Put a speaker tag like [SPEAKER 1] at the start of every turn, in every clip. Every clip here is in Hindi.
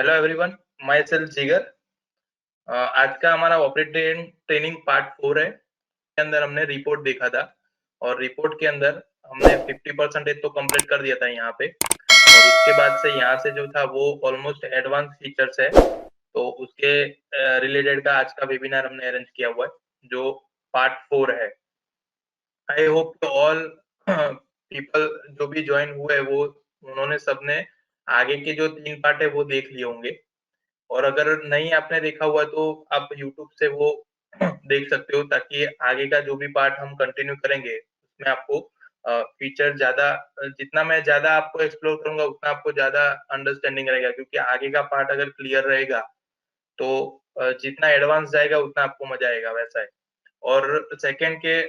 [SPEAKER 1] हेलो एवरीवन, माई सेल्फ जिगर। आज का हमारा ऑपरेटिंग ट्रेनिंग पार्ट 4 है। के अंदर हमने रिपोर्ट देखा था और रिपोर्ट के अंदर हमने 50% तो कंप्लीट कर दिया था यहाँ पे। और उसके बाद से यहाँ से जो था वो ऑलमोस्ट एडवांस फीचर्स है, तो उसके रिलेटेड का आज का वेबिनार हमने अरेंज किया हुआ है जो पार्ट 4 है। आई होप ऑल पीपल जो भी ज्वाइन हुए वो उन्होंने सबने आगे के जो 3 पार्ट है वो देख लिए होंगे। और अगर नहीं आपने देखा हुआ तो आप YouTube से वो देख सकते हो, ताकि आगे का जो भी पार्ट हम कंटिन्यू करेंगे उसमें आपको फीचर ज्यादा, जितना मैं ज्यादा आपको एक्सप्लोर करूंगा उतना आपको ज्यादा अंडरस्टैंडिंग रहेगा, क्योंकि आगे का पार्ट अगर क्लियर रहेगा तो जितना एडवांस जाएगा उतना आपको मजा आएगा, वैसा है। और सेकंड के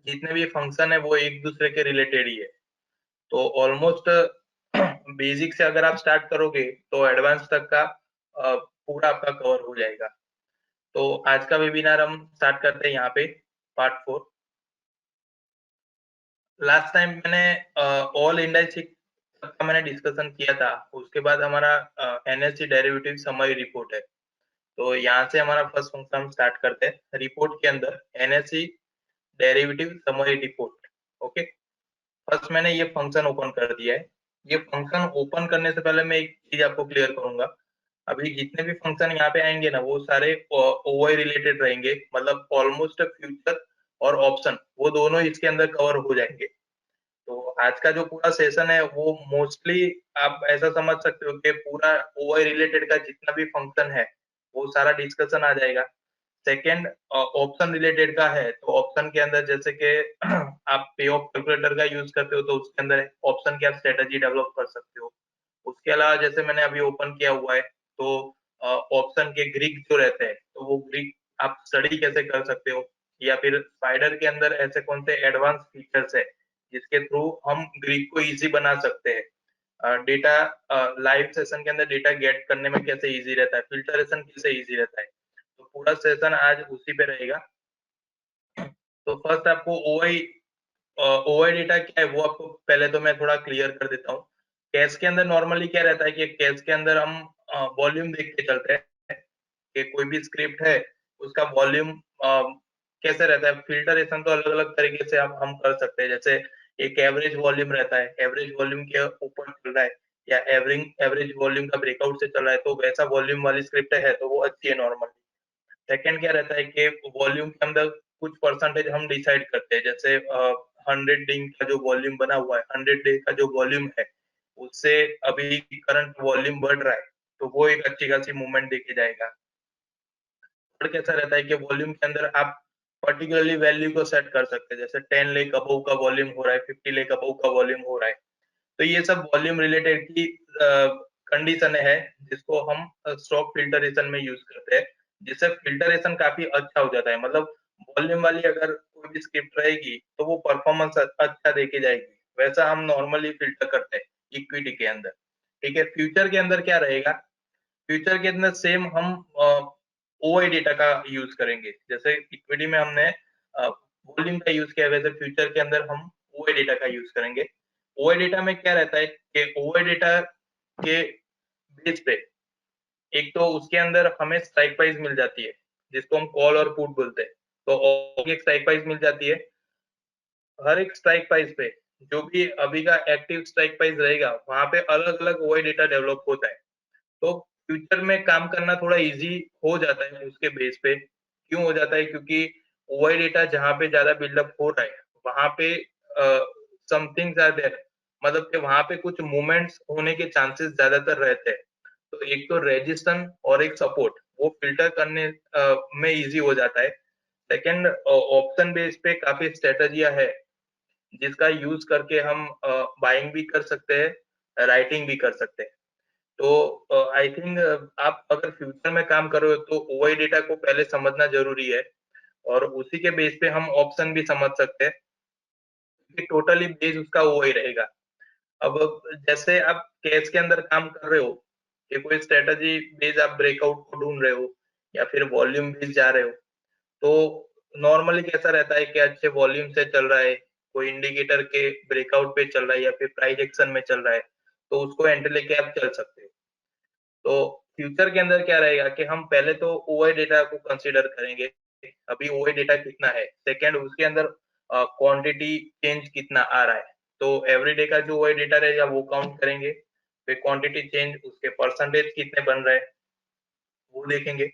[SPEAKER 1] जितने भी फंक्शन है वो एक दूसरे के रिलेटेड ही है, तो ऑलमोस्ट बेसिक से अगर आप स्टार्ट करोगे तो एडवांस तक का पूरा आपका कवर हो जाएगा। तो आज का वेबिनार हम स्टार्ट करते हैं यहाँ पे, पार्ट 4। लास्ट टाइम मैंने ऑल इंडेक्सिंग का मैंने डिस्कशन किया था। उसके बाद हमारा एनएससी डेरिवेटिव समरी रिपोर्ट है। तो यहाँ से हमारा फर्स्ट फंक्शन हम स्टार्ट करते हैं रिपोर्ट के अंदर, NSC derivative summary report. Okay, first मैंने ये फंक्शन ओपन कर दिया है। ये फंक्शन ओपन करने से पहले मैं एक चीज आपको क्लियर करूंगा। अभी जितने भी फंक्शन यहाँ पे आएंगे ना वो सारे ओवाई रिलेटेड रहेंगे, मतलब ऑलमोस्ट फ्यूचर और ऑप्शन वो दोनों इसके अंदर कवर हो जाएंगे। तो आज का जो पूरा सेशन है वो मोस्टली आप ऐसा समझ सकते हो कि पूरा ओवाई रिलेटेड का जितना भी फंक्शन है वो सारा डिस्कशन आ जाएगा। सेकेंड ऑप्शन रिलेटेड का है, तो ऑप्शन के अंदर जैसे कि आप पे ऑफ कैलकुलेटर का यूज करते हो तो उसके अंदर ऑप्शन की आप स्ट्रेटेजी डेवलप कर सकते हो। उसके अलावा जैसे मैंने अभी ओपन किया हुआ है तो ऑप्शन के ग्रीक जो रहते हैं तो वो ग्रीक आप स्टडी कैसे कर सकते हो, या फिर स्पाइडर के अंदर ऐसे कौन से एडवांस फीचर्स है जिसके थ्रू हम ग्रीक को इजी बना सकते हैं। डेटा लाइव सेशन के अंदर डेटा गेट करने में कैसे इजी रहता है, फिल्टरेशन कैसे इजी रहता है, तो पूरा सेशन आज उसी पे रहेगा। तो फर्स्ट आपको ओआई डेटा क्या है वो आपको पहले तो मैं थोड़ा क्लियर कर देता हूँ। कैश के अंदर नॉर्मली क्या रहता है कि कैश के अंदर हम वॉल्यूम देख के चलते हैं कि कोई भी स्क्रिप्ट है उसका वॉल्यूम कैसे रहता है। फिल्टरेशन तो अलग अलग तरीके से हम कर सकते हैं, जैसे एक एवरेज वॉल्यूम रहता है, एवरेज वॉल्यूम के ऊपर चल रहा है, या एवरेज एवरेज वॉल्यूम का ब्रेकआउट से चल रहा है तो वैसा वॉल्यूम वाली स्क्रिप्ट है तो वो अच्छी है नॉर्मली। सेकंड क्या रहता है कि वॉल्यूम के अंदर कुछ परसेंटेज हम डिसाइड करते हैं, जैसे 100 दिन का जो वॉल्यूम बना हुआ है, 100 डे का जो वॉल्यूम है उससे अभी करंट वॉल्यूम बढ़ रहा है तो वो एक अच्छी खासी मूवमेंट देखे जाएगा। थर्ड कैसा रहता है कि वॉल्यूम के अंदर आप पर्टिकुलरली वैल्यू को सेट कर सकते हैं, जैसे 10 लाख अबव का वॉल्यूम हो रहा है, 50 लाख अबव का वॉल्यूम हो रहा है, तो ये सब वॉल्यूम रिलेटेड की कंडीशन है जिसको हम स्टॉक फिल्टरेशन में यूज करते हैं, जिससे फिल्टरेशन काफी अच्छा हो जाता है। मतलब वॉल्यूम वाली अगर कोई भी स्क्रिप्ट रहेगी तो वो परफॉर्मेंस अच्छा देके जाएगी, वैसा हम नॉर्मली फिल्टर करते हैं इक्विटी के अंदर। ठीक है, फ्यूचर के अंदर क्या रहेगा, फ्यूचर के अंदर सेम हम ओआई डेटा का यूज करेंगे, जैसे इक्विटी में हमने वॉल्यूम का यूज किया वैसे फ्यूचर के अंदर हम ओआई डेटा का यूज करेंगे। ओआई डेटा में क्या रहता है कि ओआई डेटा के बेस पे एक तो उसके अंदर हमें स्ट्राइक प्राइस मिल जाती है जिसको हम कॉल और पुट बोलते हैं, तो एक स्ट्राइक प्राइस मिल जाती है। हर एक स्ट्राइक प्राइस पे जो भी अभी का एक्टिव स्ट्राइक प्राइस रहेगा वहां पे अलग अलग ओआई डेटा डेवलप होता है, तो फ्यूचर में काम करना थोड़ा इजी हो जाता है उसके बेस पे। क्यों हो जाता है, क्योंकि ओआई डेटा जहाँ पे ज्यादा बिल्डअप हो रहा है वहां पे समथिंग आर देयर, मतलब कि वहां पे कुछ मूवमेंट्स होने के चांसेस ज्यादातर रहते हैं। तो एक तो रेजिस्टेंस और एक सपोर्ट वो फिल्टर करने में इजी हो जाता है। सेकंड, ऑप्शन बेस पे काफी स्ट्रेटजियां है जिसका यूज करके हम बाइंग भी कर सकते हैं, राइटिंग भी कर सकते हैं। तो आई थिंक आप अगर फ्यूचर में काम कर रहे हो तो ओआई डेटा को पहले समझना जरूरी है, और उसी के बेस पे हम ऑप्शन भी समझ सकते हैं कि टोटली बेस उसका ओआई रहेगा। अब जैसे आप कैश के अंदर काम कर रहे हो कि कोई स्ट्रेटजी बेस आप ब्रेकआउट को ढूंढ रहे हो या फिर वॉल्यूम बेस जा रहे हो, तो नॉर्मली कैसा रहता है कि अच्छे वॉल्यूम से चल रहा है, कोई इंडिकेटर के ब्रेकआउट पे चल रहा है या फिर प्राइस एक्शन में चल रहा है, तो उसको एंटर लेके आप चल सकते हो। तो फ्यूचर के अंदर क्या रहेगा कि हम पहले तो ओआई डेटा को कंसीडर करेंगे, अभी ओआई डेटा कितना है, सेकंड उसके अंदर क्वांटिटी चेंज कितना आ रहा है, तो एवरीडे का जो ओआई डेटा रहेगा वो काउंट करेंगे, फिर क्वांटिटी चेंज उसके परसेंटेज कितने बन रहे हैं वो देखेंगे,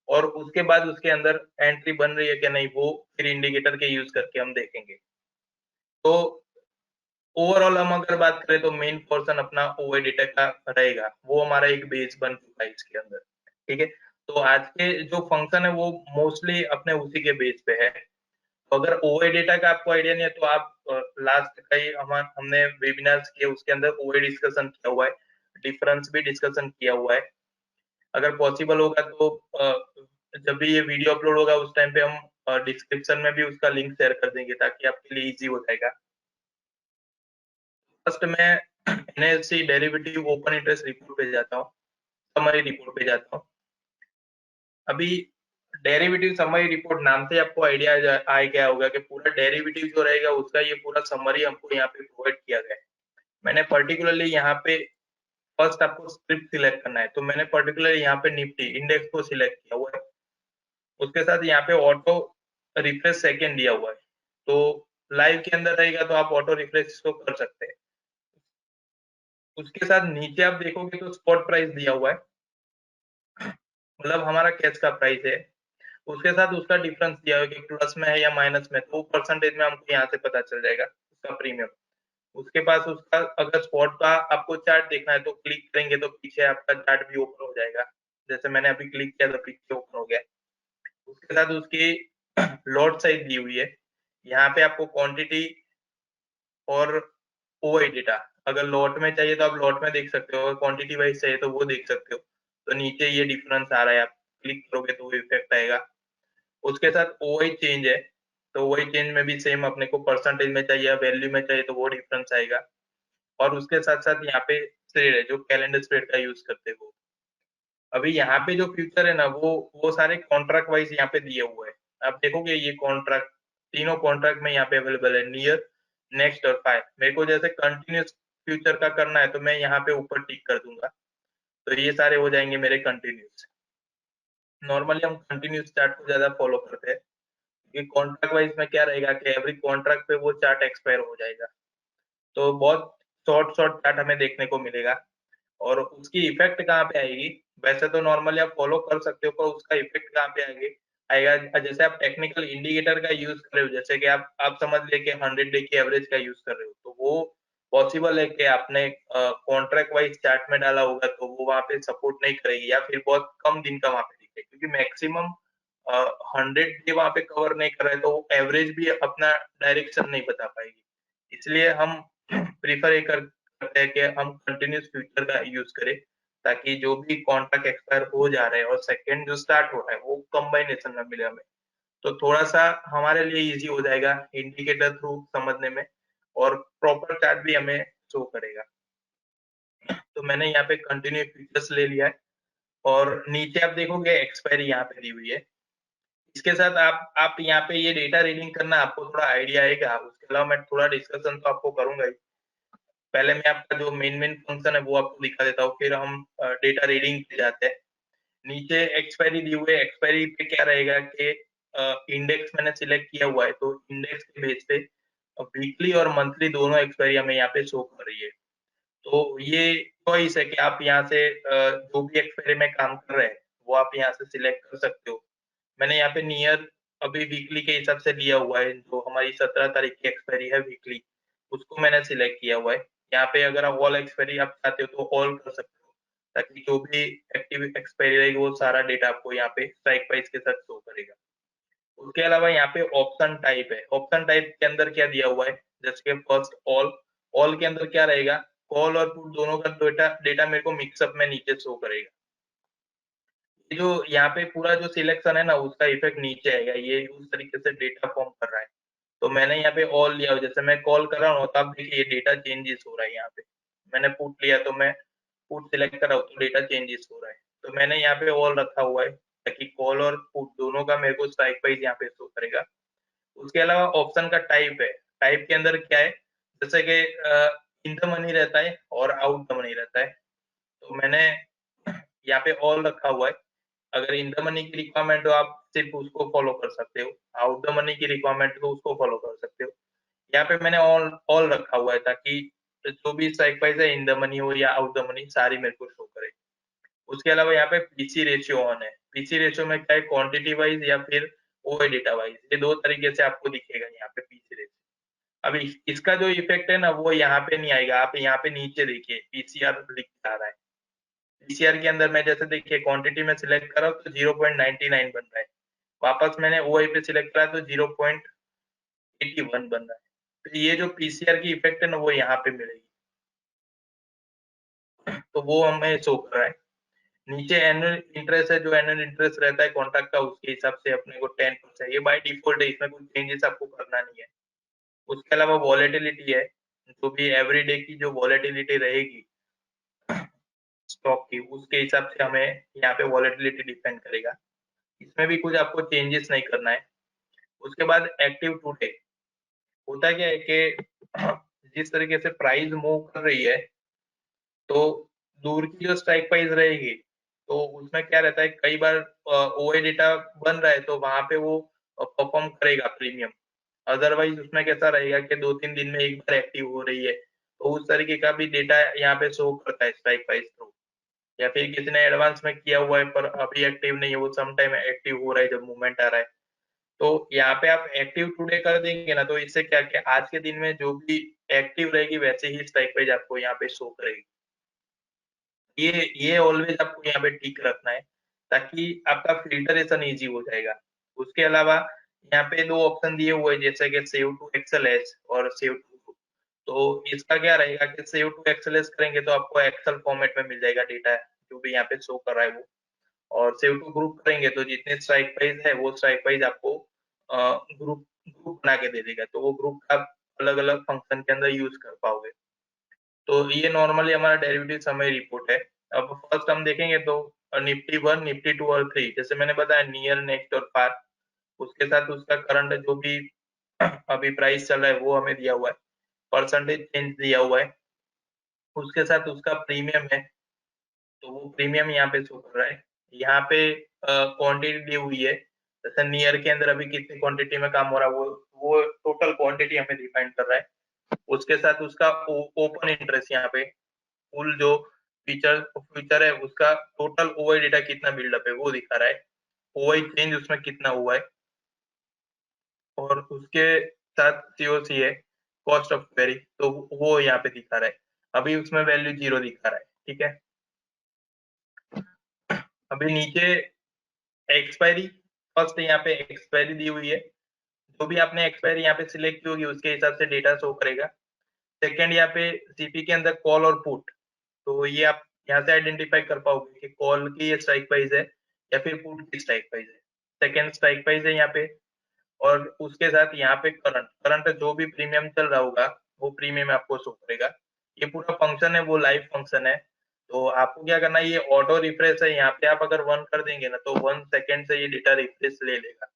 [SPEAKER 1] और उसके बाद उसके अंदर एंट्री बन रही है कि नहीं वो फिर इंडिकेटर के यूज करके हम देखेंगे। तो ओवरऑल हम अगर बात करें तो मेन पोर्शन अपना ओआई डेटा का रहेगा, वो हमारा एक बेस बन चुका है इसके अंदर, ठीक है। तो आज के जो फंक्शन है वो मोस्टली अपने उसी के बेस पे है। तो अगर ओआई डेटा का आपको आइडिया नहीं है तो आप लास्ट कई हमने वेबिनार्स किए उसके अंदर ओआई डिस्कशन किया हुआ है, डिफरेंस भी डिस्कशन किया हुआ है। अगर पॉसिबल होगा तो जब भी ये वीडियो अपलोड होगा उस टाइम पे हम डिस्क्रिप्शन में भी उसका लिंक शेयर कर देंगे ताकि आपके लिए इजी हो जाएगा। फर्स्ट मैं NSC derivative open interest report पे जाता हूँ, समरी रिपोर्ट पे जाता हूँ। अभी डेरिवेटिव समरी रिपोर्ट नाम से आपको आइडिया आ गया होगा कि पूरा डेरिवेटिव जो रहेगा उसका ये पूरा समरी हमको यहाँ पे प्रोवाइड किया गया है। मैंने पर्टिकुलरली यहाँ पे फर्स्ट आपको स्क्रिप्ट सिलेक्ट करना है, तो मैंने पर्टिकुलरली यहाँ पे निफ्टी इंडेक्स को सिलेक्ट किया हुआ है, उसके साथ यहाँ पे ऑटो रिफ्रेश सेकेंड दिया हुआ है, तो लाइव के अंदर रहेगा तो आप ऑटो रिफ्रेश इसको कर सकते हैं। उसके साथ नीचे आप देखोगे तो स्पॉट प्राइस दिया हुआ है, मतलब हमारा कैश का प्राइस है, उसके साथ उसका डिफरेंस दिया हुआ है कि प्लस में है या माइनस में, तो परसेंटेज में हमको यहाँ से पता चल जाएगा उसका प्रीमियम। उसके पास उसका अगर स्पॉट का आपको चार्ट देखना है तो क्लिक करेंगे तो पीछे आपका चार्ट भी ओपन हो जाएगा, जैसे मैंने अभी क्लिक किया तो पीछे ओपन हो गया। उसके साथ उसकी लॉट साइज दी हुई है, यहाँ पे आपको क्वांटिटी और ओआई डेटा, अगर लॉट में चाहिए तो आप लॉट में देख सकते हो, अगर क्वांटिटी वाइज चाहिए तो वो देख सकते हो। तो नीचे ये डिफरेंस आ रहा है, आप क्लिक करोगे तो वो इफेक्ट आएगा। उसके साथ ओआई चेंज है, तो ओआई चेंज में भी सेम अपने को परसेंटेज में चाहिए या वैल्यू में चाहिए तो वो डिफरेंस आएगा। और उसके साथ साथ यहाँ पे थ्रेड है जो कैलेंडर थ्रेड का यूज करते हो। अभी यहाँ पे जो फ्यूचर है ना वो सारे कॉन्ट्रैक्ट वाइज यहाँ पे दिए हुए हैं। आप देखोगे ये कॉन्ट्रैक्ट तीनों कॉन्ट्रैक्ट में यहाँ पे अवेलेबल है, नियर, नेक्स्ट और फाइव। मेरे को जैसे कंटिन्यूस फ्यूचर का करना है तो मैं यहाँ पे ऊपर टिक कर दूंगा, तो ये सारे हो जाएंगे मेरे कंटिन्यूस। नॉर्मली हम कंटिन्यूस चार्ट को ज्यादा फॉलो करते हैं, क्योंकि कॉन्ट्रैक्ट वाइज में क्या रहेगा कि एवरी कॉन्ट्रैक्ट पे वो चार्ट एक्सपायर हो जाएगा, तो बहुत शॉर्ट शॉर्ट चार्ट हमें देखने को मिलेगा। और उसकी इफेक्ट कहाँ पे आएगी, वैसे तो नॉर्मली आप फॉलो कर सकते हो, पर उसका इफेक्ट कहाँ पे आएगी आएगा, जैसे आप टेक्निकल इंडिकेटर का यूज कर रहे हो, जैसे कि आप समझ ले कि 100 डे की एवरेज का यूज कर रहे हो, तो वो पॉसिबल है कि आपने कॉन्ट्रैक्ट वाइज चार्ट में डाला होगा तो वो वहां पे सपोर्ट नहीं करेगी, या फिर बहुत कम दिन का वहां पे दिखेगा, क्योंकि मैक्सिमम 100 डे वहां पे कवर नहीं कर रहे तो एवरेज भी अपना डायरेक्शन नहीं बता पाएगी। इसलिए हम प्रीफर ये करते हैं कि हम कंटिन्यूस फ्यूचर का यूज करें, ताकि जो भी कॉन्ट्रैक्ट एक्सपायर हो जा रहे हैं और सेकंड जो स्टार्ट हो रहा है वो कॉम्बिनेशन में मिले हमें, तो थोड़ा सा हमारे लिए इजी हो जाएगा इंडिकेटर थ्रू समझने में, और प्रॉपर चार्ट भी हमें शो करेगा। तो मैंने यहाँ पे कंटिन्यू फ्यूचर्स ले लिया है, और नीचे आप देखोगे एक्सपायरी यहाँ पे दी हुई है। इसके साथ आप यहाँ पे ये डेटा रीडिंग करना आपको थोड़ा आइडिया आएगा, उसके अलावा मैं थोड़ा डिस्कशन तो आपको करूंगा ही। पहले मैं आपका जो मेन मेन फंक्शन है वो आपको दिखा देता हूँ, फिर हम डेटा रीडिंग पे जाते हैं। नीचे एक्सपायरी दी हुई है, एक्सपायरी पे क्या रहेगा कि इंडेक्स मैंने सिलेक्ट किया हुआ है, तो इंडेक्स के बेस पे वीकली और मंथली दोनों एक्सपायरी हमें यहाँ पे शो कर रही है। तो ये चॉइस है कि आप यहाँ से जो भी एक्सपायरी में काम कर रहे हैं वो आप यहाँ से सिलेक्ट कर सकते हो। मैंने यहाँ पे नियर अभी वीकली के हिसाब से लिया हुआ है, जो हमारी 17 तारीख की एक्सपायरी है वीकली, उसको मैंने सिलेक्ट किया हुआ है। यहाँ पे अगर आप ऑल एक्सपायरी आप चाहते हो तो ऑल कर सकते हो, ताकि जो भी एक्टिव एक्सपायरी रहेगी वो सारा डेटा आपको यहाँ पे स्ट्राइक प्राइस के साथ शो करेगा। उसके अलावा यहाँ पे ऑप्शन टाइप है, ऑप्शन टाइप के अंदर क्या दिया हुआ है, जैसे कि फर्स्ट ऑल, ऑल के अंदर क्या रहेगा, कॉल और पुट दोनों का डेटा डेटा मेरे को मिक्सअप में नीचे शो करेगा। ये जो यहाँ पे पूरा जो सिलेक्शन है ना उसका इफेक्ट नीचे आएगा, ये उस तरीके से डेटा फॉर्म कर रहा है। तो मैंने यहाँ पे ऑल लिया, जैसे मैं कॉल कर रहा हूँ तो आप देखिए ये डेटा चेंजेस हो रहा है यहाँ पे। मैंने पुट लिया तो मैं पुट सिलेक्ट कर रहा हूँ तो डेटा चेंजेस हो रहा है, तो मैंने यहाँ पे ऑल रखा हुआ है ताकि कॉल और पुट दोनों का मेरे को स्ट्राइक प्राइस यहाँ पे शो करेगा। उसके अलावा ऑप्शन का टाइप है, टाइप के अंदर क्या है, जैसे कि इन द मनी रहता है और आउट द मनी रहता है। तो मैंने यहाँ पे ऑल रखा हुआ है। अगर इन द मनी की रिक्वायरमेंट हो आप सिर्फ उसको फॉलो कर सकते हो, आउट द मनी की रिक्वायरमेंट हो उसको फॉलो कर सकते हो। यहाँ पे मैंने ऑल ऑल रखा हुआ है ताकि जो भी स्ट्राइक प्राइस है इन द मनी हो या आउट द मनी सारी मेरे को शो करे। उसके अलावा यहाँ पे पीसी रेशियो ऑन है। पीसी रेशियो में क्या है, क्वांटिटी वाइज या फिर ओए डेटा वाइज, ये दो तरीके से आपको दिखेगा यहाँ पे पीसी रेशियो। अभी इसका जो इफेक्ट है ना वो यहाँ पे नहीं आएगा, आप यहाँ पे नीचे देखिए पीसीआर लिख के आ रहा है। पीसीआर के अंदर मैं जैसे देखिए क्वांटिटी में सिलेक्ट करा तो 0.99 बन रहा है, वापस मैंने ओआई पे सिलेक्ट करा तो 0.81 बन रहा है। तो ये जो पीसीआर की इफेक्ट है ना वो यहाँ पे मिलेगी, तो वो हमें शो कर रहा है। नीचे एनुअल इंटरेस्ट है, जो एनुअल इंटरेस्ट रहता है कॉन्ट्रैक्ट का उसके हिसाब से अपने को 10%, ये बाय डिफॉल्ट है, इसमें कुछ चेंजेस आपको करना नहीं है। उसके अलावा वॉलेटिलिटी है, जो भी एवरीडे की जो वॉलेटिलिटी रहेगी स्टॉक की उसके हिसाब से हमें यहाँ पे वॉलेटिलिटी डिपेंड करेगा, इसमें भी कुछ आपको चेंजेस नहीं करना है। उसके बाद एक्टिव टुडे, होता क्या है कि जिस तरीके से प्राइस मूव कर रही है तो दूर की जो स्ट्राइक प्राइस रहेगी तो उसमें क्या रहता है, कई बार ओए डेटा बन रहा है तो वहां पे वो परफॉर्म करेगा प्रीमियम। अदरवाइज उसमें कैसा रहेगा कि 2-3 दिन में एक बार एक्टिव हो रही है, तो उस तरीके का भी डेटा यहाँ पे शो करता है स्ट्राइक प्राइस थ्रू। या फिर किसी ने एडवांस में किया हुआ है पर अभी एक्टिव नहीं है, वो सम टाइम एक्टिव हो रहा है जब मूवमेंट आ रहा है, तो यहाँ पे आप एक्टिव टुडे कर देंगे ना तो इससे क्या क्या आज के दिन में जो भी एक्टिव रहेगी वैसे ही स्ट्राइक प्राइस आपको यहाँ पे शो करेगी। ये ऑलवेज आपको यहाँ पे टिक रखना है ताकि आपका फिल्टरेशन इजी हो जाएगा। उसके अलावा यहाँ पे दो ऑप्शन दिए हुए हैं जैसे कि सेव टू एक्सएलएस और सेव टू ग्रुप। तो इसका क्या रहेगा कि सेव टू एक्सएलएस करेंगे तो आपको एक्सेल फॉर्मेट में मिल जाएगा डेटा जो भी यहाँ पे शो कर रहा है वो, और सेव टू ग्रुप करेंगे तो जितने स्ट्राइक प्राइस है वो स्ट्राइक प्राइस आपको ग्रुप ग्रुप बना के दे देगा, तो वो ग्रुप आप अलग अलग फंक्शन के अंदर यूज कर पाओगे। तो ये नॉर्मली हमारा डेरिवेटिव समय रिपोर्ट है। अब फर्स्ट हम देखेंगे तो निफ्टी 1, निफ्टी 2 और 3, जैसे मैंने बताया नियर, नेक्स्ट और फार, उसके साथ उसका करंट जो भी अभी प्राइस चल रहा है वो हमें दिया हुआ है, परसेंटेज चेंज दिया हुआ है, उसके साथ उसका प्रीमियम है तो वो प्रीमियम यहाँ पे शो कर रहा है। यहाँ पे क्वांटिटी दी हुई है, जैसे नियर के अंदर अभी कितनी क्वांटिटी में काम हो रहा है वो टोटल क्वांटिटी हमें डिफाइन कर रहा है। उसके साथ उसका ओपन इंटरेस्ट यहाँ पे फुल जो फीचर फीचर है उसका टोटल ओआई डेटा कितना बिल्डअप है वो दिखा रहा है, ओआई चेंज उसमें कितना हुआ है, और उसके साथ सीओसी है, कॉस्ट ऑफ क्वेरी, तो वो यहाँ पे दिखा रहा है। अभी उसमें वैल्यू 0 दिखा रहा है, ठीक है। अभी नीचे एक्सपायरी, फर्स्ट यहाँ पे एक्सपायरी दी हुई है, जो भी आपने एक्सपायरी यहाँ पे सिलेक्ट की होगी उसके हिसाब से डेटा शो करेगा। सेकंड यहाँ पे सीपी के अंदर कॉल और पुट, तो ये आप यहाँ से आइडेंटिफाई कर पाओगे कि कॉल की ये स्ट्राइक प्राइस है या फिर पुट की स्ट्राइक प्राइस है। सेकंड स्ट्राइक प्राइस है यहाँ पे, और उसके साथ यहाँ पे करंट करंट जो भी प्रीमियम चल रहा होगा वो प्रीमियम आपको शो करेगा। ये पूरा फंक्शन है वो लाइव फंक्शन है, तो आपको क्या करना है, ये ऑटो रिफ्रेश है, यहाँ पे आप अगर 1 कर देंगे ना तो 1 सेकेंड से ये डेटा रिफ्रेश ले लेगा।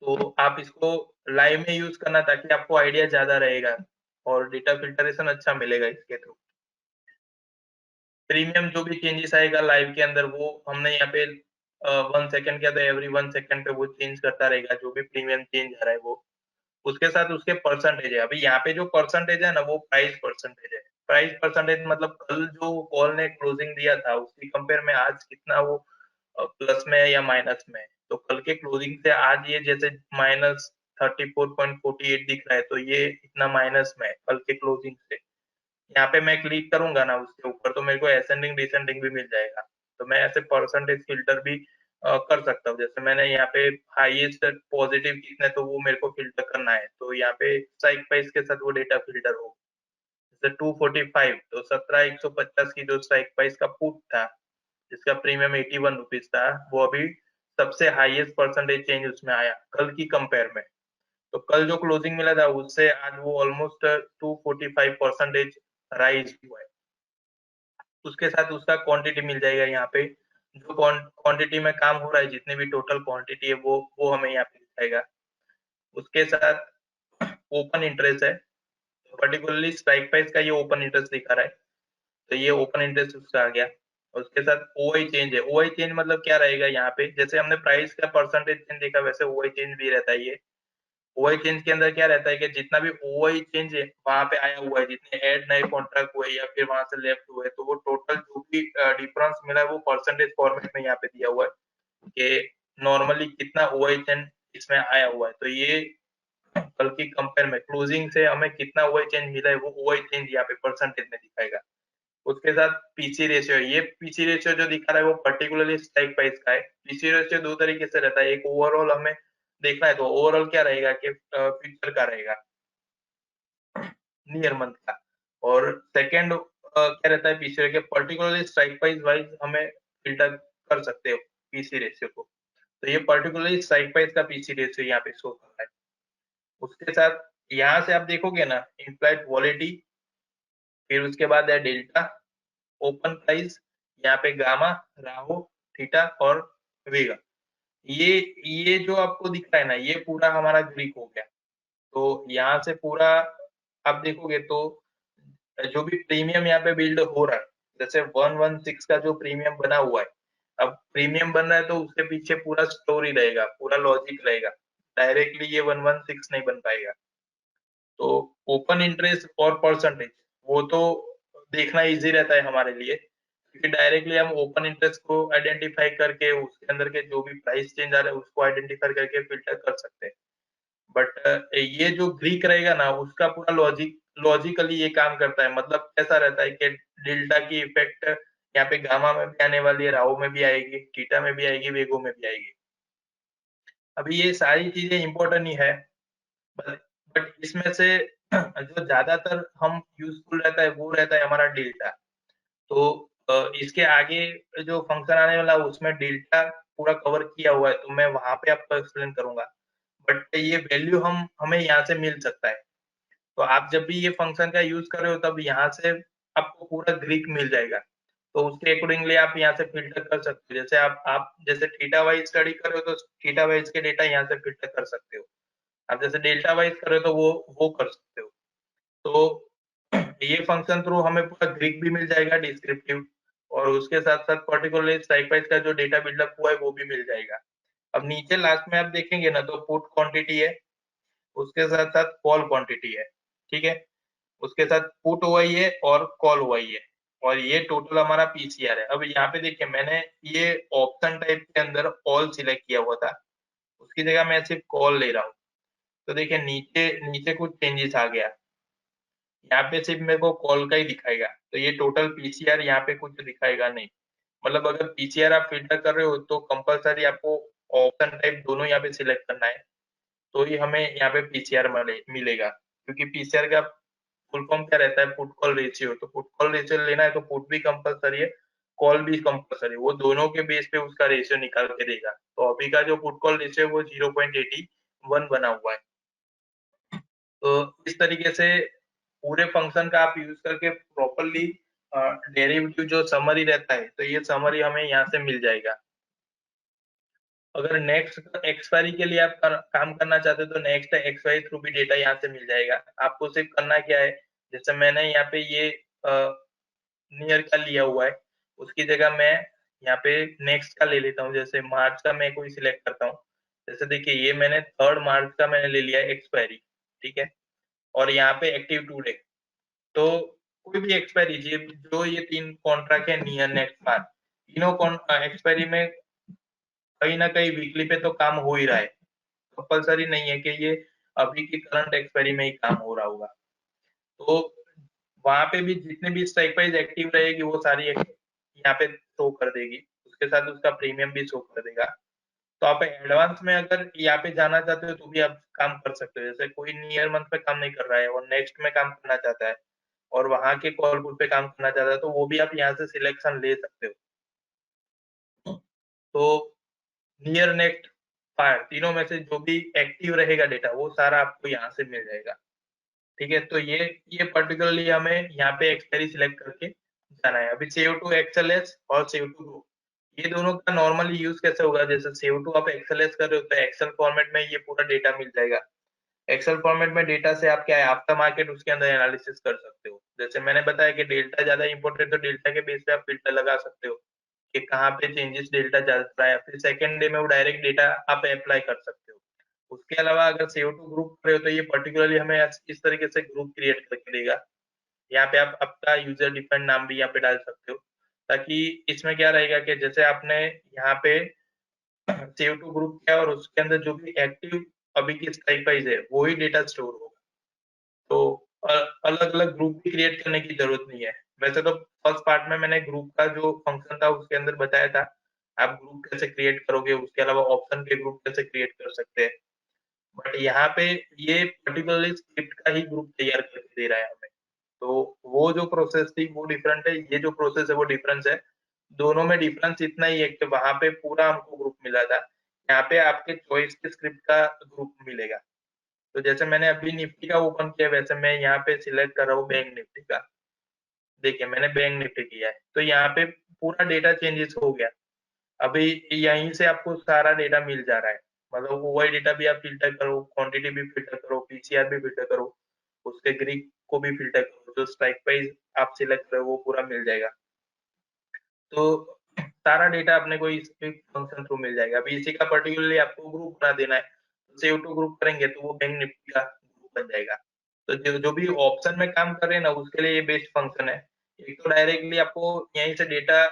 [SPEAKER 1] तो आप इसको लाइव में यूज करना ताकि आपको आइडिया ज्यादा रहेगा और डेटा फिल्टरेशन अच्छा मिलेगा इसके थ्रू। प्रीमियम जो भी चेंजेस आएगा लाइव के अंदर वो हमने यहाँ पे 1 सेकेंड किया, तो एवरी 1 सेकेंड पे वो चेंज करता रहेगा जो भी प्रीमियम चेंज आ रहा है वो। उसके साथ उसके परसेंटेज है, अभी यहाँ पे जो परसेंटेज है ना वो प्राइस परसेंटेज है। प्राइस परसेंटेज मतलब कल जो कॉल ने क्लोजिंग दिया था उसकी कंपेयर में आज कितना वो प्लस में है या माइनस में है। तो कल के क्लोजिंग से आज ये जैसे -34.48 दिख रहा है तो ये इतना माइनस में है कल के क्लोजिंग से। यहाँ पे मैं क्लिक करूंगा ना उसके ऊपर तो मेरे को असेंडिंग डिसेंडिंग भी मिल जाएगा, तो मैं ऐसे परसेंटेज फिल्टर भी कर सकता हूँ। जैसे मैंने यहाँ पे हाईएस्ट पॉजिटिव कितने तो वो मेरे को फिल्टर करना है, तो यहाँ पे स्ट्राइक प्राइस के साथ वो डेटा फिल्टर हो। जैसे 245 तो 17,150 की जो स्ट्राइक प्राइस का पुट था जिसका प्रीमियम 81 रुपीज था वो अभी सबसे हाईएस्ट परसेंटेज चेंज उसमें आया कल की कंपेयर में। तो कल जो क्लोजिंग मिला था उससे आज वो ऑलमोस्ट 245% राइज हुआ है। उसके साथ उसका क्वांटिटी मिल जाएगा यहाँ पे, जो क्वांटिटी में काम हो रहा है जितने भी टोटल क्वांटिटी है वो हमें यहाँ पे दिखाएगा। उसके साथ ओपन इंटरेस्ट है, पर्टिकुलरली स्ट्राइक प्राइस का ये ओपन इंटरेस्ट दिखा रहा है, तो ये ओपन इंटरेस्ट उसका आ गया। उसके साथ ओआई चेंज है। ओआई चेंज मतलब क्या रहेगा यहाँ पे, जैसे हमने प्राइस का परसेंटेज चेंज देखा वैसे ओआई चेंज भी रहता है ये। ओआई चेंज के अंदर क्या रहता है कि जितना भी ओआई चेंज है वहां पे आया हुआ है, जितने ऐड नए कॉन्ट्रैक्ट हुए या फिर वहां से लेफ्ट हुए, तो वो टोटल जो भी डिफरेंस मिला है वो परसेंटेज फॉर्मेट में यहाँ पे दिया हुआ है कि नॉर्मली कितना ओआई चेंज इसमें आया हुआ है। तो ये कल की कंपेयर में क्लोजिंग से हमें कितना ओआई चेंज मिला है वो ओआई चेंज यहाँ पे परसेंटेज में दिखाएगा। उसके साथ पीसी रेशियो, ये पीसी रेशियो जो दिखा रहा है वो पर्टिकुलरली स्ट्राइक प्राइस का है। पीसी रेशियो दो तरीके से रहता है, एक ओवरऑल हमें देखना है तो ओवरऑल क्या रहेगा कि फ्यूचर का रहेगा नियर मंथ का, और सेकंड क्या रहता है पीसी के पर्टिकुलरली स्ट्राइक प्राइस वाइज हमें फिल्टर कर सकते हो पीसी रेशियो को। तो ये पर्टिकुलरली स्ट्राइक प्राइस का पीसी रेशियो यहाँ पे शो कर रहा है। उसके साथ यहाँ से आप देखोगे ना इम्प्लाइड क्वालिटी, फिर उसके बाद है डेल्टा, ओपन प्राइस, यहाँ पे गामा, राहो, थीटा और वेगा। ये ये जो आपको दिख रहा है ना ये पूरा हमारा ग्रीक हो गया। तो यहाँ से पूरा आप देखोगे तो जो भी प्रीमियम यहाँ पे बिल्ड हो रहा है, जैसे 116 का जो प्रीमियम बना हुआ है, अब प्रीमियम बन रहा है तो उसके पीछे पूरा स्टोरी रहेगा, पूरा लॉजिक रहेगा। डायरेक्टली ये 116 नहीं बन पाएगा। तो ओपन इंटरेस्ट और परसेंटेज वो तो देखना इजी रहता है हमारे लिए, क्योंकि डायरेक्टली हम ओपन इंटरेस्ट को आइडेंटिफाई करके उसके अंदर के जो भी प्राइस चेंज आ रहा है उसको आइडेंटिफाई करके फिल्टर कर सकते हैं। बट ये जो ग्रीक रहेगा ना उसका पूरा लॉजिकली ये काम करता है। मतलब कैसा रहता है कि डेल्टा की इफेक्ट यहाँ पे गामा में भी आने वाली है, राओ में भी आएगी, थीटा में भी आएगी, वेगो में भी आएगी। अभी ये सारी चीजें इंपॉर्टेंट ही है, बट इसमें से जो ज्यादातर हम यूजफुल रहता है वो रहता है हमारा डेल्टा। तो इसके आगे जो फंक्शन आने वाला है उसमें डेल्टा पूरा कवर किया हुआ है, तो मैं वहां पे आपको एक्सप्लेन करूंगा। बट ये वैल्यू हम हमें यहाँ से मिल सकता है। तो आप जब भी ये फंक्शन का यूज कर रहे हो तब यहाँ से आपको पूरा ग्रीक मिल जाएगा। तो उसके अकॉर्डिंगली आप यहाँ से फिल्टर कर सकते हो। जैसे आप जैसे थीटा वाइज स्टडी कर रहे हो तो थीटा वाइज के डेटा यहाँ से फिल्टर कर सकते हो। आप जैसे डेल्टा वाइज कर रहे हो तो वो कर सकते हो। तो ये फंक्शन थ्रू हमें पूरा ग्रीक भी मिल जाएगा डिस्क्रिप्टिव, और उसके साथ साथ पर्टिकुलरली स्ट्राइक प्राइस का जो डेटा बिल्डअप हुआ है वो भी मिल जाएगा। अब नीचे लास्ट में आप देखेंगे ना तो पुट क्वांटिटी है, उसके साथ साथ कॉल क्वांटिटी है, ठीक है। उसके साथ पुट ओआई है और कॉल ओआई है, और ये टोटल हमारा पीसीआर है। अब यहाँ पे देखिए मैंने ये ऑप्शन टाइप के अंदर ऑल सिलेक्ट किया हुआ था, उसकी जगह मैं सिर्फ कॉल ले रहा हूँ। तो देखिए नीचे नीचे कुछ चेंजेस आ गया, यहाँ पे सिर्फ मेरे को कॉल का ही दिखाएगा, तो ये टोटल पीसीआर यहाँ पे कुछ दिखाएगा नहीं। मतलब अगर पीसीआर आप फिल्टर कर रहे हो तो कंपलसरी आपको ऑप्शन टाइप दोनों यहाँ पे सिलेक्ट करना है, तो ही हमें यहाँ पे पीसीआर मिलेगा। क्योंकि पीसीआर का फुल फॉर्म क्या रहता है, पुट कॉल रेशियो। तो पुट कॉल रेशियो लेना है तो पुट भी कंपलसरी है, कॉल भी कंपलसरी है, वो दोनों के बेस पे उसका रेशियो निकाल के देगा। तो अभी का जो पुट कॉल रेशियो है वो 0.81 बना हुआ है। तो इस तरीके से पूरे फंक्शन का आप यूज करके प्रॉपरली डेरिवेटिव जो समरी रहता है, तो ये समरी हमें यहाँ से मिल जाएगा। अगर नेक्स्ट एक्सपायरी के लिए आप काम करना चाहते हो तो नेक्स्ट एक्सपायरी थ्रू भी डेटा यहाँ से मिल जाएगा। आपको सिर्फ करना क्या है, जैसे मैंने यहाँ पे ये नियर का लिया हुआ है, उसकी जगह मैं यहाँ पे नेक्स्ट का ले लेता हूँ। जैसे मार्च का मैं कोई सिलेक्ट करता हूँ, जैसे देखिए ये मैंने 3 मार्च का मैंने ले लिया है एक्सपायरी, ठीक है। और यहाँ पे एक्टिव टूडे, तो कोई भी एक्सपायरी जो ये 3 कॉन्ट्रैक्ट है नियर नेक्स्ट मार्च, तीनों एक्सपायरी में कहीं ना कहीं वीकली पे तो काम हो ही रहा है। कंपलसरी नहीं है कि ये अभी की करंट एक्सपायरी में ही काम हो रहा होगा। तो वहां पे भी जितने भी स्ट्राइक प्राइस एक्टिव रहेगी वो सारी यहाँ पे शो कर देगी, उसके साथ उसका प्रीमियम भी शो कर देगा। तो आप एडवांस में अगर यहाँ पे जाना चाहते हो तो भी आप काम कर सकते हो। जैसे कोई नियर मंथ पे काम नहीं कर रहा है और नेक्स्ट में काम करना चाहता है और वहां के कॉल पुट पे काम करना चाहता है, तो वो भी आप यहाँ से सिलेक्शन ले सकते हो। तो नियर नेक्स्ट फायर तीनों में से जो भी एक्टिव रहेगा डेटा वो सारा आपको यहाँ से मिल जाएगा, ठीक है। तो ये पर्टिकुलरली हमें यहाँ पे एक्सपायरी सिलेक्ट करके जाना है। अभी सेव टू एक्सएलएस और सेव टू रो, ये दोनों का नॉर्मली यूज कैसे होगा, जैसे सेव टू आप एक्सएलएस कर रहे हो तो एक्सेल फॉर्मेट में ये पूरा डेटा मिल जाएगा। एक्सेल फॉर्मेट में डेटा से आप क्या है आफ्टर मार्केट उसके अंदर एनालिसिस कर सकते हो। जैसे मैंने बताया कि डेल्टा ज्यादा इंपॉर्टेंट, तो डेल्टा के बेस पे आप फिल्टर लगा सकते हो कि कहाँ पे चेंजेस डेल्टा चल रहा है, फिर सेकंड डे में वो डायरेक्ट डेटा आप अप्लाई कर सकते हो। उसके अलावा अगर CO2 ग्रुप कर रहे हो तो ये पर्टिकुलरली हमें इस तरीके से ग्रुप क्रिएट करके देगा। यहाँ पे आप आपका यूजर डिफाइंड नाम भी यहाँ पे डाल सकते हो, ताकि इसमें क्या रहेगा कि जैसे आपने यहाँ पे CO2 ग्रुप किया और उसके अंदर जो भी एक्टिव अभी की स्ट्राइक प्राइस है वही डेटा स्टोर होगा। तो अलग अलग ग्रुप भी क्रिएट करने की जरूरत नहीं है। वैसे तो फर्स्ट पार्ट में मैंने ग्रुप का जो फंक्शन था उसके अंदर बताया था आप ग्रुप कैसे क्रिएट करोगे, उसके अलावा ऑप्शन के ग्रुप कैसे क्रिएट कर सकते हैं। बट यहाँ पे ये पर्टिकुलरली स्क्रिप्ट का ही ग्रुप तैयार करके दे रहा है हमें। तो वो जो प्रोसेस थी वो डिफरेंट है, ये जो प्रोसेस है वो डिफरेंस है। दोनों में डिफरेंस इतना ही है कि वहां पे पूरा हमको ग्रुप मिला था, यहाँ पे आपके चॉइस के स्क्रिप्ट का ग्रुप मिलेगा। तो जैसे मैंने अभी निफ्टी का ओपन किया वैसे मैं यहाँ पे सिलेक्ट कर रहा हूँ बैंक निफ्टी का। देखिए मैंने बैंक निफ्टी किया है तो यहाँ पे पूरा डेटा चेंजेस हो गया। अभी यहीं से आपको सारा डेटा मिल जा रहा है, मतलब वही डेटा भी आप फिल्टर करो, क्वांटिटी भी फिल्टर करो, पीसीआर भी फिल्टर करो, उसके ग्रीक को भी फिल्टर करो, जो स्ट्राइक प्राइस आप सिलेक्ट करो वो पूरा मिल जाएगा। तो सारा डेटा अपने को इस फंक्शन थ्रू मिल जाएगा। अभी इसी का पर्टिकुलरली आपको ग्रुप बना देना है, CO2 ग्रुप करेंगे तो वो बैंक निफ्टी का ग्रुप बन जाएगा। तो जो जो भी ऑप्शन में काम कर रहे हैं ना उसके लिए ये बेस्ट फंक्शन है। एक तो डायरेक्टली आपको यहीं से डेटा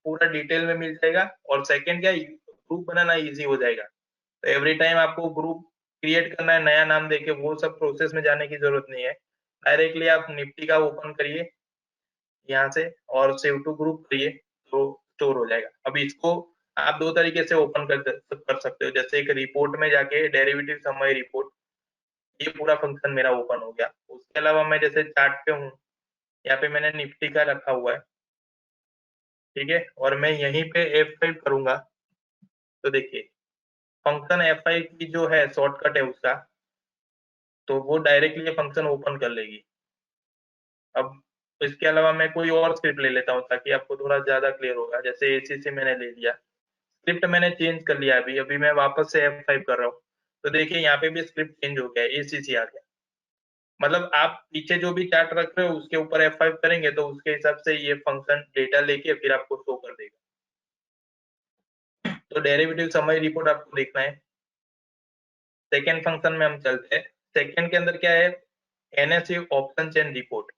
[SPEAKER 1] पूरा डिटेल में मिल जाएगा, और सेकंड क्या ग्रुप बनाना इजी हो जाएगा। तो एवरी टाइम आपको ग्रुप क्रिएट करना है, नया नाम देके वो सब प्रोसेस में जाने की जरूरत नहीं है। डायरेक्टली आप निफ्टी का ओपन करिए यहाँ से और सेव टू ग्रुप करिए तो स्टोर हो जाएगा। अब इसको आप दो तरीके से ओपन कर सकते हो, जैसे एक रिपोर्ट में जाके डेरिवेटिव समरी रिपोर्ट, ये पूरा फंक्शन मेरा ओपन हो गया। उसके अलावा मैं जैसे चार्ट पे हूँ, यहाँ पे मैंने निफ्टी का रखा हुआ है, ठीक है, और मैं यहीं पे F5 करूंगा तो देखिए फंक्शन F5 की जो है शॉर्टकट है उसका, तो वो डायरेक्टली ये फंक्शन ओपन कर लेगी। अब इसके अलावा मैं कोई और स्क्रिप्ट ले लेता हूँ ताकि आपको थोड़ा ज्यादा क्लियर होगा। जैसे ACC मैंने ले लिया, स्क्रिप्ट मैंने चेंज कर लिया, अभी अभी मैं वापस से F5 कर रहा हूँ तो देखिए यहाँ पे भी स्क्रिप्ट चेंज हो गया, ACC आ गया। मतलब आप पीछे जो भी चार्ट रख रहे हो उसके ऊपर F5 करेंगे तो उसके हिसाब से ये फंक्शन डेटा लेके फिर आपको शो कर देगा। तो डेरिवेटिव समरी रिपोर्ट आपको देखना है। सेकेंड फंक्शन में हम चलते हैं। सेकेंड के अंदर क्या है, NSE option chain report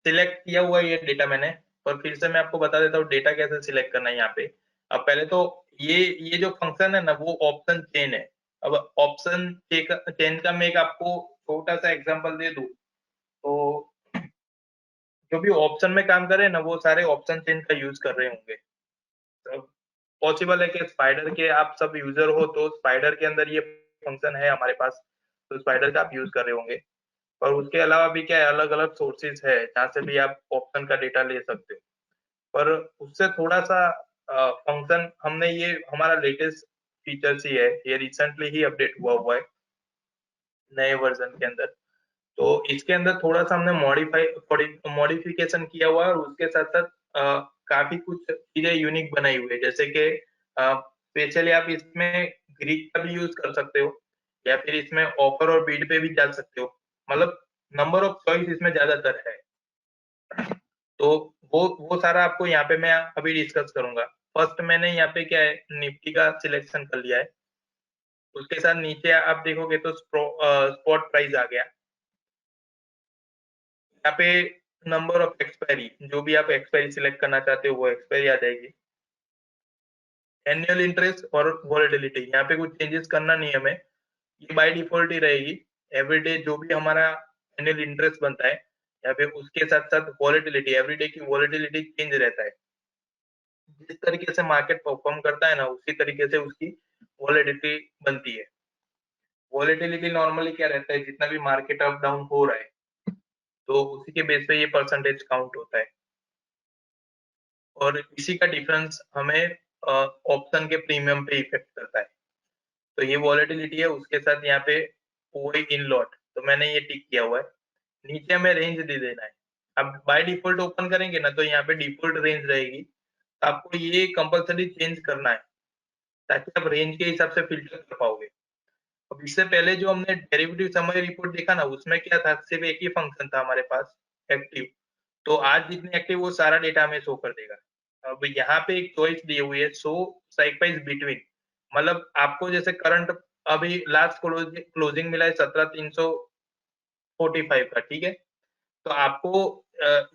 [SPEAKER 1] select किया हुआ ये डेटा मैंने, पर फिर से मैं आपको बता देता हूँ डेटा कैसे सिलेक्ट करना है यहाँ पे। अब पहले तो ये जो फंक्शन है ना वो ऑप्शन चेन है। अब ऑप्शन चेन का मैं एक आपको छोटा सा एग्जांपल दे दूं तो जो भी ऑप्शन में काम कर रहे हैं ना वो सारे ऑप्शन चेन का यूज कर रहे होंगे। तो पॉसिबल है कि स्पाइडर के आप सब यूजर हो तो स्पाइडर के अंदर ये फंक्शन है हमारे पास, तो स्पाइडर का आप यूज कर रहे होंगे। और उसके अलावा भी क्या है, अलग अलग सोर्सेज है जहाँ से भी आप ऑप्शन का डेटा ले सकते हो। पर उससे थोड़ा सा फंक्शन हमने ये हमारा लेटेस्ट फीचर्स ही है, ये रिसेंटली ही अपडेट हुआ हुआ है नए वर्जन के अंदर। तो इसके अंदर थोड़ा सा हमने मॉडिफिकेशन किया हुआ है, और उसके साथ साथ काफी कुछ चीजें यूनिक बनाई हुई है। जैसे कि स्पेशली आप इसमें ग्रीक का भी यूज कर सकते हो, या फिर इसमें ऑफर और बीड पे भी डाल सकते हो। मतलब नंबर ऑफ चॉइस इसमें ज्यादातर है। तो वो सारा आपको यहाँ पे मैं अभी डिस्कस करूंगा। फर्स्ट मैंने यहाँ पे क्या है निफ्टी का सिलेक्शन कर लिया है, उसके साथ नीचे आप देखोगे तो स्पॉट प्राइस आ गया। यहाँ पे नंबर ऑफ एक्सपायरी, जो भी आप एक्सपायरी सिलेक्ट करना चाहते हो वो एक्सपायरी आ जाएगी। एनुअल इंटरेस्ट और वॉलेटिलिटी, यहाँ पे कुछ चेंजेस करना नहीं है हमें, ये बाय डिफॉल्ट ही रहेगी। एवरीडे जो भी हमारा एनुअल इंटरेस्ट बनता है, या फिर उसके साथ साथ वॉलेटिलिटी, एवरीडे की वॉलेटिलिटी चेंज रहता है। जिस तरीके से मार्केट परफॉर्म करता है ना उसी तरीके से उसकी वॉलेटिलिटी बनती है। वॉलेटिलिटी नॉर्मली क्या रहता है, जितना भी मार्केट अप डाउन हो रहा है तो उसी के बेस पे ये परसेंटेज काउंट होता है। और इसी का डिफरेंस हमें ऑप्शन के प्रीमियम पे इफेक्ट करता है। तो ये वॉलेटिलिटी है, उसके साथ यहाँ पे वही इन लॉट, तो मैंने ये टिक किया हुआ है। नीचे हमें रेंज दे देना है। अब बाय डिफॉल्ट ओपन करेंगे ना तो यहाँ पे डिफॉल्ट रेंज रहेगी, तो आपको ये कंपलसरी चेंज करना है ताकि आप रेंज के हिसाब से फिल्टर कर पाओगे। अब इससे पहले जो हमने डेरिवेटिव समरी रिपोर्ट देखा ना, उसमें क्या था, सिर्फ एक ही फंक्शन था हमारे पास, एक्टिव। तो आज जितने एक्टिव वो सारा डेटा हमें शो कर देगा। अब यहाँ पे एक चॉइस दी हुई है, शो स्ट्राइक प्राइस बिटवीन, मतलब आपको जैसे करंट अभी लास्ट क्लोजिंग मिला है 17,345 का, ठीक है। तो आपको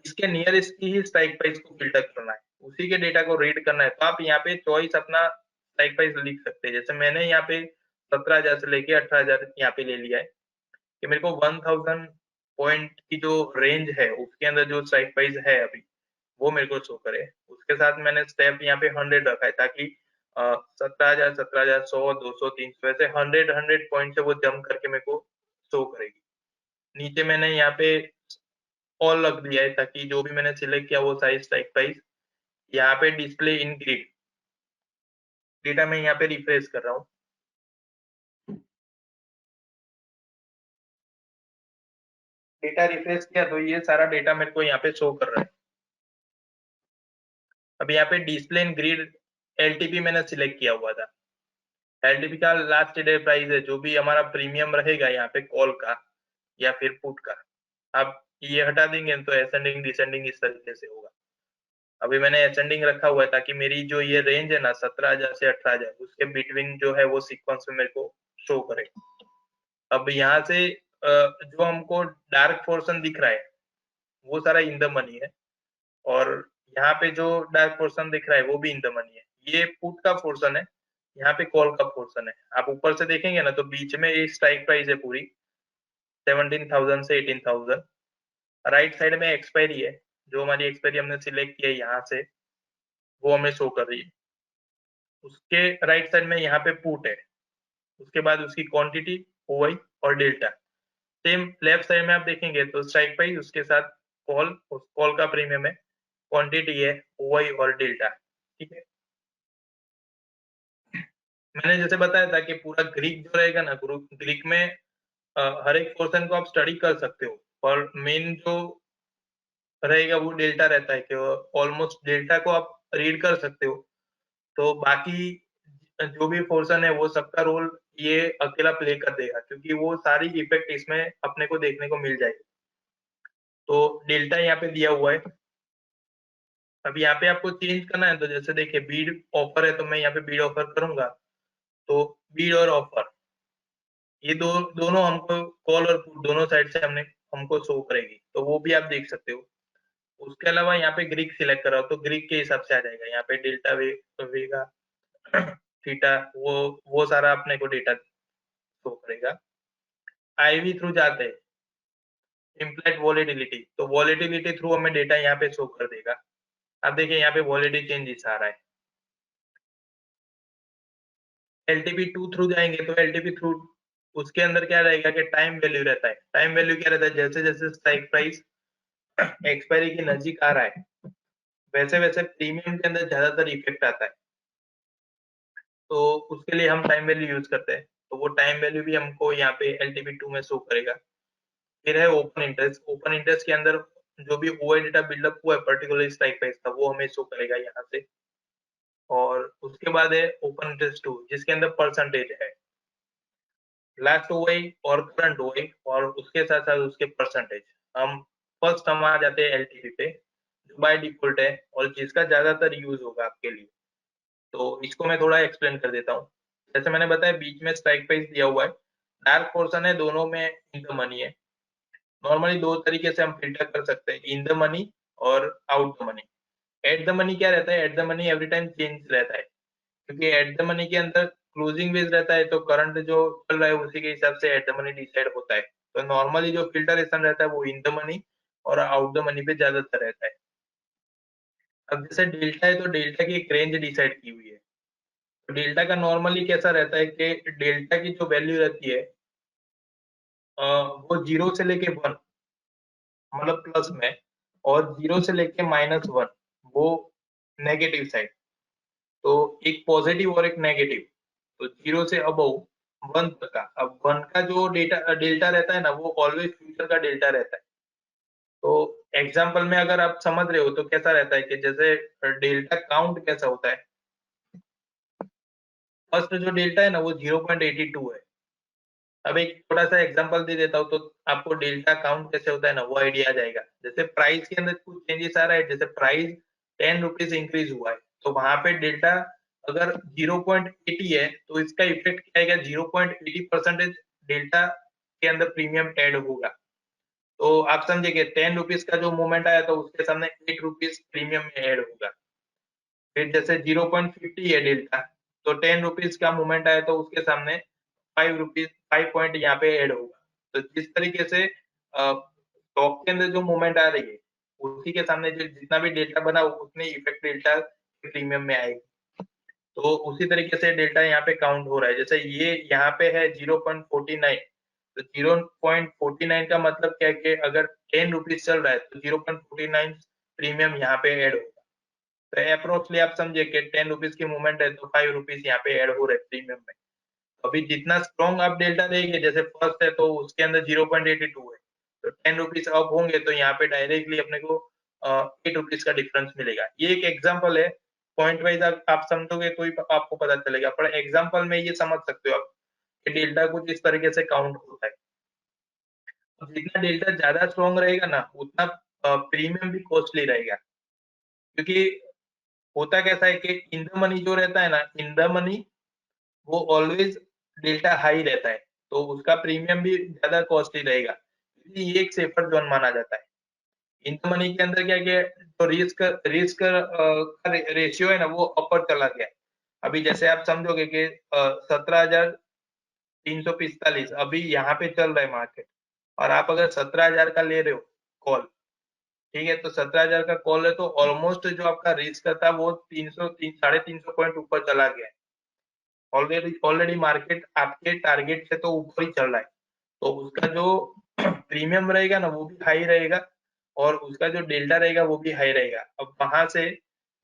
[SPEAKER 1] इसके नियरेस्ट की ही स्ट्राइक प्राइस को फिल्टर करना है, उसी के डेटा को रीड करना है। तो आप यहाँ पे चॉइस अपना स्ट्राइक प्राइस लिख सकते हैं। जैसे मैंने यहाँ पे 17,000 से लेके 18,000 यहाँ पे ले लिया है कि मेरे को 1000 पॉइंट की जो रेंज है उसके अंदर जो स्ट्राइक प्राइस है अभी, वो मेरे को शो करे। उसके साथ मैंने स्टेप यहाँ पे 100 रखा है, ताकि 17,000, 17,000, 100, 200, 300 ऐसे 100 पॉइंट से वो जंप करके मेरे को शो करेगी। नीचे मैंने यहाँ पे ऑल रख दिया है, ताकि जो भी मैंने सिलेक्ट किया वो साइज स्ट्राइक प्राइस यहाँ पे डिस्प्ले इन ग्रिड डेटा मैं यहाँ पे रिफ्रेश कर रहा हूँ। डेटा रिफ्रेश किया तो ये सारा डेटा मेरे को यहाँ पे शो कर रहा है। अब यहाँ पे डिस्प्ले इन ग्रिड एलटीपी मैंने सिलेक्ट किया हुआ था। एलटीपी का लास्ट डे प्राइस है, जो भी हमारा प्रीमियम रहेगा यहाँ पे कॉल का या फिर पुट का। आप ये हटा देंगे तो असेंडिंग डिसेंडिंग इस तरीके से होगा। अभी मैंने असेंडिंग रखा हुआ है, ताकि मेरी जो ये रेंज है ना 17,000 से 18,000 उसके बिटवीन जो है वो सीक्वेंस में मेरे को शो करे। अब यहाँ से जो हमको डार्क पोर्शन दिख रहा है वो सारा इन द मनी है, और यहाँ पे जो डार्क पोर्शन दिख रहा है वो भी इन द मनी है। ये पुट का पोर्शन है, यहाँ पे कॉल का पोर्शन है। आप ऊपर से देखेंगे ना तो बीच में ये स्ट्राइक प्राइस है पूरी 17,000 से 18,000। राइट साइड में एक्सपायरी है, जो हमारी एक्सपायरी हमने सिलेक्ट किया है यहाँ से वो हमें शो कर रही है। उसके राइट साइड में यहाँ पे पुट है, उसके बाद उसकी क्वांटिटी, ओआई और डेल्टा। सेम लेफ्ट साइड में आप देखेंगे तो स्ट्राइक प्राइस, उसके साथ कॉल, उस कॉल का प्रीमियम है, क्वांटिटी है, ओआई और डेल्टा, ठीक है। मैंने जैसे बताया था कि पूरा ग्रीक जो रहेगा ना, ग्रीक में हर एक पोर्शन को आप स्टडी कर सकते हो, और मेन जो रहेगा वो डेल्टा रहता है कि ऑलमोस्ट डेल्टा को आप रीड कर सकते हो। तो बाकी जो भी पोर्शन है वो सबका रोल ये अकेला प्ले कर देगा, क्योंकि वो सारी इफेक्ट इसमें अपने को देखने को मिल जाएगी। तो डेल्टा यहाँ पे दिया हुआ है। अब यहाँ पे आपको चेंज करना है, तो जैसे देखिए बीड ऑफर है तो मैं यहाँ पे बीड ऑफर करूंगा, तो बीड और ऑफर ये दोनों हमको कॉल और पुट दोनों साइड से हमको शो करेगी, तो वो भी आप देख सकते हो। उसके अलावा यहाँ पे ग्रीक सिलेक्ट करा हो तो ग्रीक के हिसाब से आ जाएगा। यहाँ पे डेल्टा वेगा थीटा, वो सारा अपने को डेटा शो करेगा। आईवी थ्रू जाते हैं, इम्प्लाइड वॉलेटिलिटी, तो वॉलेटिलिटी थ्रू हमें डेटा यहाँ पे शो कर देगा। अब देखिए यहाँ पे वॉलेटिलिटी चेंजेस आ रहा है। एलटीपी टू थ्रू जाएंगे तो एलटीपी थ्रू उसके अंदर क्या रहेगा कि टाइम वैल्यू रहता है। टाइम वैल्यू क्या रहता है, जैसे जैसे स्ट्राइक प्राइस एक्सपायरी के नजदीक आ रहा है वैसे वैसे प्रीमियम के अंदर ज्यादातर इफेक्ट आता है, तो उसके लिए हम टाइम वैल्यू यूज करते हैं। तो वो टाइम वैल्यू भी हमको यहाँ पे एलटीपी टू में शो करेगा। फिर है ओपन इंटरेस्ट। ओपन इंटरेस्ट के अंदर जो भी ओआई डेटा बिल्डअप हुआ है पर्टिकुलर स्ट्राइक प्राइस का, वो हमें शो करेगा यहाँ से। और उसके बाद है ओपन इंटरेस्ट टू, जिसके अंदर परसेंटेज है, लास्ट ओआई और करंट ओआई, और उसके साथ साथ उसके परसेंटेज। हम फर्स्ट हम आ जाते हैं एलटीपी पे, जो बाय डिफॉल्ट है और जिसका ज्यादातर यूज होगा आपके लिए। तो इसको मैं थोड़ा एक्सप्लेन कर देता हूँ। जैसे मैंने बताया बीच में स्ट्राइक प्राइस दिया हुआ है, डार्क पोर्शन है, दोनों में इन द मनी है। नॉर्मली दो तरीके से हम फिल्टर कर सकते हैं, इन द मनी और out the money. At the money क्या रहता है, at the money every time change रहता है, क्योंकि एट द मनी के अंदर क्लोजिंग बेस रहता है, तो करंट जो चल रहा है उसी के हिसाब से एट द मनी डिसाइड होता है। तो नॉर्मली जो फिल्टरेशन रहता है वो इन द मनी और आउट द मनी पे ज्यादातर रहता है। अब जैसे डेल्टा है तो डेल्टा की एक रेंज डिसाइड की हुई है। तो डेल्टा का नॉर्मली कैसा रहता है कि डेल्टा की जो वैल्यू रहती है वो जीरो से लेके वन, मतलब प्लस में, और जीरो से लेके -1 वो नेगेटिव साइड। तो एक पॉजिटिव और एक नेगेटिव, तो जीरो से अबव वन तक का। अब वन का जो डेटा डेल्टा रहता है ना वो ऑलवेज फ्यूचर का डेल्टा रहता है। तो एग्जांपल में अगर आप समझ रहे हो तो कैसा रहता है कि जैसे डेल्टा काउंट कैसा होता है, फर्स्ट जो डेल्टा है ना वो 0.82 है। अब एक छोटा सा एग्जांपल दे देता हूँ तो आपको डेल्टा काउंट कैसे होता है ना वो आइडिया आ जाएगा। जैसे प्राइस के अंदर कुछ चेंजेस आ रहा है, जैसे प्राइस 10 रुपीज इंक्रीज हुआ है तो वहां पे डेल्टा अगर 0.80 है तो इसका इफेक्ट क्या आएगा, 0.80% डेल्टा के अंदर प्रीमियम ऐड होगा। तो आप समझे कि 10 रुपीज का जो मूवमेंट आया तो उसके सामने 8 रुपीज प्रीमियम में ऐड होगा। फिर जैसे 0.50 है डेल्टा, तो 10 रुपीज का मूवमेंट आया तो उसके सामने 5 रुपीज 5 पॉइंट यहाँ पे ऐड होगा। तो जिस तरीके से स्टॉक के अंदर जो मूवमेंट आ रही है उसी के सामने जो जितना भी डेल्टा बना उतने इफेक्ट डेल्टा प्रीमियम में आएगी। तो उसी तरीके से डेल्टा यहाँ पे काउंट हो रहा है। जैसे ये यहाँ पे है 0.49, तो 0.49 का मतलब क्या है कि अगर 10 रुपीज चल रहा है तो 0.49 प्रीमियम यहाँ पे ऐड होगा। तो अप्रोक्सली आप समझे कि 10 रुपीज की मूवमेंट है तो 5 रुपीज यहाँ पे ऐड हो रहे प्रीमियम में। अभी जितना स्ट्रॉन्ग आप डेल्टा देंगे, जैसे फर्स्ट है तो उसके अंदर 0.82 है, तो 10 रुपीज अप होंगे तो यहाँ पे डायरेक्टली अपने को 8 रुपीज का डिफरेंस मिलेगा। ये एक एग्जांपल है, पॉइंट वाइज आप समझोगे तो ही आपको पता चलेगा, पर एग्जांपल में ये समझ सकते हो आप कि डेल्टा कुछ इस तरीके से काउंट होता है। तो जितना डेल्टा ज्यादा स्ट्रॉन्ग रहेगा ना उतना प्रीमियम भी कॉस्टली रहेगा। क्योंकि होता कैसा है कि इन द मनी जो रहता है ना, इन द मनी वो ऑलवेज डेल्टा हाई रहता है, तो उसका प्रीमियम भी ज्यादा कॉस्टली रहेगा। ये एक सेफर जोन माना जाता है। इन मनी के अंदर क्या क्या तो रिस्क का रेशियो है ना वो अपर चला गया। अभी जैसे आप समझोगे कि 17,345 अभी यहाँ पे चल रहा है मार्केट, और आप अगर 17,000 का ले रहे हो कॉल, ठीक है, तो 17,000 का कॉल है तो ऑलमोस्ट जो आपका रिस्क था वो 300 350 पॉइंट ऊपर चला गया है। ऑलरेडी ऑलरेडी मार्केट आपके टारगेट से तो ऊपर ही चल रहा है, तो उसका जो प्रीमियम रहेगा ना वो भी हाई रहेगा और उसका जो डेल्टा रहेगा वो भी हाई रहेगा। अब वहां से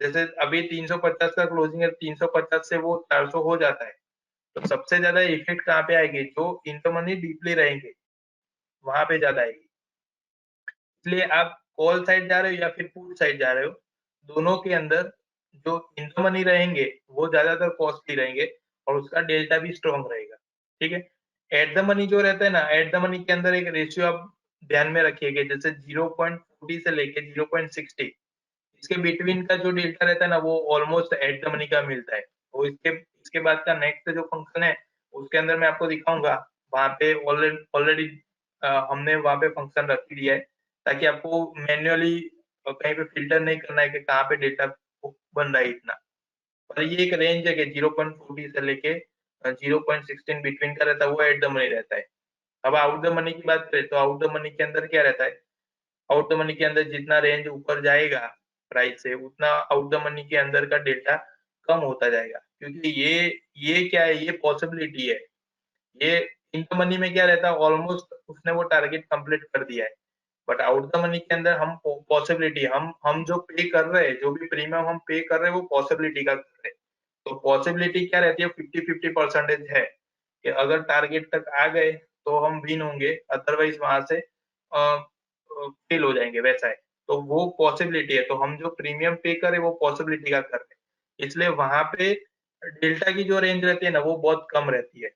[SPEAKER 1] जैसे अभी 350 का क्लोजिंग है, 350 से वो 400 हो जाता है, तो सबसे ज्यादा इफेक्ट कहाँ पे आएगी, जो इन मनी डीपली रहेंगे वहां पे ज्यादा आएगी। इसलिए आप कॉल साइड जा रहे हो या फिर पुट साइड जा रहे हो, दोनों के अंदर जो इन मनी रहेंगे वो ज्यादातर कॉस्टली रहेंगे और उसका डेल्टा भी स्ट्रॉन्ग रहेगा। ठीक है। एट द मनी जो रहता है ना, एट द मनी के अंदर एक रेशियो आप ध्यान में रखिएगा, जैसे 0.40 से लेके 0.60 इसके बिटवीन का जो डेल्टा रहता है ना वो ऑलमोस्ट एट द मनी का मिलता है। तो इसके इसके बाद का नेक्स्ट जो फंक्शन है उसके अंदर मैं आपको दिखाऊंगा, वहां पे ऑलरेडी हमने वहां पे फंक्शन रख दिया है, ताकि आपको मैन्युअली कहीं पे फिल्टर नहीं करना है कि कहाँ पे डेटा बन रहा है इतना। पर ये एक रेंज है कि 0.40 से लेके 0.16 बिटवीन का रहता है, वो एट द मनी रहता है। अब आउट द मनी की बात करें तो आउट द मनी के अंदर क्या रहता है, आउट द मनी के अंदर जितना रेंज ऊपर जाएगा प्राइस से उतना आउट द मनी के अंदर का डेटा कम होता जाएगा। क्योंकि ये क्या है, ये पॉसिबिलिटी है। ये इन द मनी में क्या रहता है, ऑलमोस्ट उसने वो टारगेट कंप्लीट कर दिया है। बट आउट द मनी के अंदर हम पॉसिबिलिटी, हम जो पे कर रहे हैं, जो भी प्रीमियम हम पे कर रहे हैं वो पॉसिबिलिटी का कर रहे हैं। तो पॉसिबिलिटी क्या रहती है, 50-50% है कि अगर टारगेट तक आ गए तो हम विन होंगे, अदरवाइज वहां से फेल हो जाएंगे, वैसा है। तो वो पॉसिबिलिटी है, तो हम जो प्रीमियम पे करें वो पॉसिबिलिटी का कर रहे हैं, इसलिए वहां पे डेल्टा की जो रेंज रहती है ना वो बहुत कम रहती है।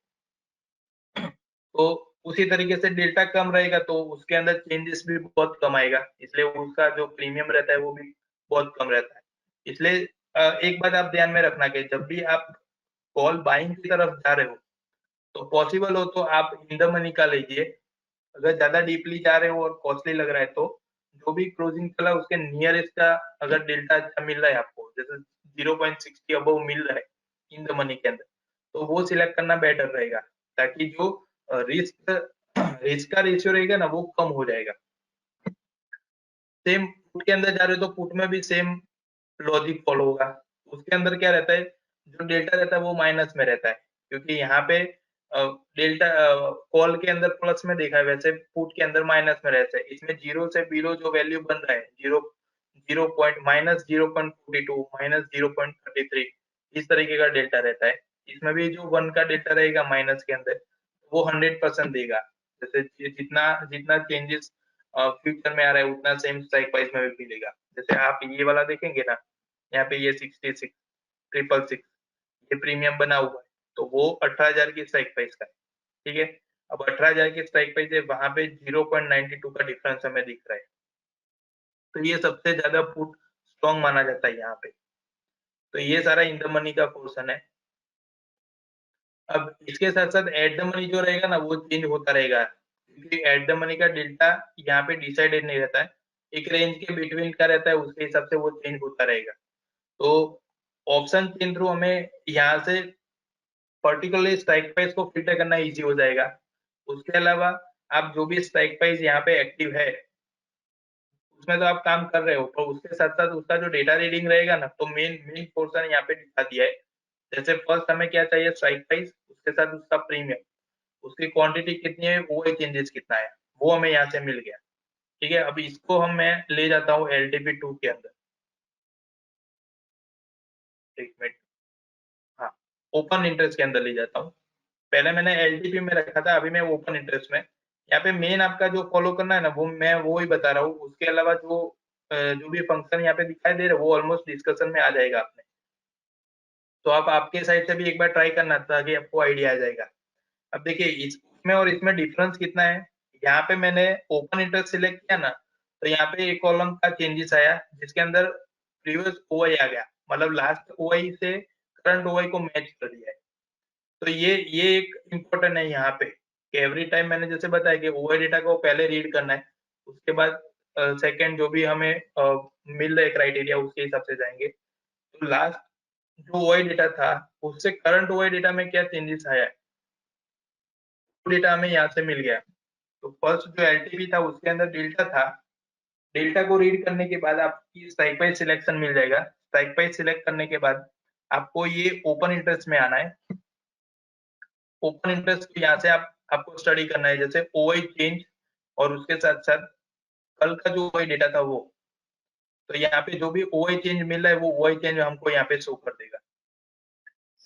[SPEAKER 1] तो उसी तरीके से डेल्टा कम रहेगा तो उसके अंदर चेंजेस भी बहुत कम आएगा, इसलिए उसका जो प्रीमियम रहता है वो भी बहुत कम रहता है। इसलिए एक बात आप ध्यान में रखना कि जब भी आप कॉल बाइंग की तरफ जा रहे हो तो पॉसिबल हो तो आप इन द मनी का लीजिए। अगर ज्यादा डीपली जा रहे हो और कॉस्टली लग रहा है तो जो भी क्लोजिंग चला उसके नियरेस्ट का अगर डेल्टा अच्छा मिल रहा है आपको, जैसे 0.60 अबव मिल रहा है इन द मनी के अंदर, तो वो सिलेक्ट करना बेटर रहेगा, ताकि जो रिस्क रिस्क का रेशियो रहेगा ना वो कम हो जाएगा। सेम पुट के अंदर जा रहे हो तो पुट में भी सेम लॉजिक फॉलो होगा। उसके अंदर क्या रहता है, जो डेल्टा रहता है वो माइनस में रहता है, क्योंकि यहाँ पे डेल्टा कॉल के अंदर प्लस में देखा है, वैसे पुट के अंदर माइनस में रहता है। इसमें जीरो से बिलो जो वैल्यू बन रहा है, zero zero point minus 0.42 minus 0.33 इस तरीके का डेल्टा रहता है। इसमें भी जो वन का डेल्टा रहेगा माइनस के अंदर वो 100% देगा। जैसे जितना जितना चेंजेस फ्यूचर में आ रहा है उतना सेम स्ट्राइक प्राइस में भी मिलेगा। जैसे आप ये वाला देखेंगे ना, यहाँ पे ये 66 666 ये प्रीमियम बना हुआ है, तो वो 18,000 की स्ट्राइक प्राइस का है, ठीक है। अब 18,000 की स्ट्राइक प्राइस है, वहां पे 0.92 का डिफरेंस हमें दिख रहा है, तो ये सबसे ज्यादा पुट स्ट्रॉन्ग माना जाता है यहाँ पे। तो ये सारा इन द मनी का पोर्शन है। अब इसके साथ साथ एट द मनी जो रहेगा ना, वो चेंज होता रहेगा, क्योंकि एट द मनी का डेल्टा यहाँ पे डिसाइडेड नहीं रहता है, एक रेंज के बिटवीन का रहता है, उसके हिसाब से वो चेंज होता रहेगा। तो ऑप्शन चेन थ्रू हमें यहाँ से पर्टिकुलरली स्ट्राइक प्राइस को फिल्टर करना इजी हो जाएगा। उसके अलावा आप जो भी स्ट्राइक प्राइस यहाँ पे एक्टिव है, उसमें तो आप काम कर रहे हो, तो उसके साथ साथ उसका जो डेटा रीडिंग रहेगा ना, तो मेन मेन पोर्शन यहाँ पे दिखा दिया है। जैसे फर्स्ट हमें क्या चाहिए, स्ट्राइक प्राइस, उसके साथ उसका प्रीमियम, उसकी क्वांटिटी कितनी है, वो चेंजेस कितना है, वो हमें यहाँ से मिल गया, ठीक है। अब इसको मैं ले जाता हूँ LTP2 के अंदर, एक मिनट, हाँ, ओपन इंटरेस्ट के अंदर ले जाता हूँ। पहले मैंने LTP में रखा था, अभी मैं ओपन इंटरेस्ट में। यहाँ पे मेन आपका जो फॉलो करना है ना, वो मैं वो ही बता रहा हूँ। उसके अलावा जो भी फंक्शन यहाँ पे दिखाई दे रहे हैं, वो ऑलमोस्ट डिस्कशन में आ जाएगा आपने। तो आप आपके साइड से भी एक बार ट्राई करना, ताकि आपको आइडिया आ जाएगा। अब देखिए, इसमें और इसमें डिफरेंस कितना है। यहाँ पे मैंने ओपन इंटरेस्ट सिलेक्ट किया ना, तो यहाँ पे एक कॉलम का चेंजेस आया, जिसके अंदर प्रीवियस ओआई आ गया, मतलब लास्ट ओआई से करंट ओआई को मैच कर दिया है। तो ये एक इम्पोर्टेंट है यहाँ पे, कि एवरी टाइम मैंने जैसे बताया कि ओआई डेटा को पहले रीड करना है, उसके बाद सेकंड जो भी हमें मिल रहा है क्राइटेरिया, उसके हिसाब से जाएंगे। तो लास्ट जो ओआई डेटा था, उससे करंट ओआई डेटा में क्या चेंजेस आया है, वो डेटा हमें यहाँ से मिल गया। तो फर्स्ट जो एलटीपी था, उसके अंदर डेल्टा था, डेल्टा को रीड करने के बाद आपकी स्ट्राइक प्राइस सिलेक्शन मिल जाएगा। स्ट्राइक प्राइस सिलेक्ट करने के बाद आपको ये ओपन इंटरेस्ट में आना है। ओपन इंटरेस्ट यहाँ से आपको स्टडी करना है, जैसे ओआई चेंज, और उसके साथ साथ कल का जो ओआई डेटा था वो। तो यहाँ पे जो भी ओआई चेंज मिल रहा है, वो ओआई चेंज हमको यहाँ पे शो कर देगा।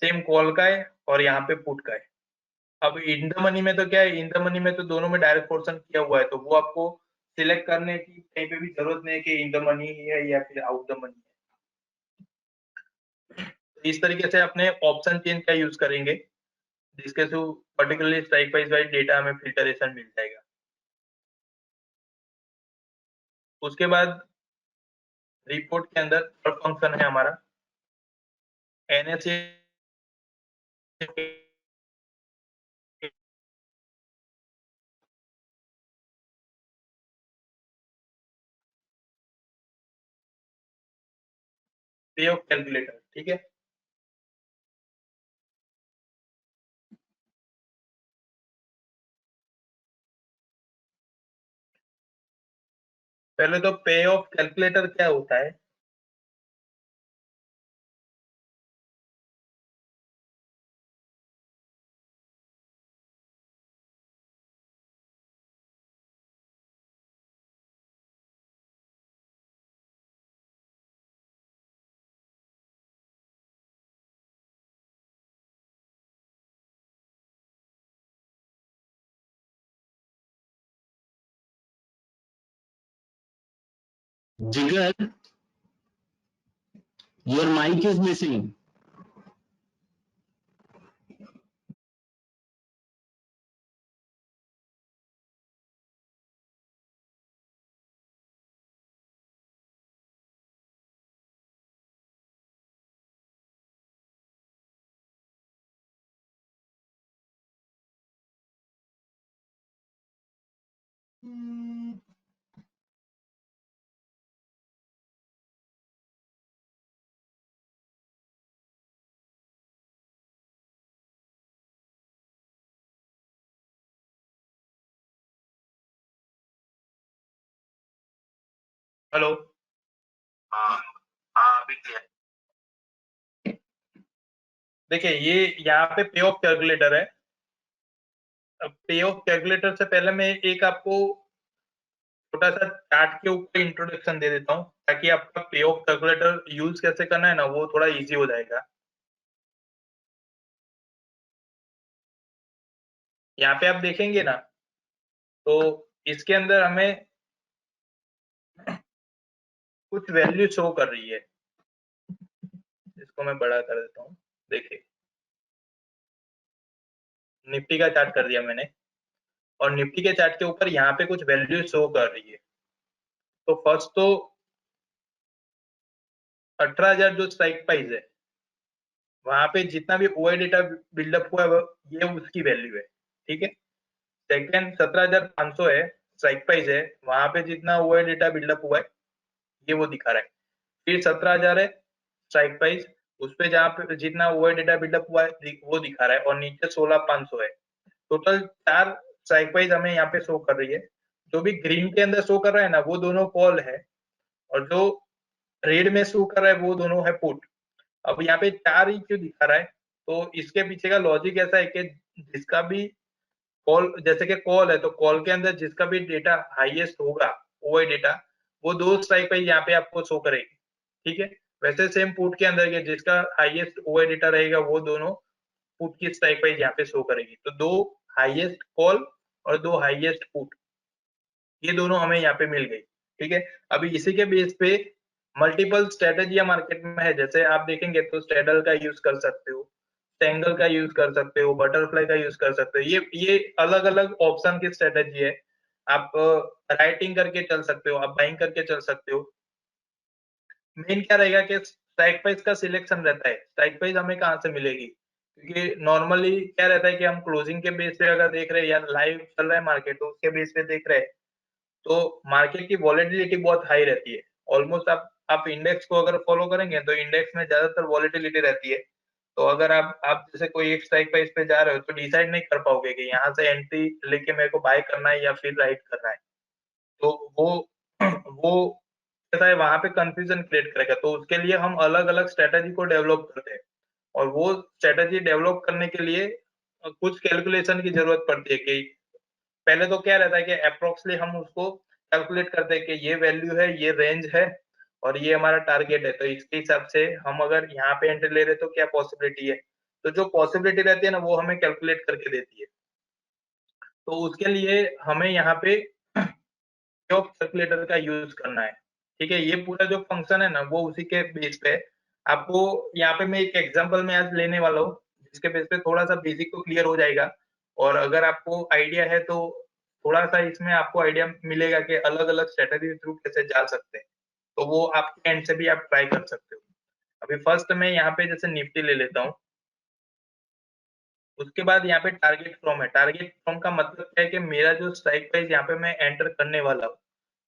[SPEAKER 1] सेम कॉल का है और यहाँ पे पुट का है। अब इन द मनी में तो क्या है, इन द मनी में तो दोनों में डायरेक्ट पोर्शन किया हुआ है, तो वो आपको सिलेक्ट करने की कहीं पे भी जरूरत नहीं है कि इन द मनी है या फिर आउट द मनी है। तो इस तरीके से अपने ऑप्शन चेंज का यूज करेंगे, जिसके through particularly strike price wise data हमें फिल्टरेशन मिल जाएगा। उसके बाद रिपोर्ट के अंदर थर्ड फंक्शन है हमारा एनएसए पे ऑफ कैलकुलेटर, ठीक है। पहले तो पे ऑफ कैलकुलेटर क्या होता है।
[SPEAKER 2] Jigar, your mic is missing.
[SPEAKER 1] Hello. हाँ, हाँ, अभी क्लियर। देखिए, ये यहाँ पे पे ऑफ कैलकुलेटर है। अब पे ऑफ कैलकुलेटर से पहले मैं एक आपको छोटा सा चार्ट के ऊपर इंट्रोडक्शन दे देता हूँ, ताकि आपका पे ऑफ कैलकुलेटर यूज कैसे करना है ना, वो थोड़ा इजी हो जाएगा। यहाँ पे आप देखेंगे ना, तो इसके अंदर हमें कुछ वैल्यू शो कर रही है। इसको मैं बड़ा कर देता हूँ, देखिए। निफ्टी का चार्ट कर दिया मैंने, और निफ्टी के चार्ट के ऊपर यहाँ पे कुछ वैल्यू शो कर रही है। तो फर्स्ट तो 18,000 जो स्ट्राइक प्राइस है, वहां पे जितना भी ओआई डेटा बिल्डअप हुआ है ये उसकी वैल्यू है, ठीक है। सेकंड 17,500 है स्ट्राइक प्राइस है, वहां पे जितना ओआई डेटा बिल्डअप हुआ है ये वो दिखा रहा है। फिर 17,000 है स्ट्राइक प्राइस, उस पे जहाँ पे जितना ओआई डेटा बिल्डअप हुआ है वो दिखा रहा है, और नीचे 16,500 है। टोटल 4 स्ट्राइक प्राइस हमें यहाँ पे शो कर रही है। जो भी ग्रीन के अंदर शो कर रहा है ना वो दोनों कॉल है, और जो रेड में शो कर रहा है वो दोनों है पुट। अब यहाँ पे 4 ही क्यों दिखा रहा है, तो इसके पीछे का लॉजिक ऐसा है कि जिसका भी कॉल, जैसे कि कॉल है तो कॉल के अंदर जिसका भी डेटा हाईएस्ट होगा ओआई डेटा, वो 2 स्ट्राइक प्राइस यहाँ पे आपको शो करेगी, ठीक है। वैसे सेम पुट के अंदर के जिसका हाईएस्ट ओआई डेटा रहेगा वो दोनों पुट की स्ट्राइक प्राइस यहाँ पे शो करेगी। तो 2 हाईएस्ट कॉल और 2 हाईएस्ट पुट, ये दोनों हमें यहाँ पे मिल गई, ठीक है। अभी इसी के बेस पे मल्टीपल स्ट्रेटेजी मार्केट में है, जैसे आप देखेंगे तो स्ट्रेडल का यूज कर सकते हो, स्टेंगल का यूज कर सकते हो, बटरफ्लाई का यूज कर सकते हो। ये अलग अलग ऑप्शन की स्ट्रेटेजी है। आप राइटिंग करके चल सकते हो, आप बाइंग करके चल सकते हो। मेन क्या रहेगा कि स्ट्राइक प्राइस का सिलेक्शन रहता है, स्ट्राइक प्राइस हमें कहाँ से मिलेगी, क्योंकि नॉर्मली क्या रहता है कि हम क्लोजिंग के बेस पे अगर देख रहे हैं या लाइव चल रहा है मार्केट तो उसके बेस पे देख रहे हैं, तो मार्केट की वॉलेटिलिटी बहुत हाई रहती है। ऑलमोस्ट आप इंडेक्स को अगर फॉलो करेंगे तो इंडेक्स में ज्यादातर वॉलेटिलिटी रहती है। तो अगर आप जैसे कोई एक स्ट्राइक प्राइस पे जा रहे हो तो डिसाइड नहीं कर पाओगे कि यहाँ से एंट्री लेके मेरे को बाय करना है या फिर राइट करना है। तो वो कैसा है, वहां पे कंफ्यूजन क्रिएट करेगा। तो उसके लिए हम अलग अलग स्ट्रेटेजी को डेवलप करते हैं, और वो स्ट्रेटेजी डेवलप करने के लिए कुछ कैलकुलेशन की जरूरत पड़ती है। कि पहले तो क्या रहता है कि अप्रोक्सली हम उसको कैलकुलेट करते हैं कि ये वैल्यू है, ये रेंज है, और ये हमारा टारगेट है। तो इसके हिसाब से हम अगर यहाँ पे एंट्री ले रहे तो क्या पॉसिबिलिटी है, तो जो पॉसिबिलिटी रहती है ना वो हमें कैलकुलेट करके देती है। तो उसके लिए हमें यहाँ पे जॉब कैलकुलेटर का यूज करना है, ठीक है। ये पूरा जो फंक्शन है ना वो उसी के बेस पे है। आपको यहाँ पे मैं एक एग्जांपल में आज लेने वाला हूँ, जिसके बेस पे थोड़ा सा बेसिक तो क्लियर हो जाएगा, और अगर आपको आइडिया है तो थोड़ा सा इसमें आपको आइडिया मिलेगा कि अलग अलग स्ट्रेटेजी थ्रू कैसे जा सकते हैं। तो वो आपके एंड से भी आप ट्राई कर सकते हो। अभी फर्स्ट मैं यहाँ पे जैसे निफ्टी ले लेता हूँ, उसके बाद यहाँ पे टारगेट फ्रॉम है। टारगेट फ्रॉम का मतलब क्या है कि मेरा जो स्ट्राइक प्राइस यहाँ पे मैं एंटर करने वाला हूँ,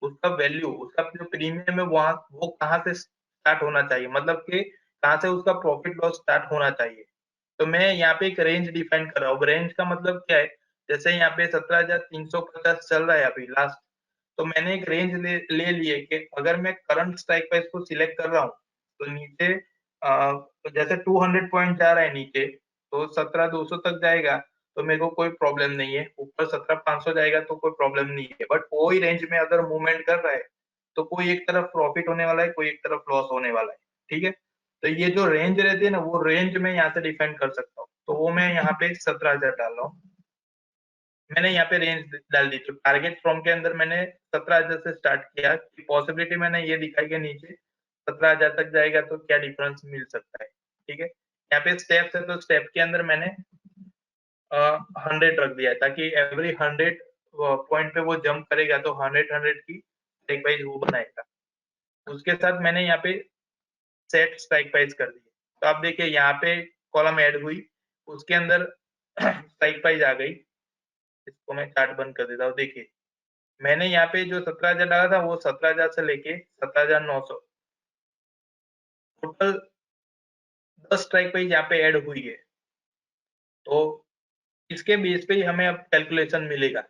[SPEAKER 1] उसका वैल्यू, उसका जो प्रीमियम है वहां वो कहाँ से स्टार्ट होना चाहिए, मतलब कि कहाँ से उसका प्रॉफिट लॉस स्टार्ट होना चाहिए। तो मैं यहाँ पे एक रेंज डिफाइन कर रहा हूँ। रेंज का मतलब क्या है, जैसे यहाँ पे 17,350 चल रहा है अभी लास्ट, तो मैंने एक रेंज ले ली है कि अगर मैं करंट स्ट्राइक प्राइस को सिलेक्ट कर रहा हूँ तो नीचे तो जैसे 200 पॉइंट जा रहा है नीचे, तो 17,200 तक जाएगा तो मेरे को कोई प्रॉब्लम नहीं है। ऊपर 17,500 जाएगा तो कोई प्रॉब्लम नहीं है। बट वही रेंज में अगर मूवमेंट कर रहा है तो कोई एक तरफ प्रॉफिट होने वाला है, कोई एक तरफ लॉस होने वाला है, ठीक है। तो ये जो रेंज रहती है ना वो रेंज में यहाँ से डिफाइन कर सकता हूँ। तो वो मैं यहाँ पे 17,000 डाल रहा हूँ। मैंने यहाँ पे रेंज डाल दी। तो टारगेट फ्रॉम के अंदर मैंने 17,000 से स्टार्ट किया। पॉसिबिलिटी मैंने ये दिखाई कि नीचे 17,000 तक जाएगा तो क्या डिफरेंस मिल सकता है, ठीक है। यहाँ पे स्टेप्स है तो स्टेप के अंदर मैंने 100 रख दिया है, ताकि एवरी 100 पॉइंट पे वो जंप करेगा तो 100 की स्ट्राइक प्राइस वो बनाएगा। उसके साथ मैंने यहाँ पे सेट स्ट्राइक प्राइस कर दी। तो आप देखिए यहाँ पे कॉलम ऐड हुई, उसके अंदर स्ट्राइक प्राइस आ गई। इसको मैं चार्ट बंद कर देता हूँ। देखिए मैंने यहाँ पे जो 17,000 डाला था वो 17,000 से लेके 17,900, टोटल 10 स्ट्राइक प्राइस यहाँ पे ऐड हुई है। तो इसके बेस पे ही हमें अब कैलकुलेशन मिलेगा।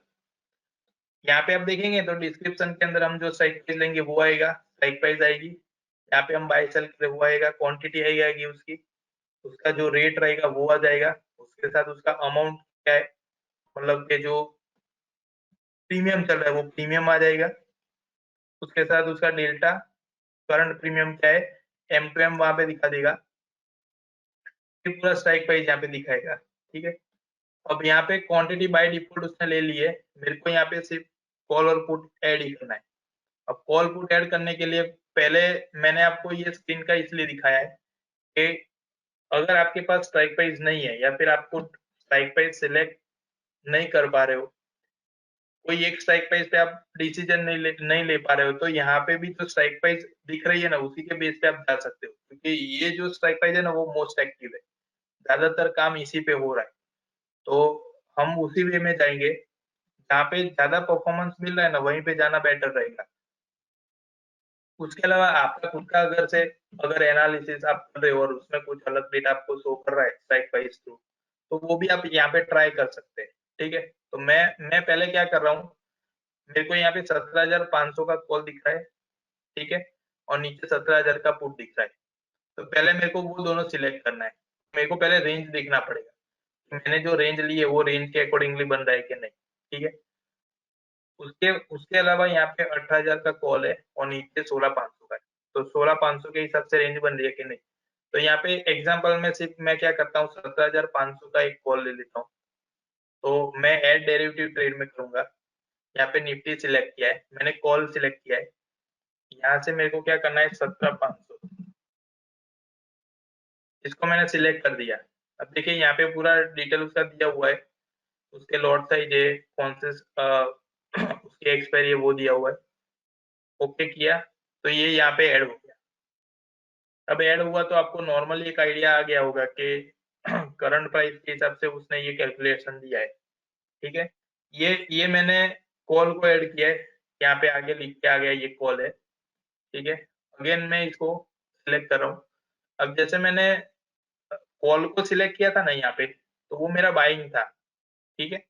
[SPEAKER 1] यहाँ पे आप देखेंगे तो डिस्क्रिप्शन के अंदर हम जो स्ट्राइक प्राइस लेंगे वो आएगा, स्ट्राइक प्राइस आएगी। यहाँ पे हम बाय सेल वो आएगा, क्वांटिटी आएगी उसकी, उसका जो रेट रहेगा वो आ जाएगा, उसके साथ उसका अमाउंट क्या है, मतलब कि जो प्रीमियम चल रहा है वो प्रीमियम आ जाएगा, उसके साथ उसका डेल्टा करंट प्रीमियम क्या है, एम टू एम वहां पे दिखा देगा, फिर पूरा स्ट्राइक प्राइस यहाँ पे दिखाएगा, ठीक है। अब यहाँ पे क्वांटिटी बाय डिफॉल्ट उसने ले ली है, मेरे को यहाँ पे सिर्फ कॉल और पुट ऐड ही करना है। अब कॉल पुट ऐड करने के लिए पहले मैंने आपको ये स्क्रीन का इसलिए दिखाया है कि अगर आपके पास स्ट्राइक प्राइस नहीं है या फिर आपको स्ट्राइक प्राइस सिलेक्ट नहीं कर पा रहे हो, कोई एक स्ट्राइक प्राइस पे आप डिसीजन नहीं ले पा रहे हो, तो यहाँ पे भी तो स्ट्राइक प्राइस दिख रही है ना, उसी के बेस पे आप जा सकते हो, क्योंकि ये जो स्ट्राइक प्राइस है ना वो मोस्ट एक्टिव है, ज्यादातर काम इसी पे हो रहा है। तो हम उसी वे में जाएंगे, जहाँ पे ज्यादा परफॉर्मेंस मिल रहा है ना वहीं पे जाना बेटर रहेगा। उसके अलावा आपका खुद का अगर एनालिसिस आप कर रहे हो और उसमें कुछ अलग डेटा आपको शो कर रहा है स्ट्राइक प्राइस थ्रू, तो वो भी आप यहाँ पे ट्राई कर सकते हैं। ठीक है, तो मैं पहले क्या कर रहा हूँ, मेरे को यहाँ पे 17,500 का कॉल दिख रहा है, ठीक है, और नीचे 17,000 का पुट दिख रहा है। तो पहले मेरे को वो दोनों सिलेक्ट करना है। मेरे को पहले रेंज देखना पड़ेगा, मैंने जो रेंज ली है वो रेंज के अकॉर्डिंगली बन रहा है कि नहीं। ठीक है, उसके उसके अलावा यहाँ पे 18,000 का कॉल है और नीचे 16,500 का है, तो 16,500 के हिसाब से रेंज बन रही है कि नहीं। तो यहाँ पे एग्जांपल में सिर्फ मैं क्या करता हूँ, 17,500 का एक कॉल ले लेता हूँ। तो मैं एड डेरिवेटिव ट्रेड में करूंगा। यहाँ पे निफ्टी सिलेक्ट किया है मैंने, कॉल सिलेक्ट किया है, यहाँ से मेरे को क्या करना है, 17,500 इसको मैंने सिलेक्ट कर दिया। अब देखिए यहाँ पे पूरा डिटेल उसका दिया हुआ है, उसके लॉट साइज है, कौन से उसकी एक्सपायरी है वो दिया हुआ है। ओके किया तो ये यहाँ पे ऐड हो गया। अब ऐड हुआ तो आपको नॉर्मली एक आइडिया आ गया होगा कि करंट प्राइस के हिसाब से उसने ये कैलकुलेशन दिया है। ठीक है, ये मैंने कॉल को ऐड किया है, यहाँ पे आगे लिख के आ गया ये कॉल है। ठीक है, अगेन मैं इसको सिलेक्ट कर रहा हूँ। अब जैसे मैंने कॉल को सिलेक्ट किया था ना यहाँ पे, तो वो मेरा बाइंग था। ठीक है,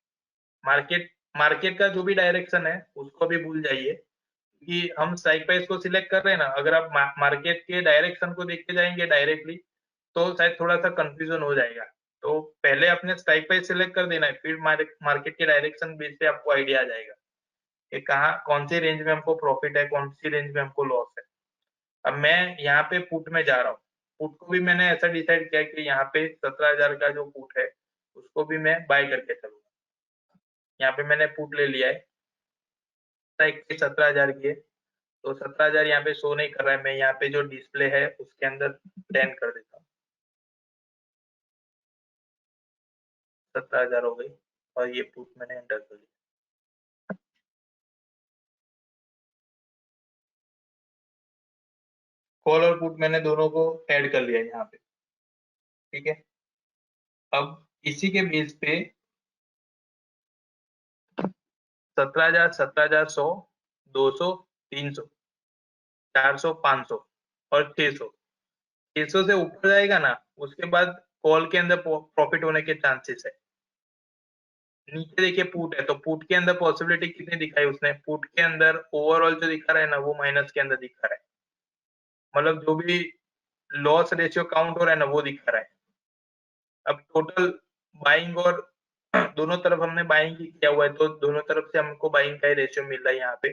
[SPEAKER 1] मार्केट मार्केट का जो भी डायरेक्शन है उसको भी भूल जाइए, कि हम स्ट्राइक प्राइस को सिलेक्ट कर रहे हैं ना, अगर आप मार्केट के डायरेक्शन को देख के जाएंगे डायरेक्टली, तो शायद थोड़ा सा कंफ्यूजन हो जाएगा। तो पहले अपने स्ट्राइक प्राइस सिलेक्ट कर देना है, फिर मार्केट के डायरेक्शन बेस पे आपको आइडिया आ जाएगा कि कहाँ कौन सी रेंज में हमको प्रॉफिट है, कौन सी रेंज में हमको लॉस है। अब मैं यहाँ पे पुट में जा रहा हूँ, पुट को भी मैंने ऐसा डिसाइड किया कि यहाँ पे 17,000 का जो पुट है उसको भी मैं बाय करके चलूंगा। यहाँ पे मैंने पुट ले लिया है, स्ट्राइक 17,000 की है, तो 17,000 यहाँ पे शो नहीं कर रहा है, मैं यहाँ पे जो डिस्प्ले है उसके अंदर 10 कर देता हूँ। 17,000 हो गई और ये पुट मैंने एंटर कर दिया। कॉल और पुट मैंने दोनों को ऐड कर लिया है यहाँ पे। ठीक है, अब इसी के बेस पे 17,000, 17,100, 200, 300, 400, 500 और 600, 600 से ऊपर जाएगा ना, उसके बाद कॉल के अंदर प्रॉफिट होने के चांसेस है। नीचे देखिए पुट है, तो पुट के अंदर पॉसिबिलिटी कितनी दिखाई उसने, पुट के अंदर ओवरऑल जो दिखा रहा है ना वो माइनस के अंदर दिखा रहा है, मतलब जो भी लॉस रेशियो काउंट हो रहा है ना वो दिखा रहा है। अब टोटल बाइंग और दोनों तरफ हमने बाइंग ही किया हुआ है, तो दोनों तरफ से हमको बाइंग का ही रेशियो मिल रहा है यहाँ पे।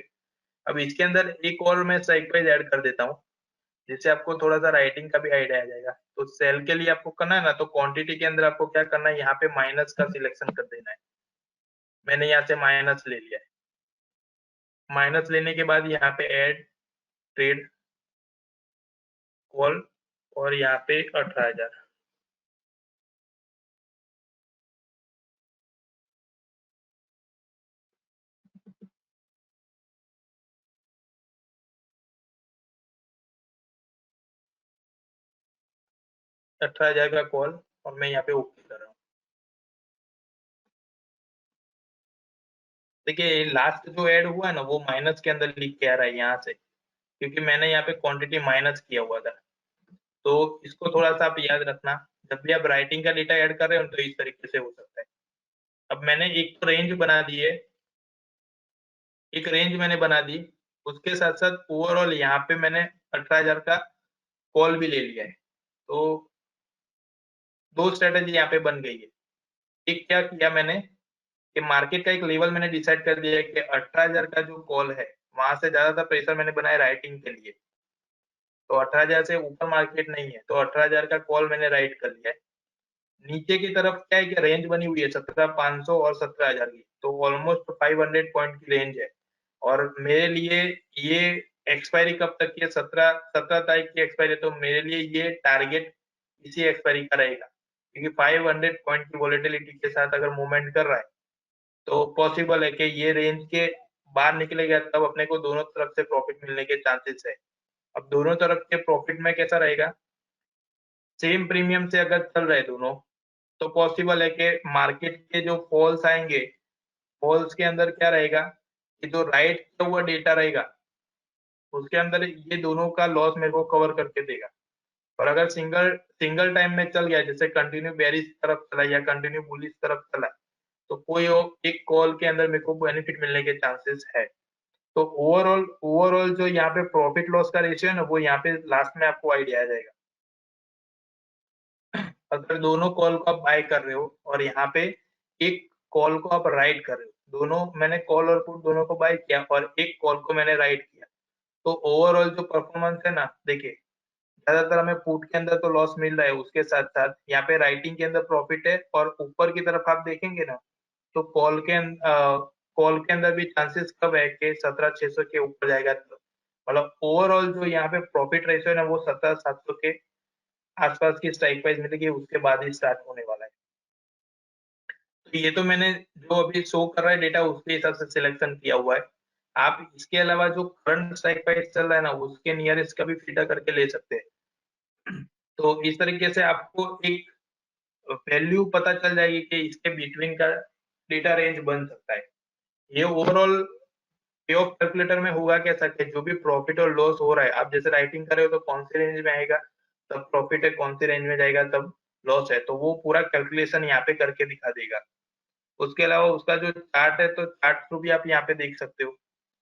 [SPEAKER 1] अब इसके अंदर एक और मैं स्ट्राइक प्राइस ऐड कर देता हूँ, जिससे आपको थोड़ा सा राइटिंग का भी आइडिया आ जाएगा। तो सेल के लिए आपको करना है ना, तो क्वांटिटी के अंदर आपको क्या करना है, यहाँ पे माइनस का सिलेक्शन कर देना है। मैंने यहाँ से माइनस ले लिया है। माइनस लेने के बाद यहाँ पे ऐड ट्रेड कॉल और यहाँ पे 18,000। 18,000 का कॉल और मैं यहाँ पे ओके कर रहा हूँ। देखिए लास्ट जो ऐड हुआ है ना वो माइनस के अंदर लिख के आ रहा है यहाँ से, क्योंकि मैंने यहाँ पे क्वांटिटी माइनस किया हुआ था। तो इसको थोड़ा सा आप याद रखना, जब भी आप राइटिंग का डेटा ऐड कर रहे हो तो इस तरीके से हो सकता है। अब मैंने एक तो रेंज बना दी है, एक रेंज मैंने बना दी, उसके साथ साथ ओवरऑल यहाँ पे मैंने 18,000 का कॉल भी ले लिया है। तो दो स्ट्रेटेजी यहाँ पे बन गई है। एक क्या किया मैंने कि मार्केट का एक लेवल मैंने डिसाइड कर दिया है कि 18,000 का जो कॉल है वहां से ज्यादातर प्रेशर मैंने बनाया राइटिंग के लिए, तो 18,000 से ऊपर मार्केट नहीं है, तो 18,000 का कॉल मैंने राइट कर लिया है। नीचे की तरफ क्या है कि रेंज बनी हुई है 17,500 और 17,000 की, तो ऑलमोस्ट 500 पॉइंट की रेंज है। और मेरे लिए ये एक्सपायरी कब तक की है, 17 तारीख की एक्सपायरी, तो मेरे लिए ये टारगेट इसी एक्सपायरी का रहेगा, क्योंकि 500 पॉइंट की वॉलेटिलिटी के साथ अगर मूवमेंट कर रहा है तो पॉसिबल है कि ये रेंज के बाहर निकलेगा तब अपने को दोनों तरफ से प्रॉफिट मिलने के चांसेस है। अब दोनों तरफ के प्रॉफिट में कैसा रहेगा, सेम प्रीमियम से अगर चल रहे दोनों, तो पॉसिबल है कि मार्केट के जो फॉल्स आएंगे, फॉल्स के अंदर क्या रहेगा कि जो राइट किया हुआ डेटा रहेगा उसके अंदर ये दोनों का लॉस मेरे को कवर करके देगा। और अगर सिंगल सिंगल टाइम में चल गया, जैसे कंटिन्यू बेरिश तरफ चला या कंटिन्यू बुलिश तरफ चला, तो कोई एक कॉल के अंदर मेरे को बेनिफिट मिलने के चांसेस है। तो ओवरऑल ओवरऑल जो यहाँ पे प्रॉफिट लॉस का रेशियो है ना, वो यहाँ पे लास्ट में आपको आइडिया आ जाएगा। अगर दोनों कॉल को आप बाय कर रहे हो और यहाँ पे एक कॉल को आप राइट कर रहे हो, दोनों मैंने कॉल और पुट दोनों को बाय किया और एक कॉल को मैंने राइट किया, तो ओवरऑल जो परफॉर्मेंस है ना, देखिए ज्यादातर हमें पुट के अंदर तो लॉस मिल रहा है, उसके साथ साथ यहाँ पे राइटिंग के अंदर प्रॉफिट है। और ऊपर की तरफ आप देखेंगे ना, तो कॉल के अंदर भी चांसेस कब है कि 17,600 के ऊपर जाएगा, तो मतलब ओवरऑल जो यहाँ पे प्रॉफिट रेशियो है ना, वो 17,700 के आसपास की स्ट्राइक प्राइस मिलेगी, उसके बाद ही स्टार्ट होने वाला है। तो ये तो मैंने जो अभी शो कर रहा है डेटा, उसके हिसाब से सिलेक्शन किया हुआ है। आप इसके अलावा जो करंट स्ट्राइक प्राइस चल रहा है ना, उसके नियरेस्ट का भी फिल्टर करके ले सकते हैं। तो इस तरीके से आपको एक वैल्यू पता चल जाएगी कि इसके बिटवीन का डेटा रेंज बन सकता है। ये ओवरऑल पे ऑफ कैलकुलेटर में होगा कैसा कि जो भी प्रॉफिट और लॉस हो रहा है, आप जैसे राइटिंग कर रहे हो तो कौन से रेंज में आएगा तब प्रॉफिट है, कौन से रेंज में जाएगा तब लॉस है, तो वो पूरा कैलकुलेशन यहाँ पे करके दिखा देगा। उसके अलावा उसका जो चार्ट है, तो चार्ट थ्रू भी आप यहाँ पे देख सकते हो।